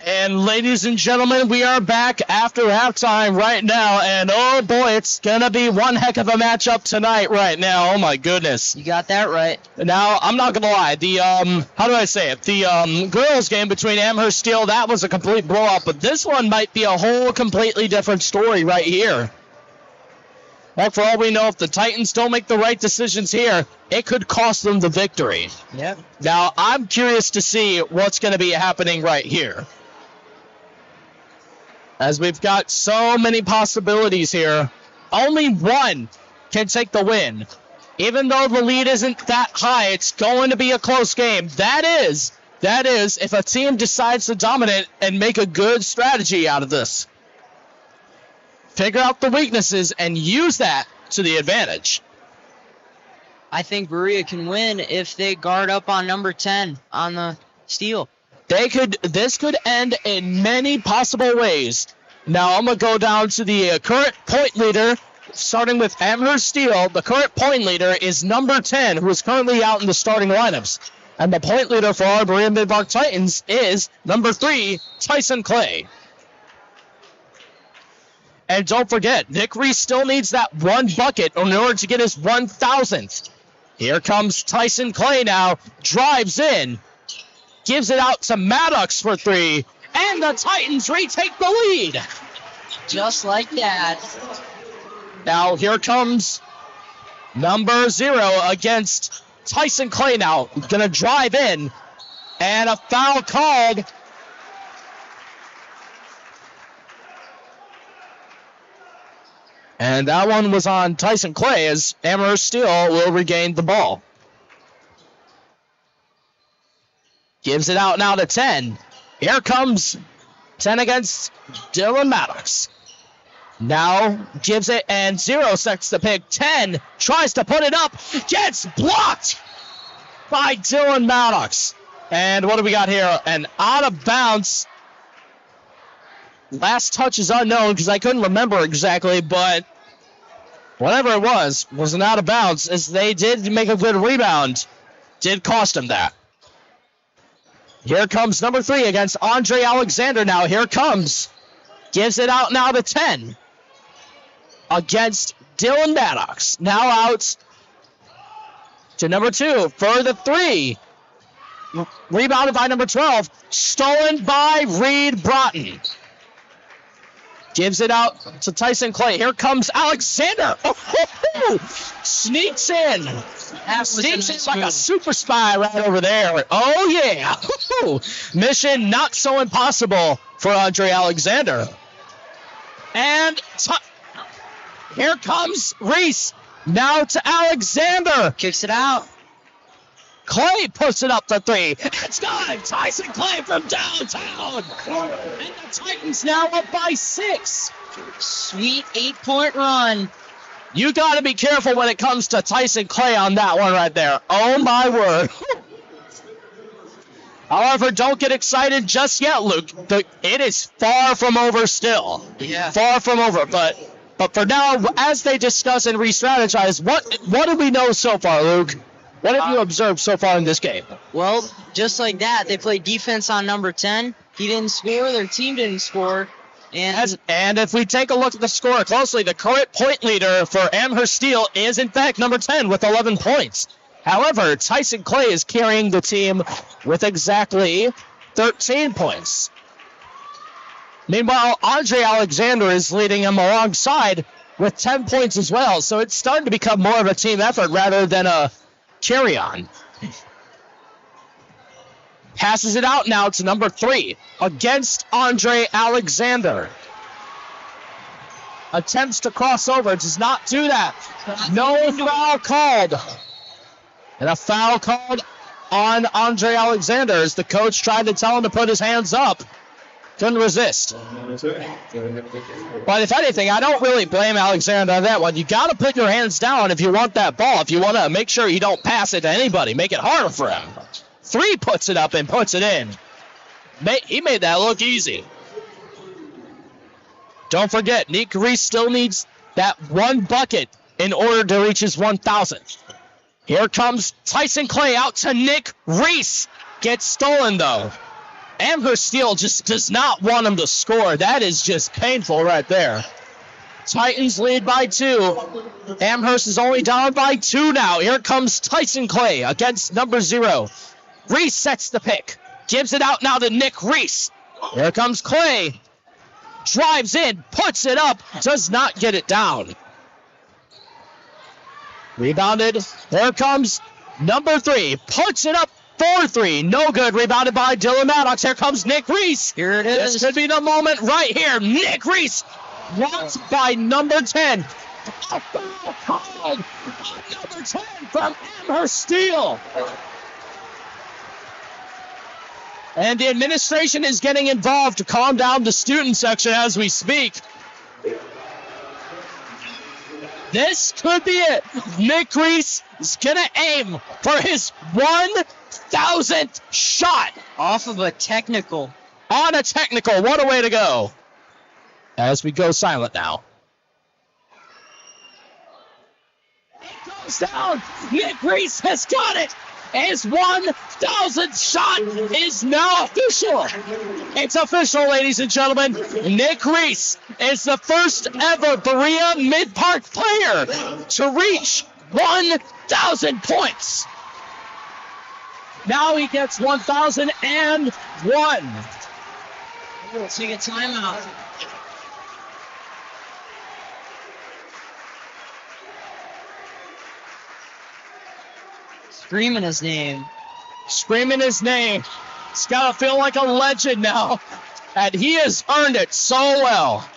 And ladies and gentlemen, we are back after halftime right now, and oh boy, it's gonna be one heck of a matchup tonight right now. Oh my goodness. You got that right. Now, I'm not gonna lie, the how do I say it? The girls game between Amherst-Steele, that was a complete blowout, but this one might be a whole completely different story right here. Like, for all we know, if the Titans don't make the right decisions here, it could cost them the victory. Yep. Now, I'm curious to see what's going to be happening right here, as we've got so many possibilities here. Only one can take the win. Even though the lead isn't that high, it's going to be a close game. That is, if a team decides to dominate and make a good strategy out of this. Figure out the weaknesses and use that to the advantage. I think Berea can win if they guard up on number 10 on the steal. This could end in many possible ways. Now I'm going to go down to the current point leader, starting with Amherst-Steele. The current point leader is number 10, who is currently out in the starting lineups. And the point leader for our Berea-Midpark Titans is number 3, Tyson Clay. And don't forget, Nick Reese still needs that one bucket in order to get his 1,000th. Here comes Tyson Clay now, drives in, gives it out to Maddox for 3, and the Titans retake the lead. Just like that. Now here comes number 0 against Tyson Clay now. Gonna drive in, and a foul called. And that one was on Tyson Clay, as Amherst-Steele will regain the ball. Gives it out now to 10. Here comes 10 against Dylan Maddox. Now gives it, and 0 sets the pick. 10 tries to put it up, gets blocked by Dylan Maddox. And what do we got here? An out of bounds. Last touch is unknown because I couldn't remember exactly, but whatever it was an out of bounds, as they did make a good rebound. Did cost him that. Here comes number 3 against Andre Alexander now. Here comes. Gives it out now to 10 against Dylan Maddox. Now out to number 2 for the 3. Rebounded by number 12. Stolen by Reed Broughton. Gives it out to Tyson Clay. Here comes Alexander. Sneaks in. Sneaks in like a super spy right over there. Oh, yeah. Mission not so impossible for Andre Alexander. And here comes Reese. Now to Alexander. Kicks it out. Clay puts it up to 3. It's done. Tyson Clay from downtown. And the Titans now up by 6. Sweet 8-point run. You got to be careful when it comes to Tyson Clay on that one right there. Oh, my word. However, don't get excited just yet, Luke. It is far from over still. Yeah. Far from over. But for now, as they discuss and re-strategize, what do we know so far, Luke? What have you observed so far in this game? Well, just like that, they played defense on number 10. He didn't score. Their team didn't score. And if we take a look at the score closely, the current point leader for Amherst-Steele is, in fact, number 10 with 11 points. However, Tyson Clay is carrying the team with exactly 13 points. Meanwhile, Andre Alexander is leading him alongside with 10 points as well. So it's starting to become more of a team effort rather than a carry on. Passes it out now to number 3 against Andre Alexander. Attempts to cross over, does not do that. No foul called. And a foul called on Andre Alexander as the coach tried to tell him to put his hands up. Couldn't resist. But if anything, I don't really blame Alexander on that one. You got to put your hands down if you want that ball. If you want to make sure you don't pass it to anybody, make it harder for him. 3 puts it up and puts it in. He made that look easy. Don't forget, Nick Reese still needs that one bucket in order to reach his 1,000th. Here comes Tyson Clay out to Nick Reese. Gets stolen, though. Amherst-Steele just does not want him to score. That is just painful right there. Titans lead by 2. Amherst is only down by 2 now. Here comes Tyson Clay against number 0. Reese sets the pick. Gives it out now to Nick Reese. Here comes Clay. Drives in, puts it up, does not get it down. Rebounded. Here comes number 3. Puts it up for 3. No good. Rebounded by Dylan Maddox. Here comes Nick Reese. Here it is. This could be the moment right here. Nick Reese blocked by number 10. A foul called on number 10 from Amherst-Steele. And the administration is getting involved to calm down the student section as we speak. This could be it. Nick Reese is going to aim for his 1,000th shot. Off of a technical. On a technical. What a way to go. As we go silent now. It goes down. Nick Reese has got it. His 1,000th shot is now official. It's official, ladies and gentlemen. Nick Reese is the first ever Berea-Midpark player to reach 1,000 points. Now he gets 1,001. Let's take a timeout. Screaming his name. Screaming his name. He's got to feel like a legend now. And he has earned it so well.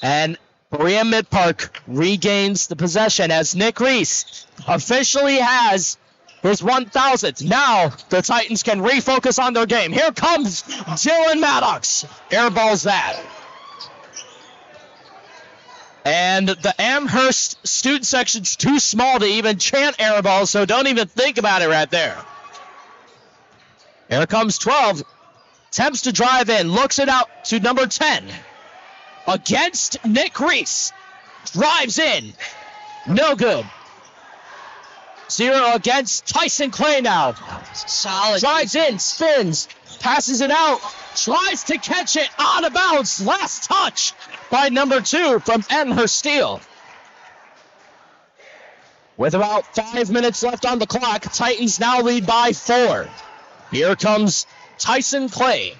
And Berea-Midpark regains the possession as Nick Reese officially has his 1,000th. Now the Titans can refocus on their game. Here comes Dylan Maddox. Airballs that. And the Amherst student section's too small to even chant airball, so don't even think about it right there. Here comes 12. Attempts to drive in. Looks it out to number 10. Against Nick Reese. Drives in. No good. 0 against Tyson Clay now. Solid. Drives in, spins, passes it out, tries to catch it out of bounds. Last touch by number 2 from Amherst-Steele. With about 5 minutes left on the clock, Titans now lead by 4. Here comes Tyson Clay.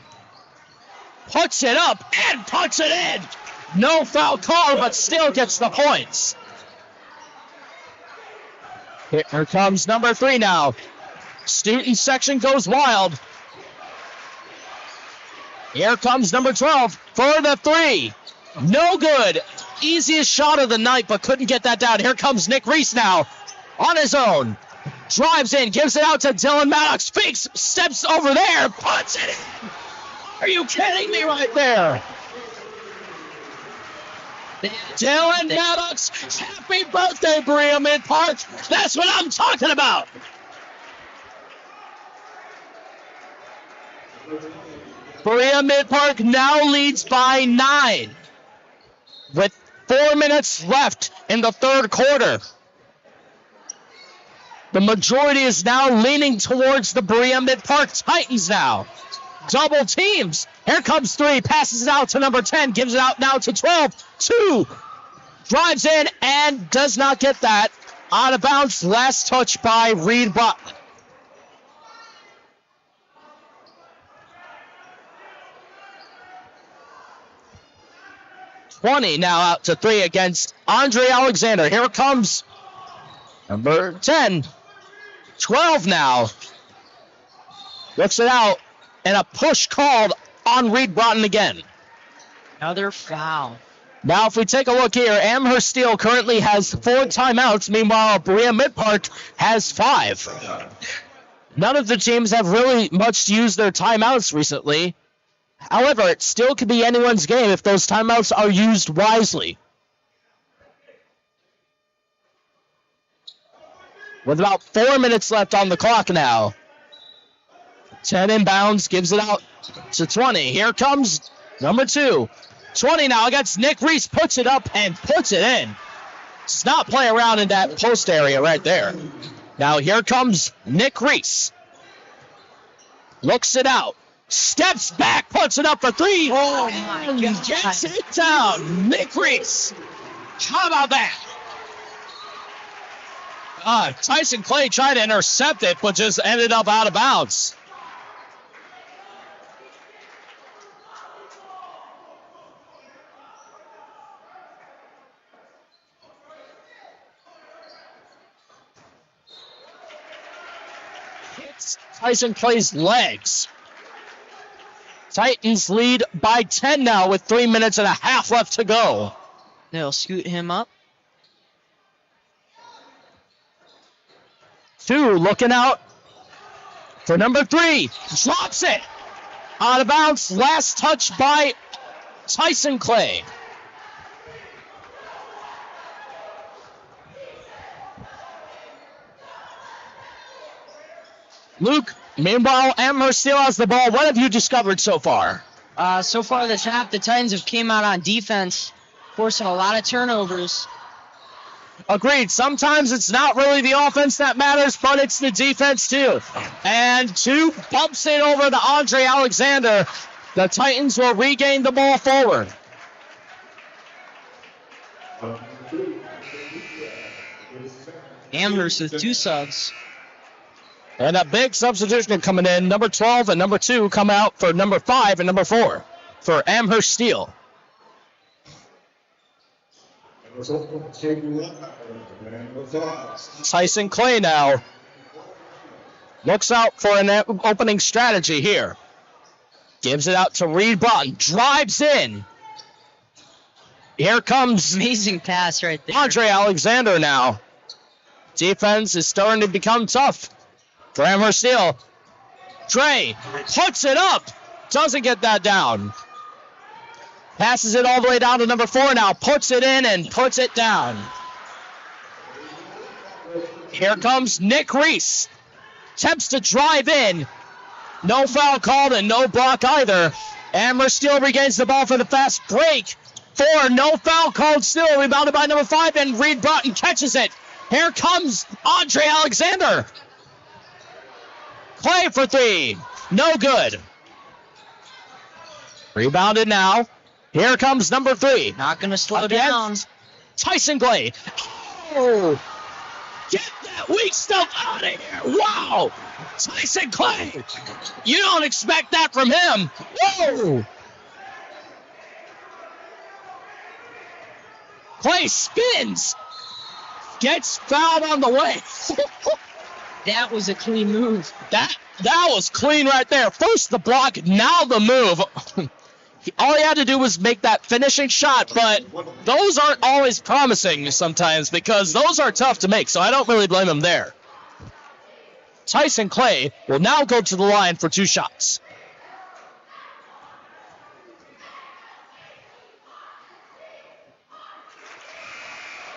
Puts it up and puts it in. No foul call, but still gets the points. Here comes number 3 now. Student section goes wild. Here comes number 12 for the 3. No good. Easiest shot of the night, but couldn't get that down. Here comes Nick Reese now on his own. Drives in, gives it out to Dylan Maddox. Fakes, steps over there, puts it in. Are you kidding me right there? Dylan Maddox, happy birthday, Berea-Midpark. That's what I'm talking about. Berea-Midpark now leads by 9 with 4 minutes left in the third quarter. The majority is now leaning towards the Berea-Midpark Titans now. Double teams. Here comes 3. Passes it out to number 10. Gives it out now to 12. 2. Drives in and does not get that. Out of bounds. Last touch by Reed Butler. (20) now out to 3 against Andre Alexander. Here comes number 10. 12 now. Looks it out. And a push called on Reed Broughton again. Another foul. Now, if we take a look here, Amherst-Steele currently has 4 timeouts. Meanwhile, Berea-Midpark has 5. None of the teams have really much used their timeouts recently. However, it still could be anyone's game if those timeouts are used wisely. with about 4 minutes left on the clock now. 10 inbounds, gives it out to 20. Here comes number 2. 20 now against Nick Reese, puts it up and puts it in. Does not play around in that post area right there. Now here comes Nick Reese. Looks it out. Steps back, puts it up for 3. Oh my God. Gets it down. Nick Reese. How about that? Tyson Clay tried to intercept it, but just ended up out of bounds. Hits Tyson Clay's legs. Titans lead by 10 now with 3 minutes and a half left to go. They'll scoot him up. 2 looking out for number 3. Drops it. Out of bounds. Last touch by Tyson Clay. Luke, meanwhile, Amherst-Steele has the ball. What have you discovered so far? So far this half, the Titans have came out on defense, forcing a lot of turnovers. Agreed. Sometimes it's not really the offense that matters, but it's the defense too. And 2 bumps it over to Andre Alexander. The Titans will regain the ball forward. Amherst with 2 subs. And a big substitution coming in. Number 12 and number 2 come out for number 5 and number 4 for Amherst-Steele. Tyson Clay now looks out for an opening strategy here. Gives it out to Reed Broughton. Drives in. Here comes Amazing pass right there. Andre Alexander now. Defense is starting to become tough for Amherst-Steele. Trey puts it up. Doesn't get that down. Passes it all the way down to number 4 now. Puts it in and puts it down. Here comes Nick Reese. Attempts to drive in. No foul called and no block either. Amherst-Steele regains the ball for the fast break. 4, no foul called still. Rebounded by number 5 and Reed Broughton catches it. Here comes Andre Alexander. Clay for 3. No good. Rebounded now. Here comes number 3. Not going to slow down. Tyson Clay. Oh, get that weak stuff out of here. Wow. Tyson Clay. You don't expect that from him. Whoa. Clay spins. Gets fouled on the way. That was a clean move. That was clean right there. First the block, now the move. All he had to do was make that finishing shot, but those aren't always promising sometimes because those are tough to make, so I don't really blame him there. Tyson Clay will now go to the line for 2 shots.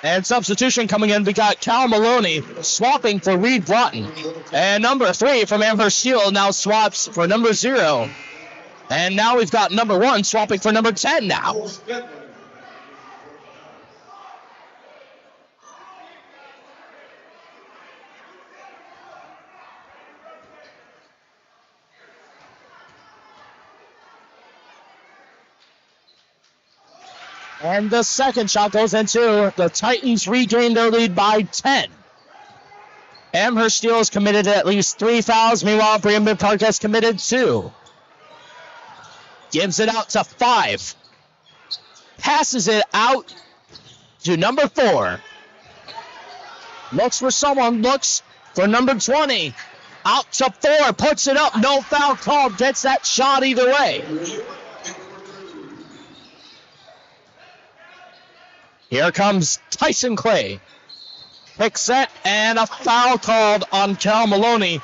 And substitution coming in, we got Cal Maloney swapping for Reed Broughton. And number 3 from Amherst-Steele now swaps for number 0. And now we've got number 1 swapping for number 10 now. And the second shot goes into. The Titans regain their lead by 10. Amherst-Steele has committed at least 3 fouls. Meanwhile, Berea-Midpark has committed 2. Gives it out to 5. Passes it out to number 4. Looks for someone. Looks for number 20. Out to 4. Puts it up. No foul called. Gets that shot either way. Here comes Tyson Clay. Pick set and a foul called on Cal Maloney.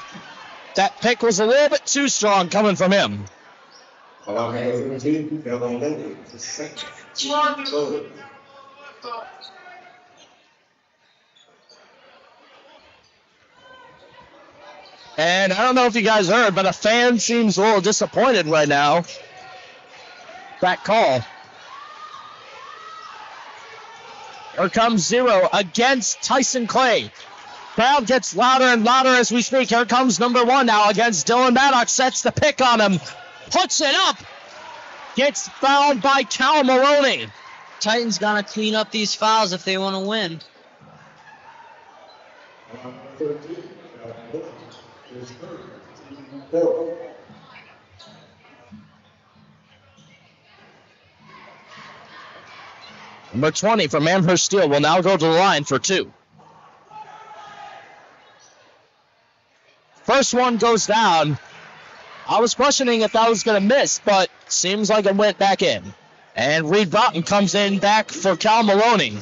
That pick was a little bit too strong coming from him. And I don't know if you guys heard, but a fan seems a little disappointed right now. That call. Here comes 0 against Tyson Clay. Crowd gets louder and louder as we speak. Here comes number 1 now against Dylan Maddox. Sets the pick on him. Puts it up. Gets fouled by Cal Maloney. Titans gotta clean up these fouls if they want to win. Number 20 from Amherst-Steele will now go to the line for 2. First one goes down. I was questioning if that was going to miss, but seems like it went back in. And Reed Broughton comes in back for Cal Maloney.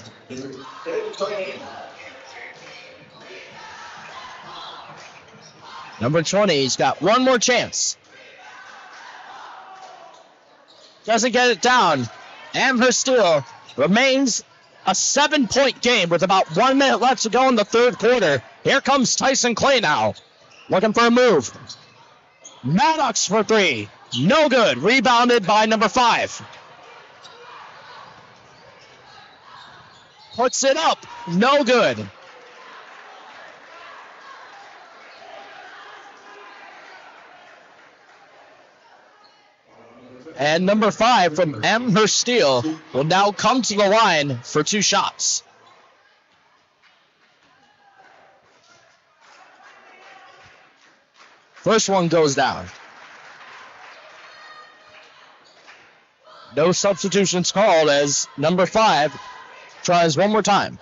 Number 20, he's got one more chance. Doesn't get it down. Amherst-Steele remains a 7-point game with about 1 minute left to go in the third quarter. Here comes Tyson Clay now. Looking for a move. Maddox for 3. No good. Rebounded by number 5. Puts it up. No good. And number 5 from Amherst-Steele will now come to the line for 2 shots. First one goes down. No substitutions called as number 5 tries one more time.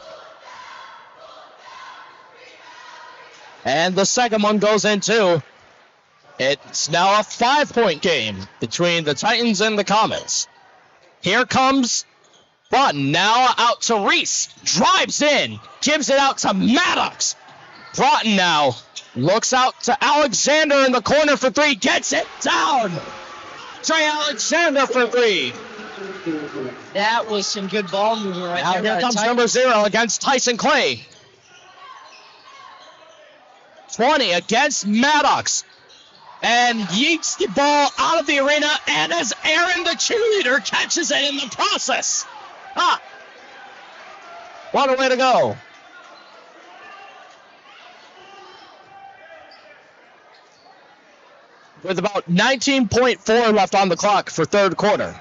And the second one goes in too. It's now a 5-point game between the Titans and the Comets. Here comes Broughton, now out to Reese. Drives in, gives it out to Maddox. Broughton now looks out to Alexander in the corner for 3. Gets it down. Trey Alexander for 3. That was some good ball movement right Now there. here comes number 0 against Tyson Clay. 20 against Maddox. And yeets the ball out of the arena, and as Aaron the cheerleader catches it in the process. What a way to go. With about 19.4 left on the clock for third quarter.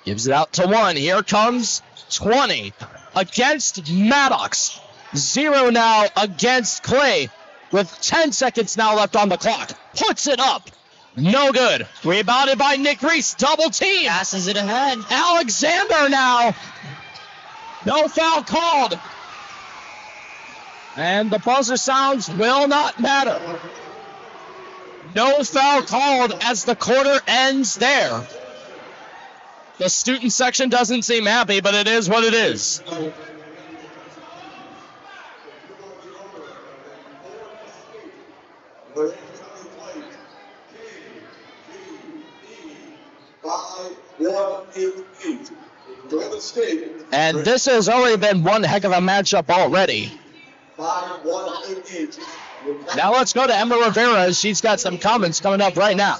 Gives it out to 1. Here comes 20 against Maddox. 0 now against Clay. With 10 seconds now left on the clock. Puts it up. No good. Rebounded by Nick Reese. Double team. Passes it ahead. Alexander now. No foul called. And the buzzer sounds will not matter. No foul called as the quarter ends there. The student section doesn't seem happy, but it is what it is. And this has already been one heck of a matchup already. Now let's go to Emma Rivera. She's got some comments coming up right now.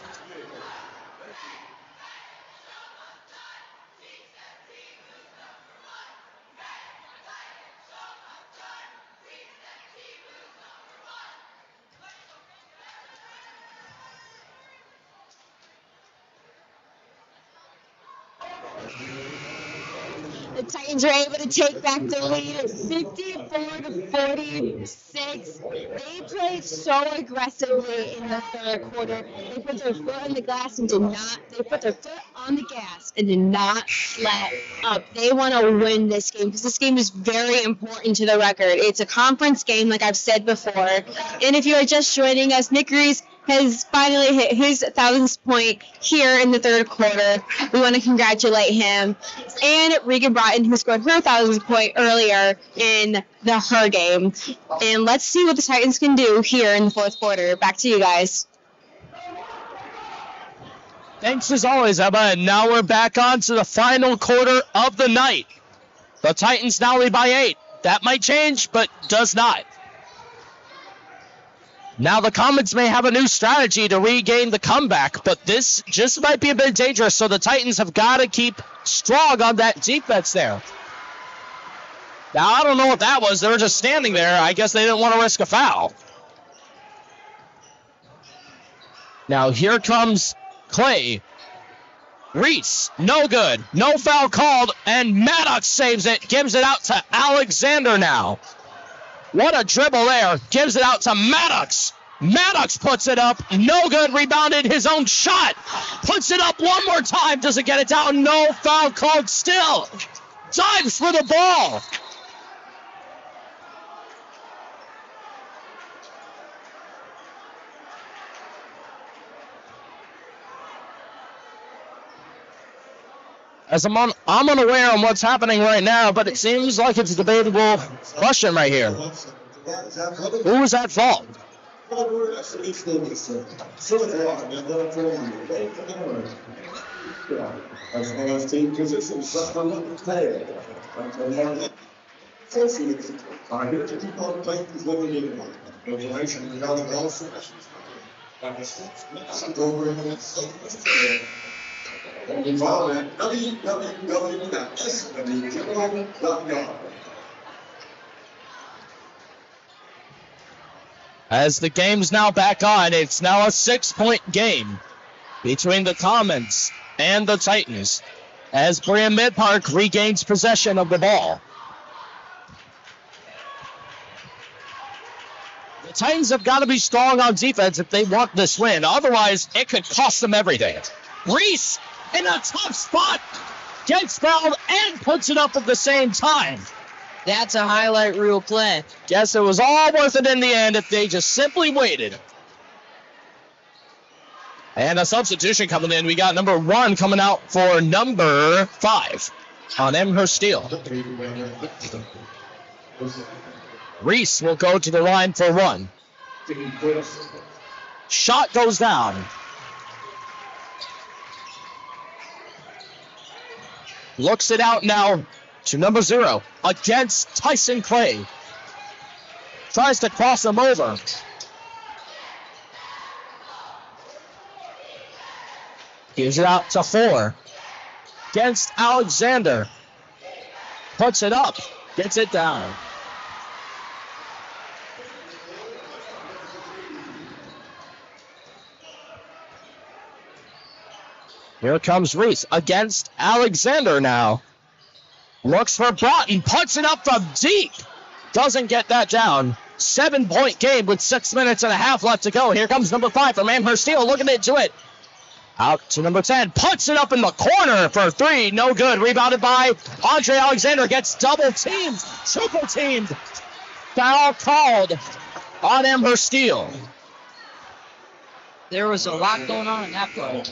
The Titans are able to take back the lead at 54-46. They played so aggressively in the third quarter. They put their foot on the gas and did not. They put their foot on the gas and did not let up. They want to win this game because this game is very important to the record. It's a conference game, like I've said before. And if you are just joining us, Nick Reese has finally hit his 1,000th point here in the third quarter. We want to congratulate him. And Regan Broughton, who scored her 1,000th point earlier in her game. And let's see what the Titans can do here in the fourth quarter. Back to you guys. Thanks as always, Emma. And now we're back on to the final quarter of the night. The Titans now lead by 8. That might change, but does not. Now the Comets may have a new strategy to regain the comeback, but this just might be a bit dangerous, so the Titans have got to keep strong on that defense there. Now, I don't know what that was. They were just standing there. I guess they didn't want to risk a foul. Now, here comes Clay. Reese, no good. No foul called, and Maddox saves it. Gives it out to Alexander now. What a dribble there. Gives it out to Maddox. Maddox puts it up. No good. Rebounded his own shot. Puts it up one more time. Doesn't get it down. No foul called still. Dives for the ball. As I'm unaware on what's happening right now, but it seems like it's a debatable question right here. Who was at fault? As the game's now back on, it's now a 6-point game between the Comets and the Titans as Berea-Midpark regains possession of the ball. The Titans have got to be strong on defense if they want this win. Otherwise, it could cost them everything. Reese in a tough spot, gets fouled and puts it up at the same time. That's a highlight reel play. Guess it was all worth it in the end if they just simply waited. And a substitution coming in. We got number 1 coming out for number 5 on Amherst-Steele. Reese will go to the line for 1. Shot goes down. Looks it out now to number 0 against Tyson Clay. Tries to cross him over. Gives it out to 4 against Alexander. Puts it up. Gets it down. Here comes Reese against Alexander now. Looks for Broughton. Puts it up from deep. Doesn't get that down. 7-point game with 6 minutes and a half left to go. Here comes number 5 from Amherst-Steele looking into it. Out to number 10. Puts it up in the corner for 3. No good. Rebounded by Andre Alexander. Gets double teamed. Triple teamed. Foul called on Amherst-Steele. There was a lot going on in that play.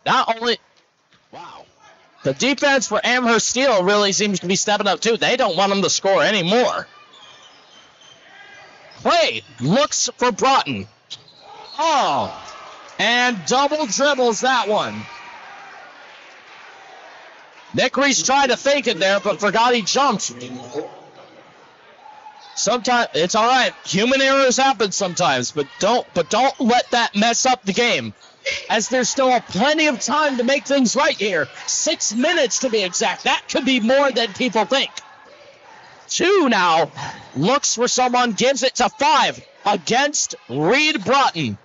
Not only, wow, the defense for Amherst-Steele really seems to be stepping up too. They don't want them to score anymore. Clay looks for Broughton. Oh, and double dribbles that one. Nick Reese tried to fake it there, but forgot he jumped. Sometimes it's all right. Human errors happen sometimes, but don't let that mess up the game. As there's still plenty of time to make things right here. 6 minutes to be exact. That could be more than people think. 2 now. Looks for someone. Gives it to 5 against Reed Broughton.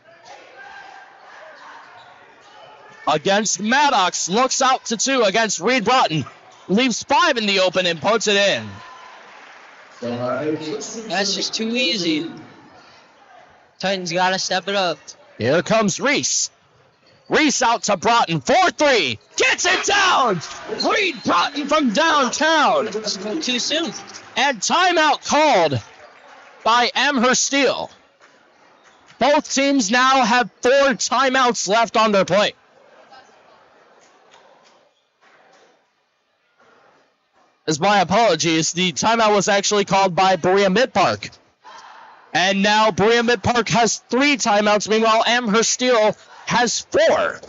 Against Maddox. Looks out to 2 against Reed Broughton. Leaves 5 in the open and puts it in. That's just too easy. Titans got to step it up. Here comes Reese. Reese out to Broughton. 4-3. Gets it down. Reed Broughton from downtown. Too soon. And timeout called by Amherst-Steele. Both teams now have 4 timeouts left on their plate. As my apologies, the timeout was actually called by Berea-Midpark. And now Berea-Midpark has 3 timeouts. Meanwhile, Amherst-Steele has 4.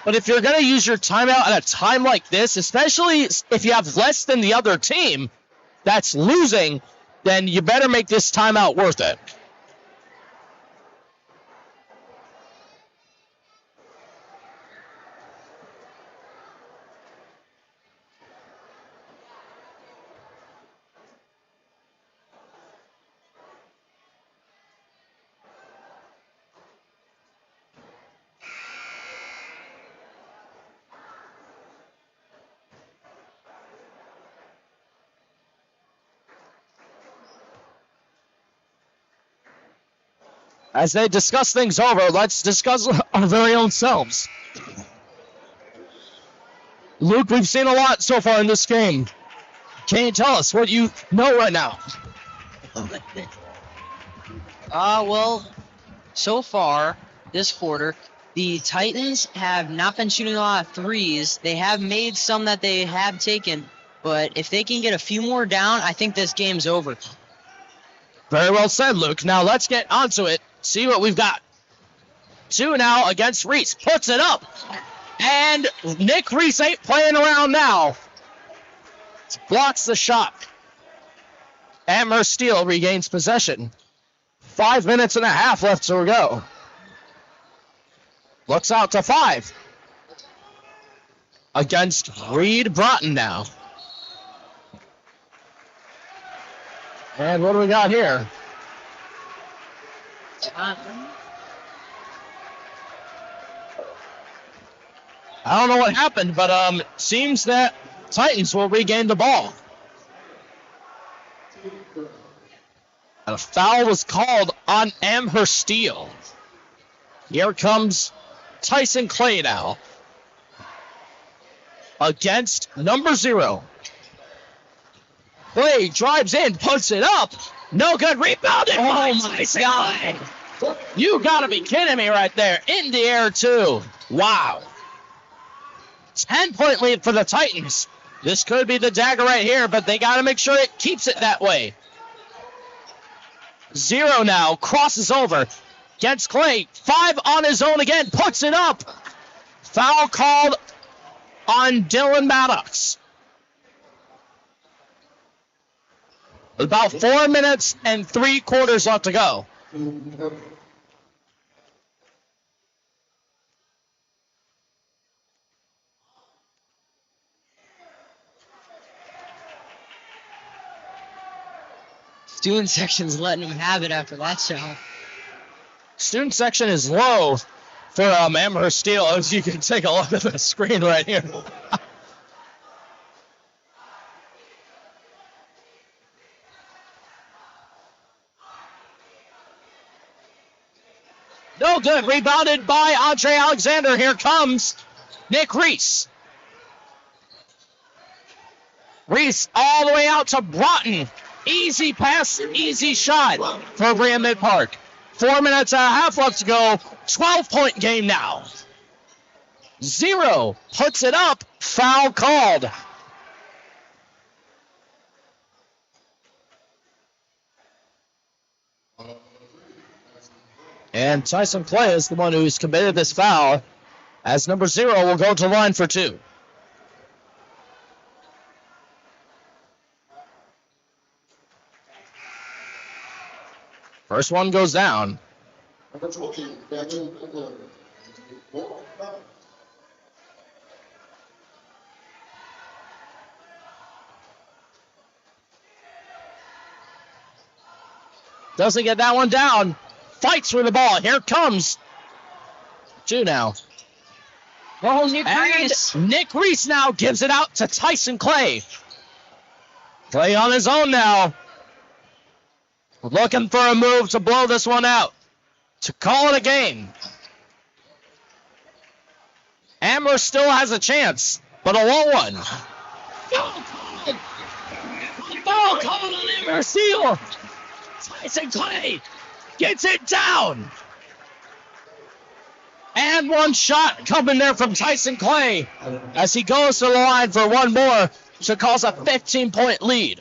But if you're going to use your timeout at a time like this, especially if you have less than the other team that's losing, then you better make this timeout worth it. As they discuss things over, let's discuss our very own selves. Luke, we've seen a lot so far in this game. Can you tell us what you know right now? Well, so far, this quarter, the Titans have not been shooting a lot of threes. They have made some that they have taken, but if they can get a few more down, I think this game's over. Very well said, Luke. Now let's get onto it. See what we've got. 2 now against Reese. Puts it up. And Nick Reese ain't playing around now. Blocks the shot. Amherst-Steele regains possession. 5 minutes and a half left to go. Looks out to 5. Against Reed Broughton now. And what do we got here? I don't know what happened, but seems that Titans will regain the ball. A foul was called on Amherst-Steele. Here comes Tyson Clay now. Against number 0. Clay drives in, puts it up. No good, rebounded. Oh my God. You gotta be kidding me right there. In the air too. Wow. 10-point lead for the Titans. This could be the dagger right here, but they gotta make sure it keeps it that way. 0 now, crosses over. Gets Clay, 5 on his own again, puts it up. Foul called on Dylan Maddox. About 4 minutes and 3/4 left to go. Student section's letting him have it after that shot. Student section is low for Amherst-Steele, as you can take a look at the screen right here. No good. Rebounded by Andre Alexander. Here comes Nick Reese. Reese all the way out to Broughton. Easy pass, easy shot for Berea-Midpark. 4 minutes and a half left to go. 12-point game now. 0 puts it up. Foul called. And Tyson Clay is the one who's committed this foul, as number 0 will go to line for 2. First one goes down. Doesn't get that one down. Fights for the ball. Here comes 2 now. Oh, Nick Reese. Nick Reese now gives it out to Tyson Clay. Clay on his own now. Looking for a move to blow this one out. To call it a game. Amherst still has a chance, but a low one. Foul called on Amherst-Steele. Tyson Clay gets it down. And one shot coming there from Tyson Clay as he goes to the line for one more to cause a 15-point lead.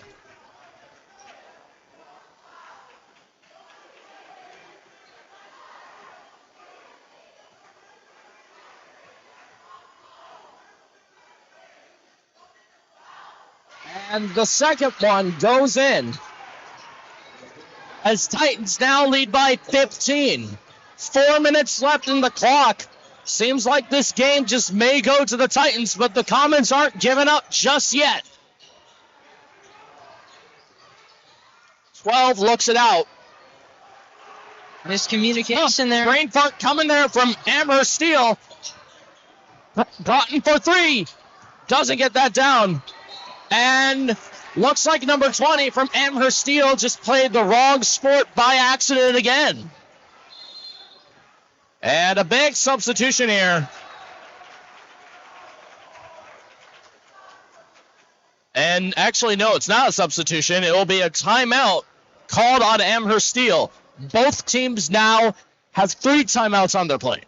And the second one goes in. As Titans now lead by 15. 4 minutes left in the clock. Seems like this game just may go to the Titans, but the Comets aren't giving up just yet. 12 looks it out. Miscommunication there. Brain fart coming there from Amherst-Steele. Broughton for 3. Doesn't get that down. And looks like number 20 from Amherst-Steele just played the wrong sport by accident again. And a big substitution here. And actually, no, it's not a substitution. It will be a timeout called on Amherst-Steele. Both teams now have 3 timeouts on their plate.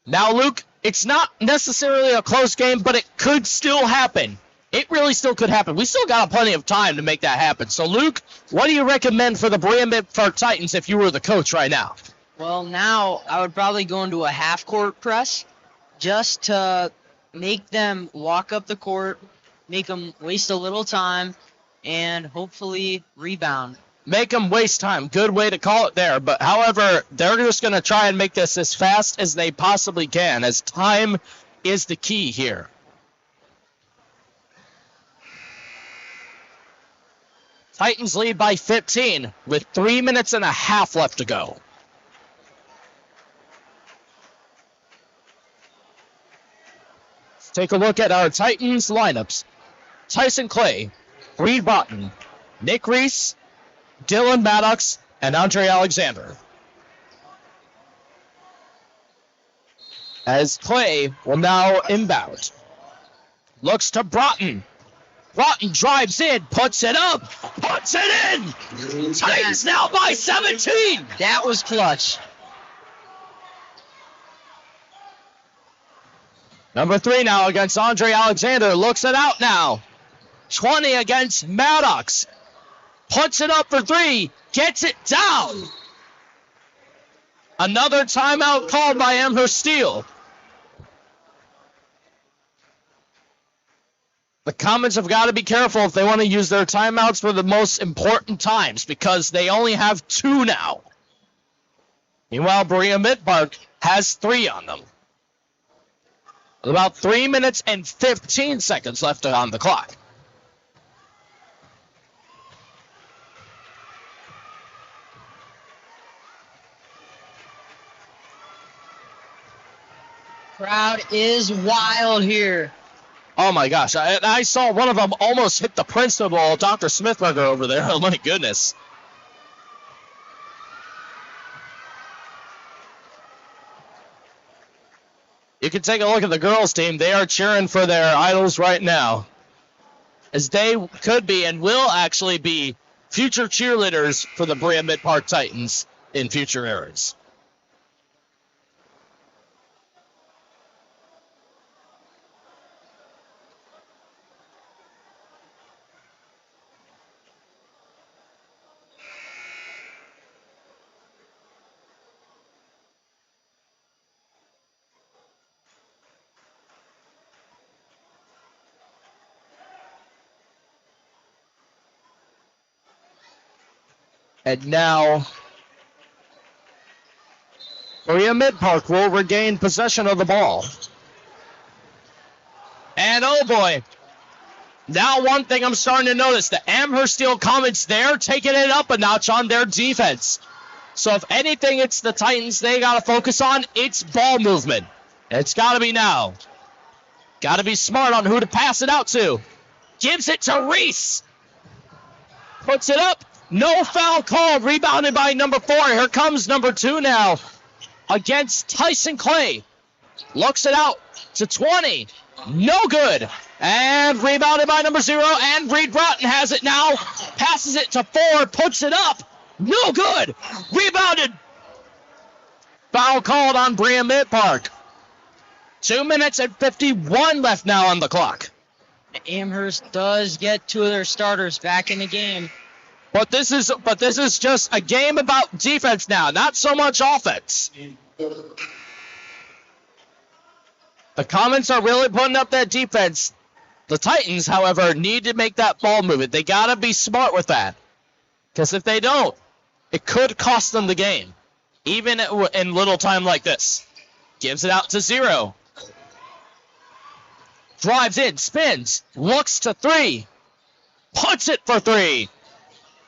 Now, Luke, it's not necessarily a close game, but it could still happen. It really still could happen. We still got plenty of time to make that happen. So, Luke, what do you recommend for the Berea-Midpark Titans if you were the coach right now? Well, now I would probably go into a half-court press just to make them walk up the court, make them waste a little time, and hopefully rebound. Make them waste time. Good way to call it there. But, however, they're just going to try and make this as fast as they possibly can, as time is the key here. Titans lead by 15 with 3 minutes and a half left to go. Let's take a look at our Titans lineups. Tyson Clay, Reed Broughton, Nick Reese, Dylan Maddox, and Andre Alexander. As Clay will now inbound. Looks to Broughton. Broughton drives in, puts it up, puts it in! Titans now by 17! That was clutch. Number 3 now against Andre Alexander. Looks it out now. 20 against Maddox. Puts it up for 3. Gets it down. Another timeout called by Amherst-Steele. The Comets have got to be careful if they want to use their timeouts for the most important times, because they only have 2 now. Meanwhile, Berea-Midpark has 3 on them. With about 3 minutes and 15 seconds left on the clock. Crowd is wild here. Oh my gosh, I saw one of them almost hit the principal, Dr. Smithberger, over there. Oh my goodness. You can take a look at the girls' team. They are cheering for their idols right now, as they could be and will actually be future cheerleaders for the Berea-Midpark Titans in future eras. And now, Berea-Midpark will regain possession of the ball. And oh boy, now one thing I'm starting to notice, the Amherst-Steele Comets, they're taking it up a notch on their defense. So if anything, it's the Titans they got to focus on, it's ball movement. It's got to be now. Got to be smart on who to pass it out to. Gives it to Reese. Puts it up. No foul called. Rebounded by number 4. Here comes number 2 now against Tyson Clay. Looks it out to 20. No good. And rebounded by number 0. And Reed Broughton has it now. Passes it to 4. Puts it up. No good. Rebounded. Foul called on Berea-Midpark. 2 minutes and 51 left now on the clock. Amherst does get 2 of their starters back in the game. But this is just a game about defense now, not so much offense. The Comets are really putting up that defense. The Titans, however, need to make that ball movement. They got to be smart with that. Because if they don't, it could cost them the game. Even in little time like this. Gives it out to 0. Drives in, spins, looks to 3. Puts it for 3.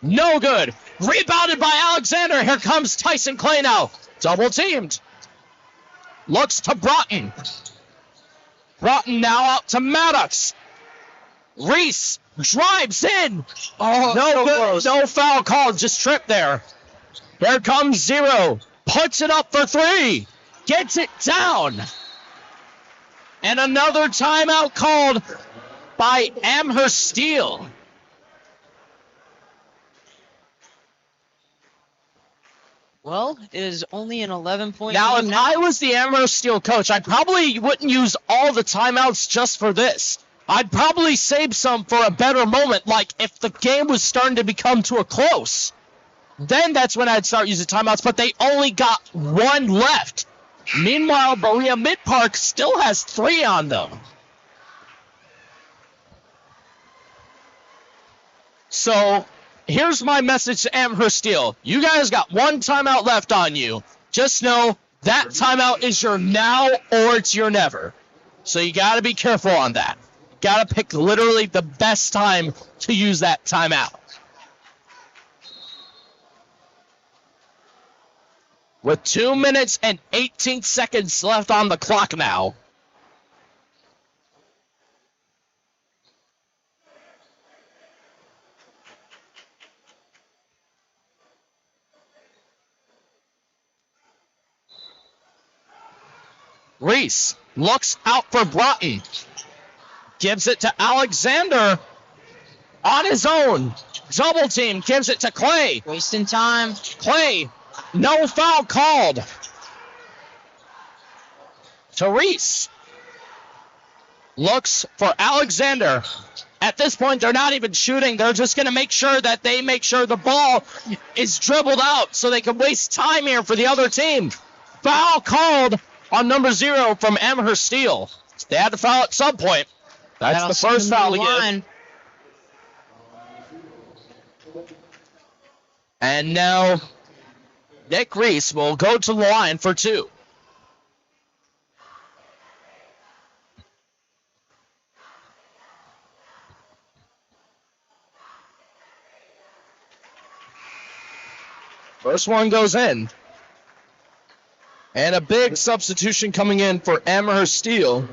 No good. Rebounded by Alexander. Here comes Tyson Clay now. Double teamed. Looks to Broughton. Broughton now out to Maddox. Reese drives in. Oh, no so good. close. No foul called. Just tripped there. Here comes 0. Puts it up for 3. Gets it down. And another timeout called by Amherst-Steele. Well, it is only an 11-point Now, game if now. I was the Amherst-Steele coach, I probably wouldn't use all the timeouts just for this. I'd probably save some for a better moment, like if the game was starting to become to a close. Then that's when I'd start using timeouts, but they only got 1 left. Meanwhile, Berea-Midpark still has 3 on them. So, here's my message to Amherst-Steele. You guys got 1 timeout left on you. Just know that timeout is your now or it's your never. So you got to be careful on that. Got to pick literally the best time to use that timeout. With 2 minutes and 18 seconds left on the clock now. Reese looks out for Broughton. Gives it to Alexander on his own. Double team, gives it to Clay. Wasting time. Clay, no foul called. To Reese. Looks for Alexander. At this point, they're not even shooting. They're just going to make sure that they make sure the ball is dribbled out so they can waste time here for the other team. Foul called on number 0 from Amherst-Steele. They had to foul at some point. That's That'll the first send them foul to the again. line. And now Nick Reese will go to the line for 2. First one goes in. And a big substitution coming in for Amherst-Steele.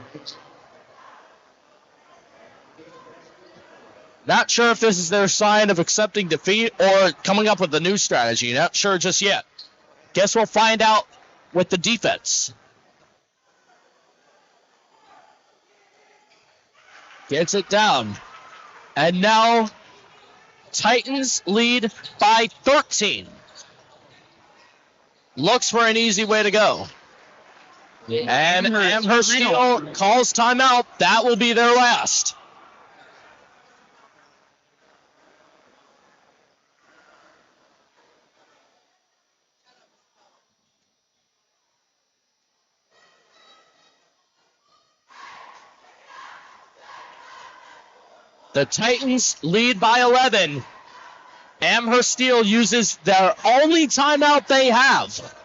Not sure if this is their sign of accepting defeat or coming up with a new strategy. Not sure just yet. Guess we'll find out with the defense. Gets it down. And now Titans lead by 13. Looks for an easy way to go. And Amherst-Steele calls timeout. That will be their last. The Titans lead by 11. Amherst-Steele uses their only timeout they have.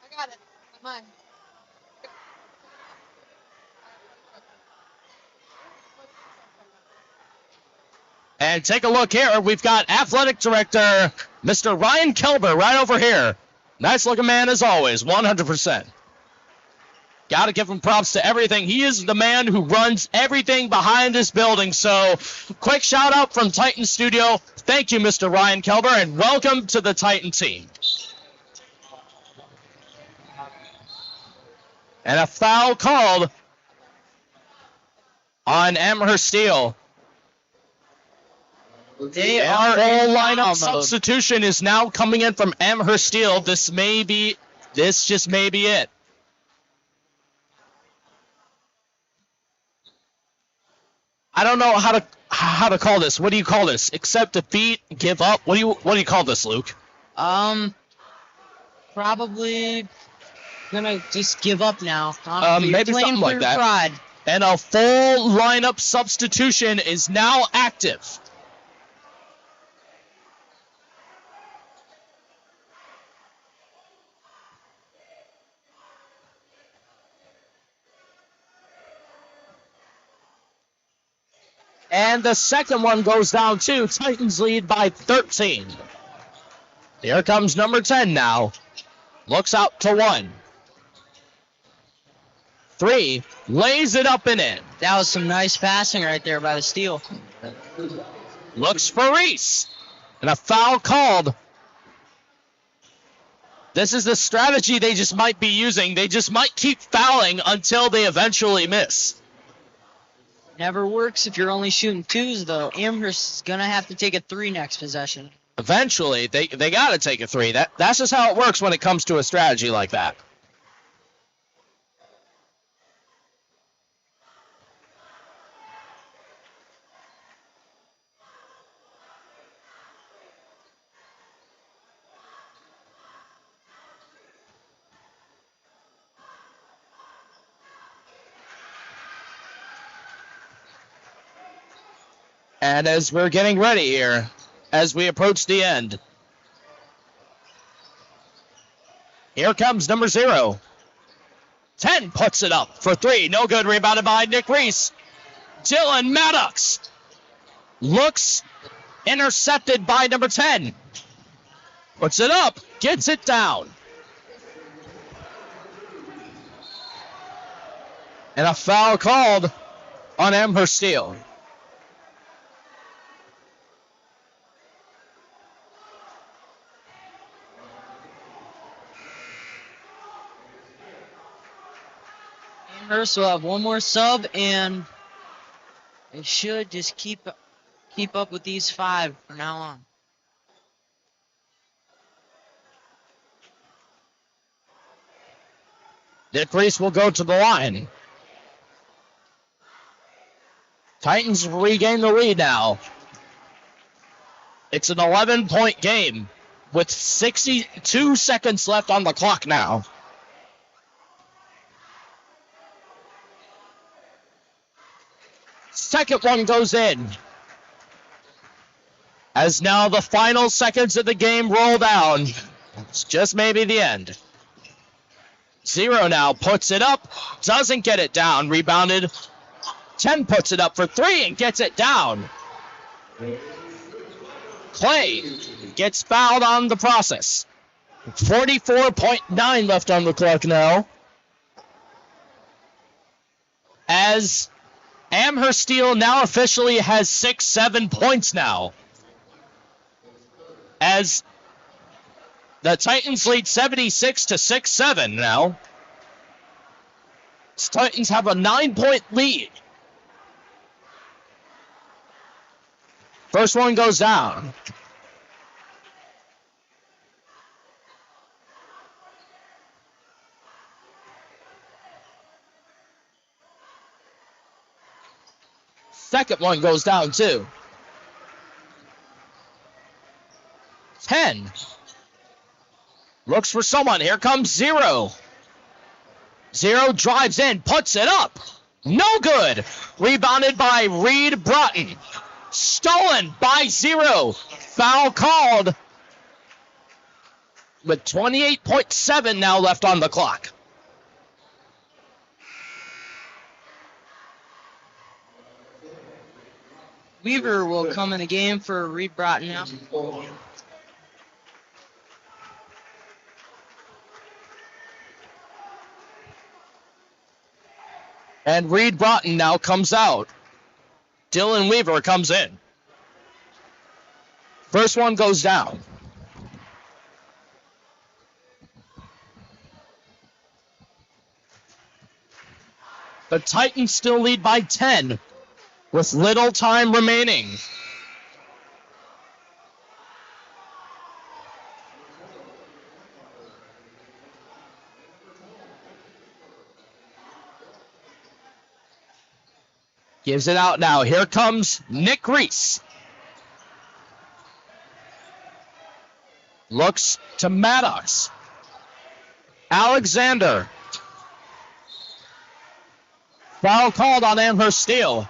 I got it. Come on. And take a look here. We've got athletic director, Mr. Ryan Kelber, right over here. Nice looking man as always, 100%. Got to give him props to everything. He is the man who runs everything behind this building. So, quick shout out from Titan Studio. Thank you, Mr. Ryan Kelber, and welcome to the Titan team. And a foul called on Amherst-Steele. They Our are whole in lineup foul mode. substitution is now coming in from Amherst-Steele. This just may be it. I don't know how to call this. What do you call this? Accept defeat, give up. What do you call this, Luke? Probably gonna just give up now. You're Maybe playing something for like that. pride. And a full lineup substitution is now active. And the second one goes down too. Titans lead by 13. Here comes number 10 now. Looks out to 1. 3, lays it up and in. That was some nice passing right there by the Steele. Looks for Reese. And a foul called. This is the strategy they just might be using. They just might keep fouling until they eventually miss. Never works if you're only shooting 2s, though. Amherst is going to have to take a 3 next possession. Eventually, they got to take a 3. That's just how it works when it comes to a strategy like that. And as we're getting ready here, as we approach the end, here comes number 0. 10 puts it up for 3. No good. Rebounded by Nick Reese. Dylan Maddox looks intercepted by number 10. Puts it up. Gets it down. And a foul called on Amherst-Steele. Amherst will have one more sub, and they should just keep up with these 5 from now on. Nick Reese will go to the line. Titans regain the lead now. It's an 11-point game with 62 seconds left on the clock now. Second one goes in. As now the final seconds of the game roll down. It's just maybe the end. 0 now puts it up. Doesn't get it down. Rebounded. 10 puts it up for 3 and gets it down. Clay gets fouled on the process. 44.9 left on the clock now. As Amherst-Steele now officially has 6-7 points now. As the Titans lead 76-6-7 now. The Titans have a 9-point lead. First one goes down. Second one goes down too. 10. Looks for someone. Here comes 0. 0 drives in, puts it up. No good. Rebounded by Reed Broughton. Stolen by 0. Foul called. With 28.7 now left on the clock. Weaver will come in the game for Reed Broughton now. And Reed Broughton now comes out. Dylan Weaver comes in. First one goes down. The Titans still lead by 10 with little time remaining. Gives it out now. Here comes Nick Reese. Looks to Maddox. Alexander. Foul called on Amherst-Steele.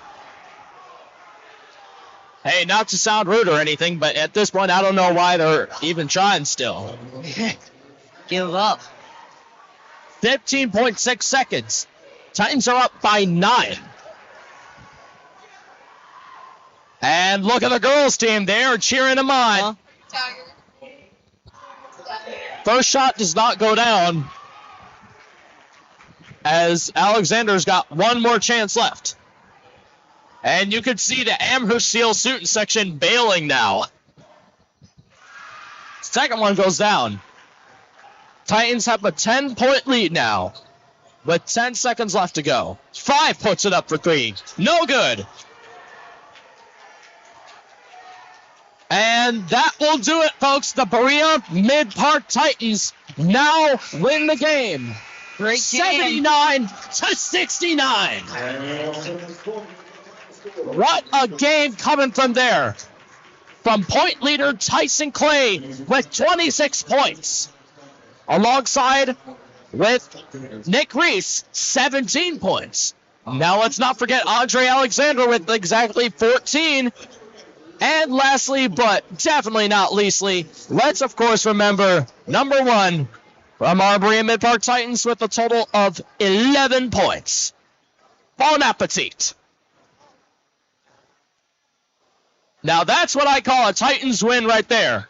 Hey, not to sound rude or anything, but at this point, I don't know why they're even trying still. Give up. 15.6 seconds. Titans are up by 9. And look at the girls' team. They are cheering them on. First shot does not go down, as Alexander's got one more chance left. And you can see the Amherst-Steele student section bailing now. Second one goes down. Titans have a 10-point lead now, with 10 seconds left to go. 5 puts it up for 3. No good. And that will do it, folks. The Berea-Midpark Titans now win the game. Great game. 79-69. What a game coming from there. From point leader Tyson Clay with 26 points. Alongside with Nick Reese, 17 points. Now let's not forget Andre Alexander with exactly 14. And lastly, but definitely not leastly, let's of course remember number 1 from our Berea-Midpark Titans with a total of 11 points. Bon appetit. Now that's what I call a Titans win right there.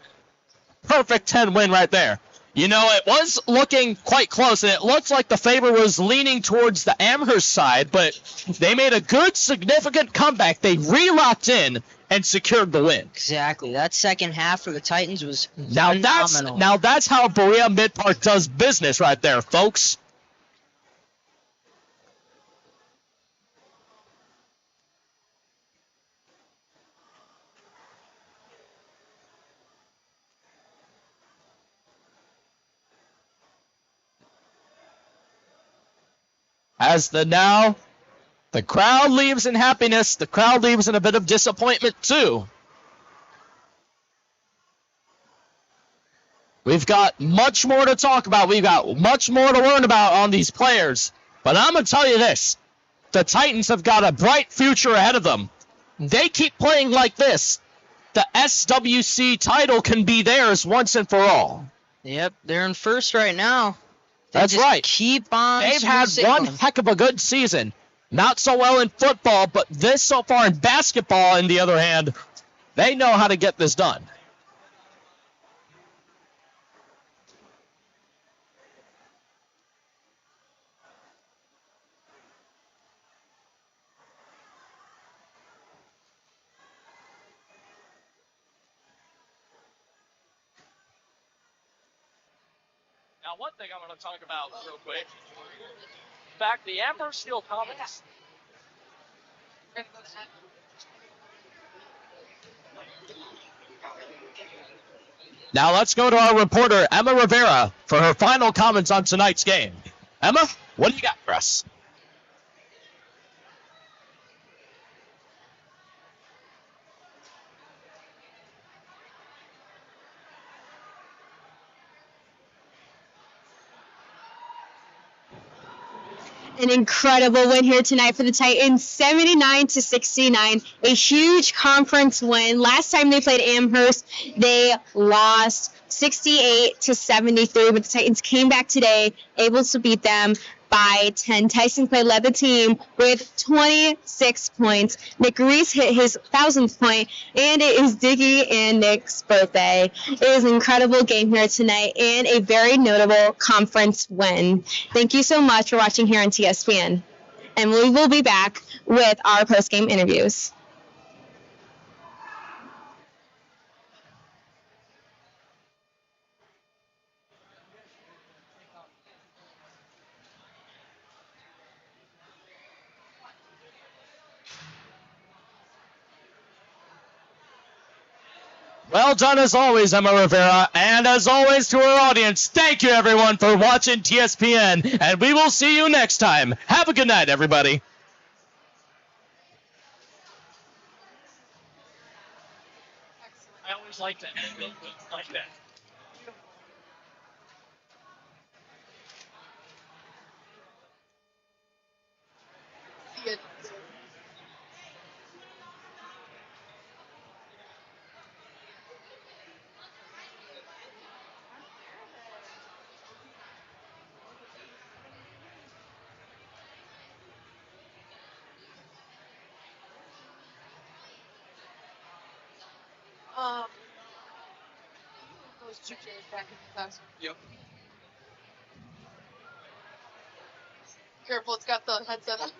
Perfect 10 win right there. You know, it was looking quite close, and it looked like the favor was leaning towards the Amherst side, but they made a good, significant comeback. They re-locked in and secured the win. Exactly. That second half for the Titans was phenomenal. Now that's how Berea-Midpark does business right there, folks. As the crowd leaves in happiness, the crowd leaves in a bit of disappointment too. We've got much more to talk about. We've got much more to learn about on these players. But I'm going to tell you this. The Titans have got a bright future ahead of them. They keep playing like this. The SWC title can be theirs once and for all. Yep, they're in first right now. That's right. Keep on. They've had one heck of a good season. Not so well in football, but this so far in basketball, on the other hand, they know how to get this done. Now, one thing I'm going to talk about real quick. In fact, the Amherst-Steele Comets. Now let's go to our reporter, Emma Rivera, for her final comments on tonight's game. Emma, what do you got for us? An incredible win here tonight for the Titans, 79-69, a huge conference win. Last time they played Amherst, they lost 68-73, but the Titans came back today, able to beat them by 10. Tyson Clay led the team with 26 points. Nick Reese hit his 1,000th point, and it is Diggy and Nick's birthday. It is an incredible game here tonight and a very notable conference win. Thank you so much for watching here on TSPN, and we will be back with our post-game interviews. Well done as always, Emma Rivera. And as always to our audience, thank you everyone for watching TSPN. And we will see you next time. Have a good night, everybody. I always like to end it like that. Those two chairs back in the class. Yep. Careful, it's got the headset on.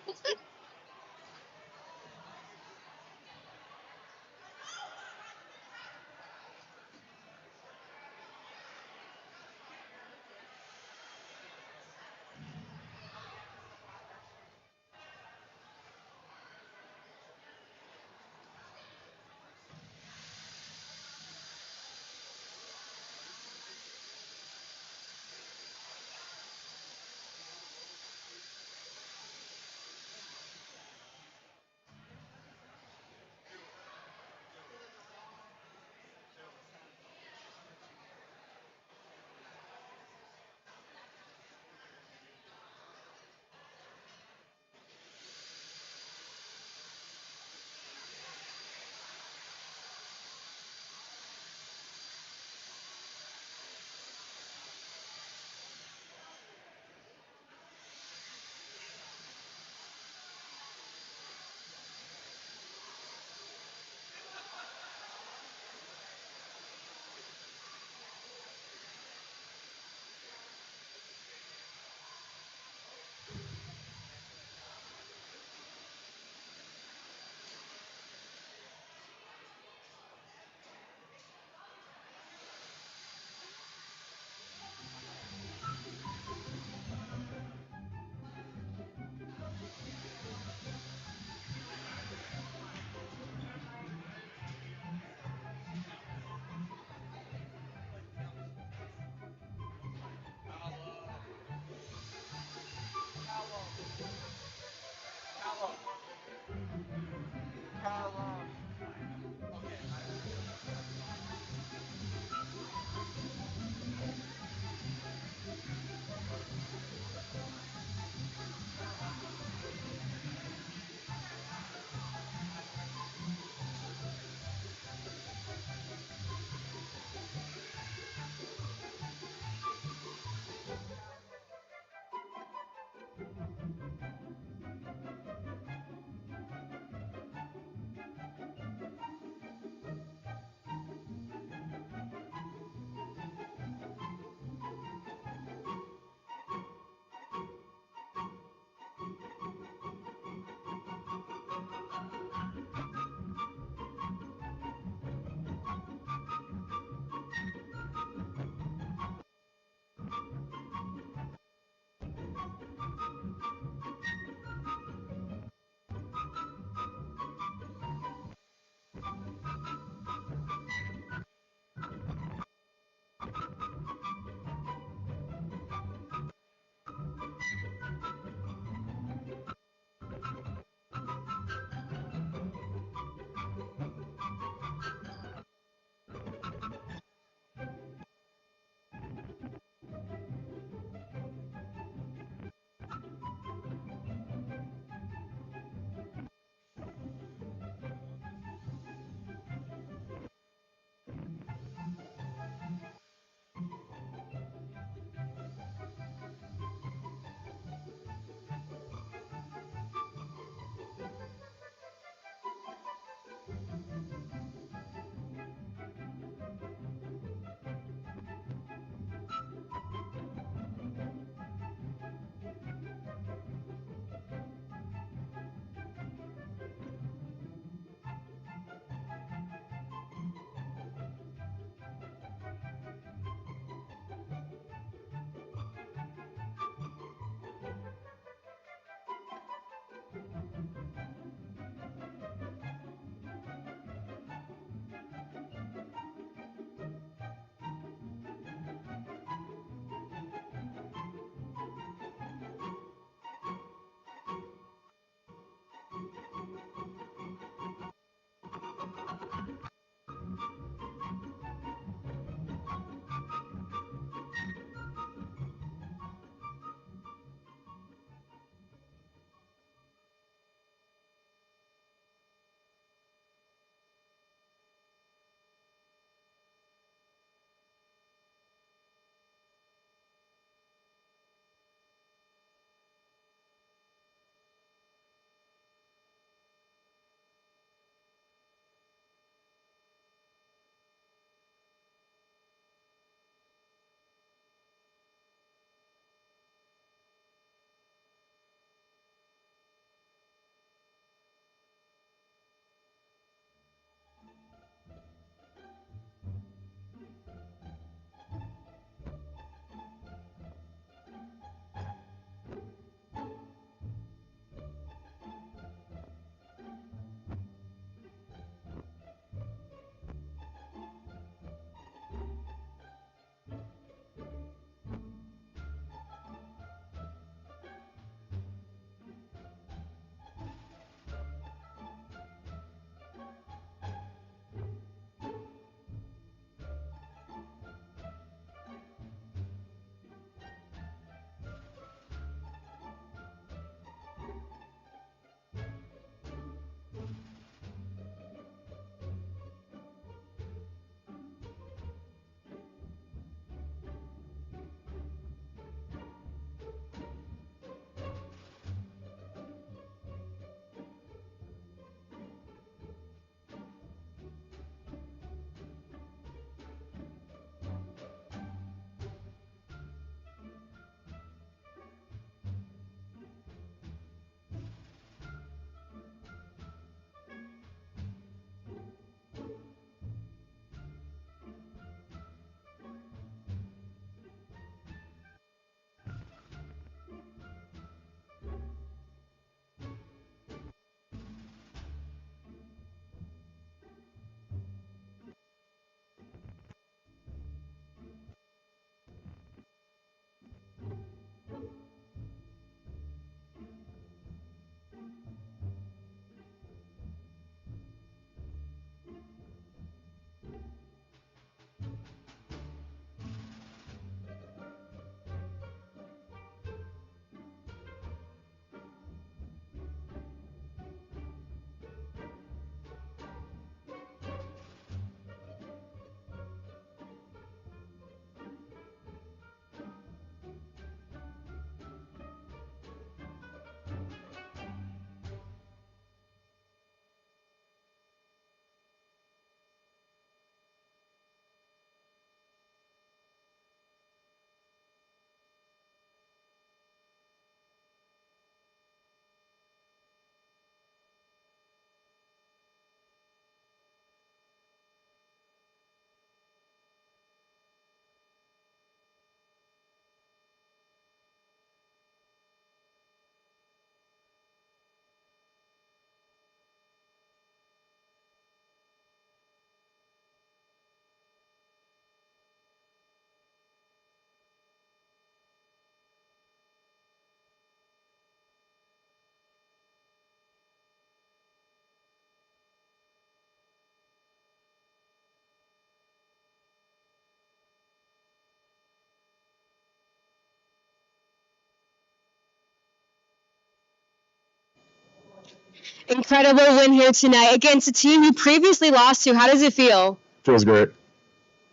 Incredible win here tonight against a team you previously lost to. How does it feel? Feels great.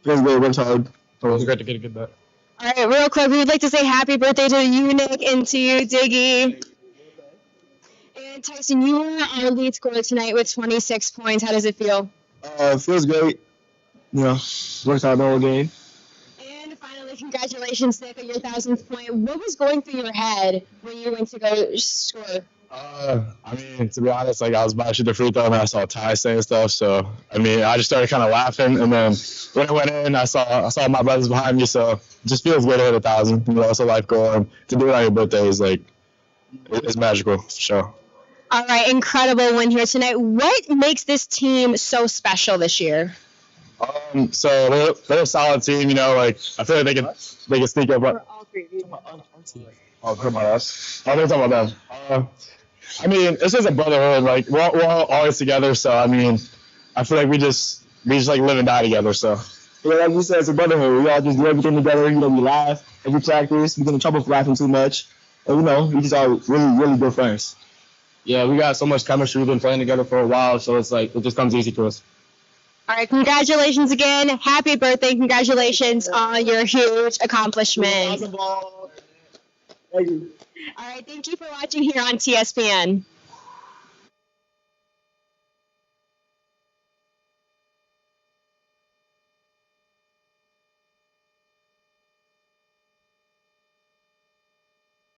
Feels great. Works hard. It was great to get a good bet. All right, real quick, we would like to say happy birthday to you, Nick, and to you, Diggy. And Tyson, you were our lead scorer tonight with 26 points. How does it feel? Feels great. You know, works hard the whole game. And finally, congratulations, Nick, on your 1,000th point. What was going through your head when you went to go score? I mean, to be honest, like I was about to shoot the free throw and I saw Ty saying stuff. So, I mean, I just started kind of laughing. And then when it went in, I saw my brothers behind me. So it just feels good to hit 1,000. You know, it's a life goal. And to do it on your birthday is like, it's magical for sure. All right, incredible win here tonight. What makes this team so special this year? So they're a solid team. You know, like I feel like they can sneak up. For all three of you. Oh, come on, us. Oh, they're talking about them. I mean, it's just a brotherhood. Like we're all always together. So I mean, I feel like we just like live and die together. So Yeah, like you said, it's a brotherhood. We all just do everything together. You know, we laugh every practice. We get in trouble for laughing too much. And, you know, we just are really, really good friends. Yeah, we got so much chemistry. We've been playing together for a while, so it's like it just comes easy to us. All right, congratulations again. Happy birthday. Congratulations on your huge accomplishment. Thank you. All right, thank you for watching here on TSPN.